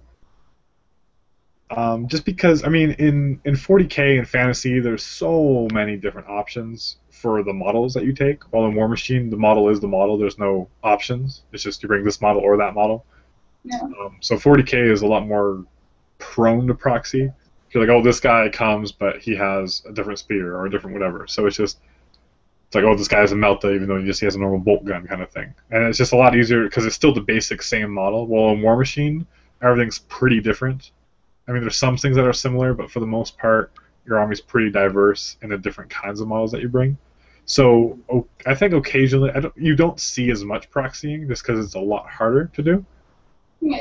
Speaker 1: just because, I mean, in 40K and Fantasy, there's so many different options for the models that you take, while in War Machine, the model is the model. There's no options. It's just you bring this model or that model.
Speaker 2: Yeah.
Speaker 1: So 40K is a lot more prone to proxy. You're like, oh, this guy comes, but he has a different spear or a different whatever. So it's like, oh, this guy has a Melta, even though he has a normal bolt gun kind of thing. And it's just a lot easier because it's still the basic same model. While in War Machine, everything's pretty different. I mean, there's some things that are similar, but for the most part, your army's pretty diverse in the different kinds of models that you bring. So I think occasionally, you don't see as much proxying just because it's a lot harder to do.
Speaker 2: Yeah.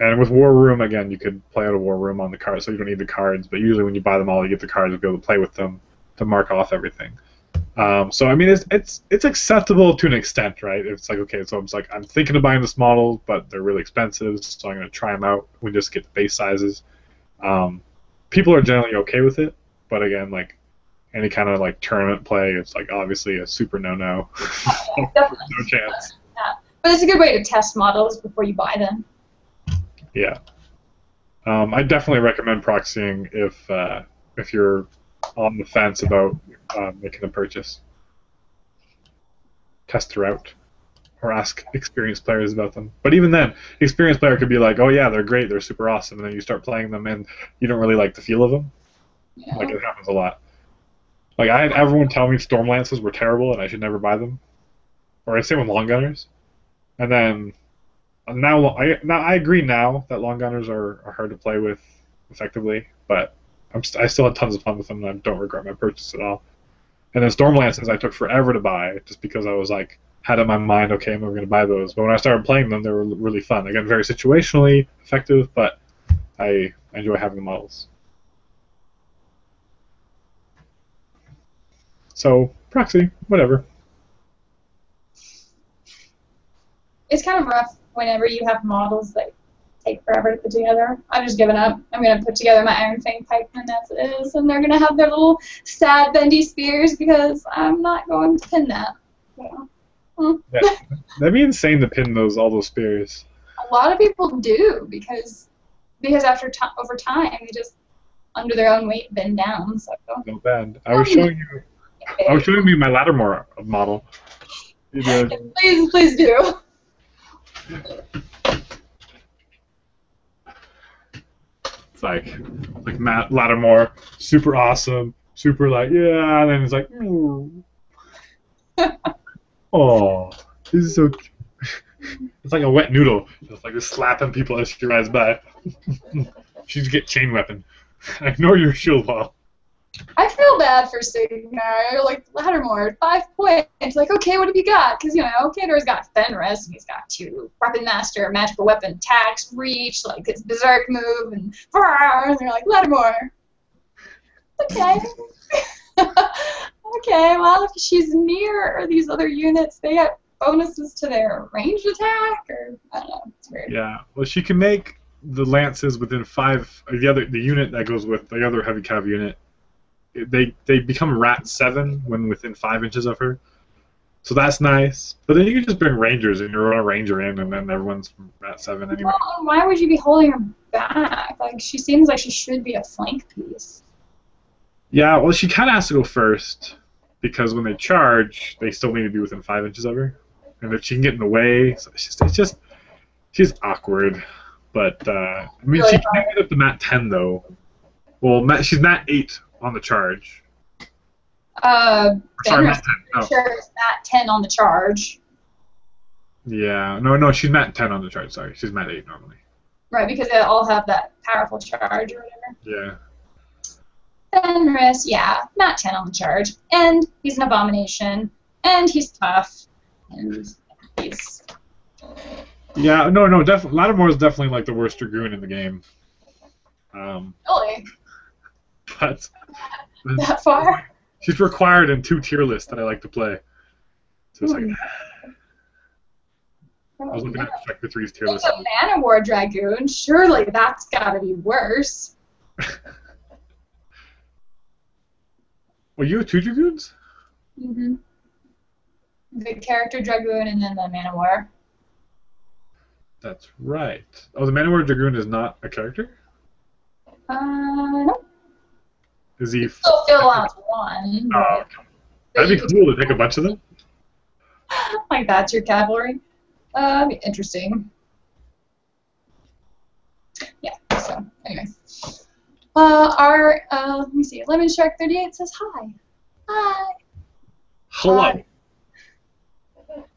Speaker 1: And with War Room, again, you could play out a War Room on the card, so you don't need the cards. But usually when you buy them all, you get the cards to be able to play with them to mark off everything. So I mean, it's acceptable to an extent, right? It's like, okay, so it's like I'm thinking of buying this model, but they're really expensive, so I'm going to try them out. We just get the base sizes. People are generally okay with it, but again, like any kind of like tournament play, it's like obviously a super no-no. No chance.
Speaker 2: Yeah. But it's a good way to test models before you buy them.
Speaker 1: Yeah. I definitely recommend proxying if you're on the fence about making a purchase. Test her out, or ask experienced players about them. But even then, the experienced player could be like, oh yeah, they're great, they're super awesome, and then you start playing them and you don't really like the feel of them.
Speaker 2: Yeah.
Speaker 1: Like, it happens a lot. Like, I had everyone tell me Storm Lances were terrible and I should never buy them. Or I say with Long Gunners. And then, now I agree now that Long Gunners are hard to play with effectively, but I still had tons of fun with them, and I don't regret my purchase at all. And then Stormlances I took forever to buy, just because I was like, had in my mind, okay, I'm never going to buy those. But when I started playing them, they were really fun. Again, very situationally effective, but I enjoy having the models. So, Proxy, whatever.
Speaker 2: It's kind of rough whenever you have models that take forever to put together. I've just given up. I'm going to put together my Iron Fang pikemen as it is, and they're going to have their little sad bendy spears because I'm not going to pin that.
Speaker 1: Yeah, that'd be insane to pin all those spears.
Speaker 2: A lot of people do because over time they just under their own weight bend down. So
Speaker 1: no bad. I was showing you my Lattimore model.
Speaker 2: Please do.
Speaker 1: It's like Matt Lattimore, super awesome, super like yeah, and then it's like, oh, this is so cute. It's like a wet noodle, just like just slapping people as she rides by. She should get chain weapon. Ignore your shield wall.
Speaker 2: I feel bad for Signar, like Lattimore, 5 points. Like, okay, what have you got? Because, Khador's got Fenris, and he's got 2 Weapon Master, Magical Weapon, Tax, Reach, like his Berserk move, and they're like, Lattimore. Okay. Okay, well, if she's near these other units, they get bonuses to their ranged attack, or, I don't know, it's weird.
Speaker 1: Yeah, well, she can make the lances within 5, the unit that goes with the other heavy cav unit, they become Rat 7 when within 5 inches of her. So that's nice. But then you can just bring Rangers and you run a Ranger in and then everyone's Rat 7 anyway.
Speaker 2: Well, why would you be holding her back? Like, she seems like she should be a flank piece.
Speaker 1: Yeah, well, she kind of has to go first because when they charge, they still need to be within 5 inches of her. And if she can get in the way, so she's awkward. But, I mean, really she can get up to Mat 10, though. Well, she's Mat 8 on the charge.
Speaker 2: Sorry, Mat 10. No. Sure, it's Mat 10 on the charge.
Speaker 1: Yeah, no, she's Mat 10 on the charge, sorry. She's Mat 8 normally.
Speaker 2: Right, because they all have that powerful charge or whatever.
Speaker 1: Yeah.
Speaker 2: Fenris, yeah, Mat 10 on the charge. And he's an abomination. And he's tough. And he's...
Speaker 1: Yeah, no, Lattimore is definitely like the worst Dragoon in the game.
Speaker 2: Really?
Speaker 1: But
Speaker 2: that far?
Speaker 1: She's required in 2 tier lists that I like to play. So it's like I was looking at Spectre 3's tier list.
Speaker 2: It's a Mana War Dragoon. Surely that's gotta be worse.
Speaker 1: Well, you have 2 Dragoons?
Speaker 2: Mm-hmm. The character Dragoon and then the Mana War.
Speaker 1: That's right. Oh, the Man of War Dragoon is not a character?
Speaker 2: No.
Speaker 1: Is he...
Speaker 2: Still fill out 1.
Speaker 1: Oh, okay. That'd be cool to take a bunch of them.
Speaker 2: Like that's your cavalry. Interesting. Yeah, so, anyway. Let me see, Lemon Shark 38 says hi. Hi.
Speaker 1: Hello.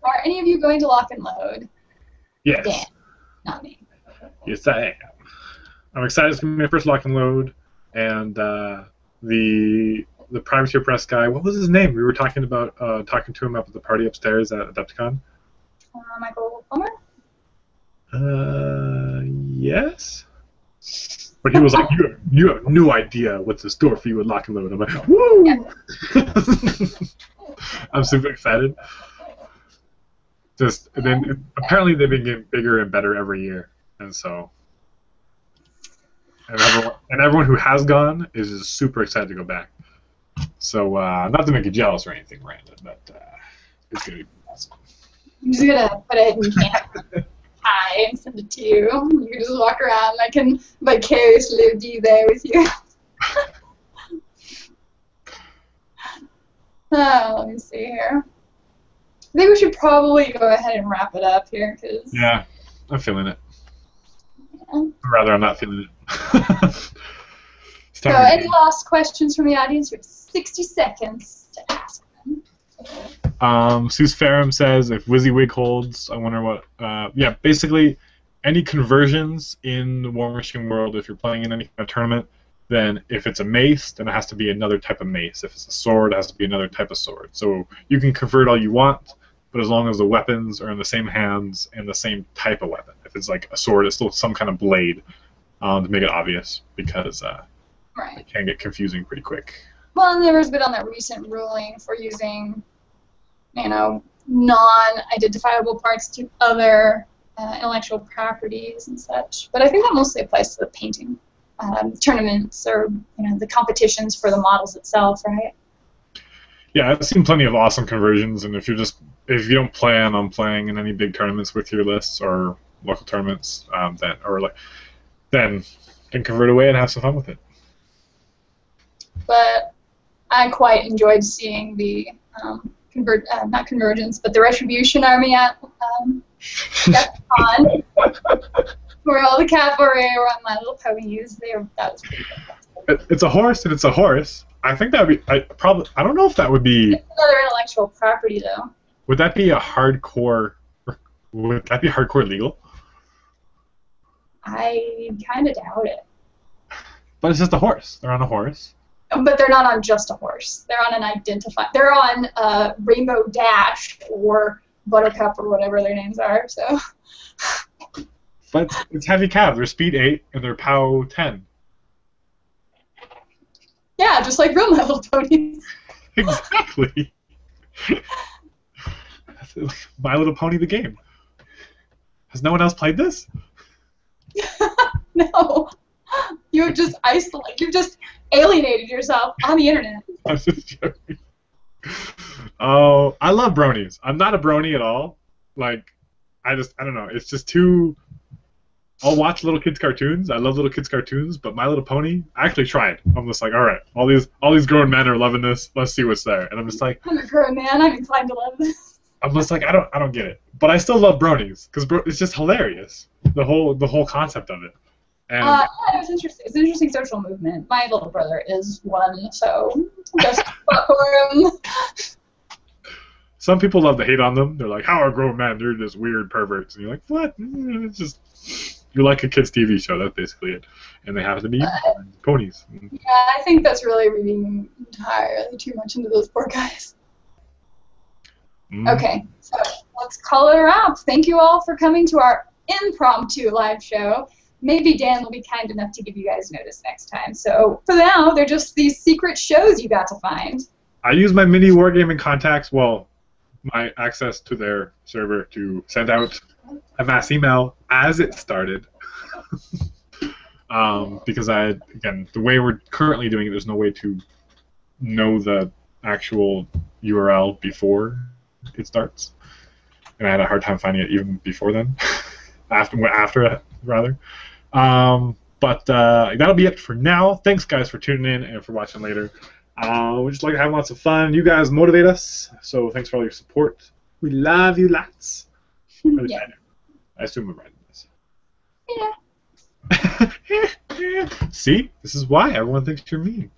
Speaker 2: Are any of you going to lock and load?
Speaker 1: Yes.
Speaker 2: Dan, not me.
Speaker 1: Yes, I am. I'm excited. It's going to be my first lock and load, and the privateer press guy. What was his name? We were talking to him up at the party upstairs at Adepticon.
Speaker 2: Michael Plummer.
Speaker 1: Yes. But he was like, you have no idea what's in store for you at lock and load. I'm like, woo! Yeah. I'm super excited. And then apparently they've been getting bigger and better every year, and so. And everyone who has gone is just super excited to go back. So, not to make you jealous or anything, Brandon, but it's going to be awesome.
Speaker 2: I'm just going to put it in camp. Hi, and send it to you. You can just walk around and I can vicariously be there with you. Let me see here. I think we should probably go ahead and wrap it up here.
Speaker 1: Yeah, I'm feeling it.
Speaker 2: Yeah.
Speaker 1: Rather, I'm not feeling it.
Speaker 2: So, any last questions from the audience? You have 60 seconds to ask them.
Speaker 1: Seuss Ferrum says, if WYSIWYG holds, I wonder what... yeah, basically, any conversions in the War Machine world, if you're playing in any kind of tournament, then if it's a mace, then it has to be another type of mace. If it's a sword, it has to be another type of sword. So you can convert all you want, but as long as the weapons are in the same hands and the same type of weapon. If it's like a sword, it's still some kind of blade, to make it obvious, because
Speaker 2: Right.
Speaker 1: it can get confusing pretty quick.
Speaker 2: Well, and there was been on that recent ruling for using, non-identifiable parts to other intellectual properties and such. But I think that mostly applies to the painting tournaments or the competitions for the models itself, right?
Speaker 1: Yeah, I've seen plenty of awesome conversions, and if you don't plan on playing in any big tournaments with your lists or local tournaments, then convert away and have some fun with it.
Speaker 2: But I quite enjoyed seeing the not convergence, but the Retribution army at adepticon, where all the cavalry were on my little ponies. That was pretty good.
Speaker 1: It's a horse, and it's a horse. I think that would be. I don't know if that would be.
Speaker 2: It's another intellectual property, though.
Speaker 1: Would that be a hardcore? Would that be hardcore legal?
Speaker 2: I kind of doubt it.
Speaker 1: But it's just a horse. They're on a horse.
Speaker 2: But they're not on just a horse. They're on an identified. They're on Rainbow Dash or Buttercup or whatever their names are. So.
Speaker 1: But it's heavy cav. They're speed 8 and they're POW 10.
Speaker 2: Yeah, just like real My Little Ponies.
Speaker 1: Exactly. My Little Pony the game. Has no one else played this?
Speaker 2: No. You've just alienated yourself on the internet.
Speaker 1: I'm just joking. Oh, I love bronies. I'm not a brony at all. Like, I don't know. It's just too. I'll watch little kids' cartoons. I love little kids' cartoons, but My Little Pony, I actually tried. I'm just like, all right, all these grown men are loving this. Let's see what's there. And I'm just like,
Speaker 2: I'm a grown man. I'm inclined to love this.
Speaker 1: I'm just like, I don't get it. But I still love bronies because it's just hilarious. The whole concept of it. And
Speaker 2: yeah, it's interesting. It's an interesting social movement. My little brother is one, so just for him.
Speaker 1: Some people love to hate on them. They're like, how are grown men? They're just weird perverts. And you're like, what? It's just, you're like a kid's TV show. That's basically it. And they have to be ponies.
Speaker 2: Yeah, I think that's really reading entirely too much into those poor guys. Okay, so let's call it a wrap. Thank you all for coming to our impromptu live show. Maybe Dan will be kind enough to give you guys notice next time. So for now, they're just these secret shows you got to find.
Speaker 1: I use my mini wargaming contacts, my access to their server to send out a mass email as it started. Because the way we're currently doing it, there's no way to know the actual URL before it starts. And I had a hard time finding it even before then. after rather. But that'll be it for now. Thanks, guys, for tuning in and for watching later. We just like to have lots of fun. You guys motivate us, so thanks for all your support. We love you lots.
Speaker 2: Yeah.
Speaker 1: I assume we're right in this.
Speaker 2: Yeah.
Speaker 1: See? This is why everyone thinks you're mean.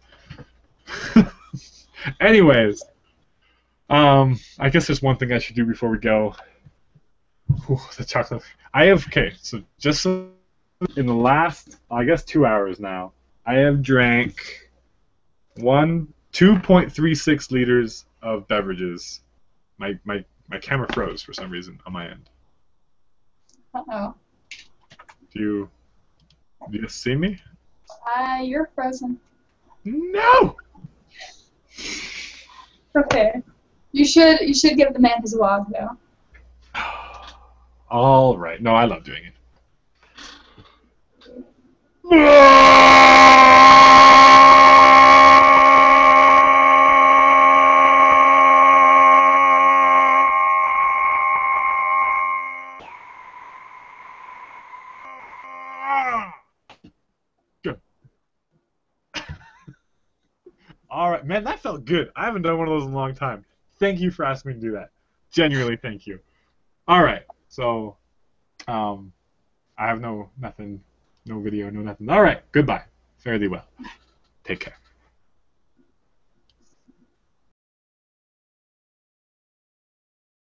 Speaker 1: Anyways, I guess there's one thing I should do before we go. Ooh, the chocolate. So just in the last, I guess, 2 hours now, I have drank 2.36 liters of beverages. My camera froze for some reason on my end.
Speaker 2: Uh-oh.
Speaker 1: Do you see me?
Speaker 2: You're frozen.
Speaker 1: No!
Speaker 2: Okay. You should give the man his wog, though.
Speaker 1: All right. No, I love doing it. Good. All right, man, that felt good. I haven't done one of those in a long time. Thank you for asking me to do that. Genuinely, thank you. All right, so I have no video, no nothing. All right, goodbye. Fare thee well. Take care.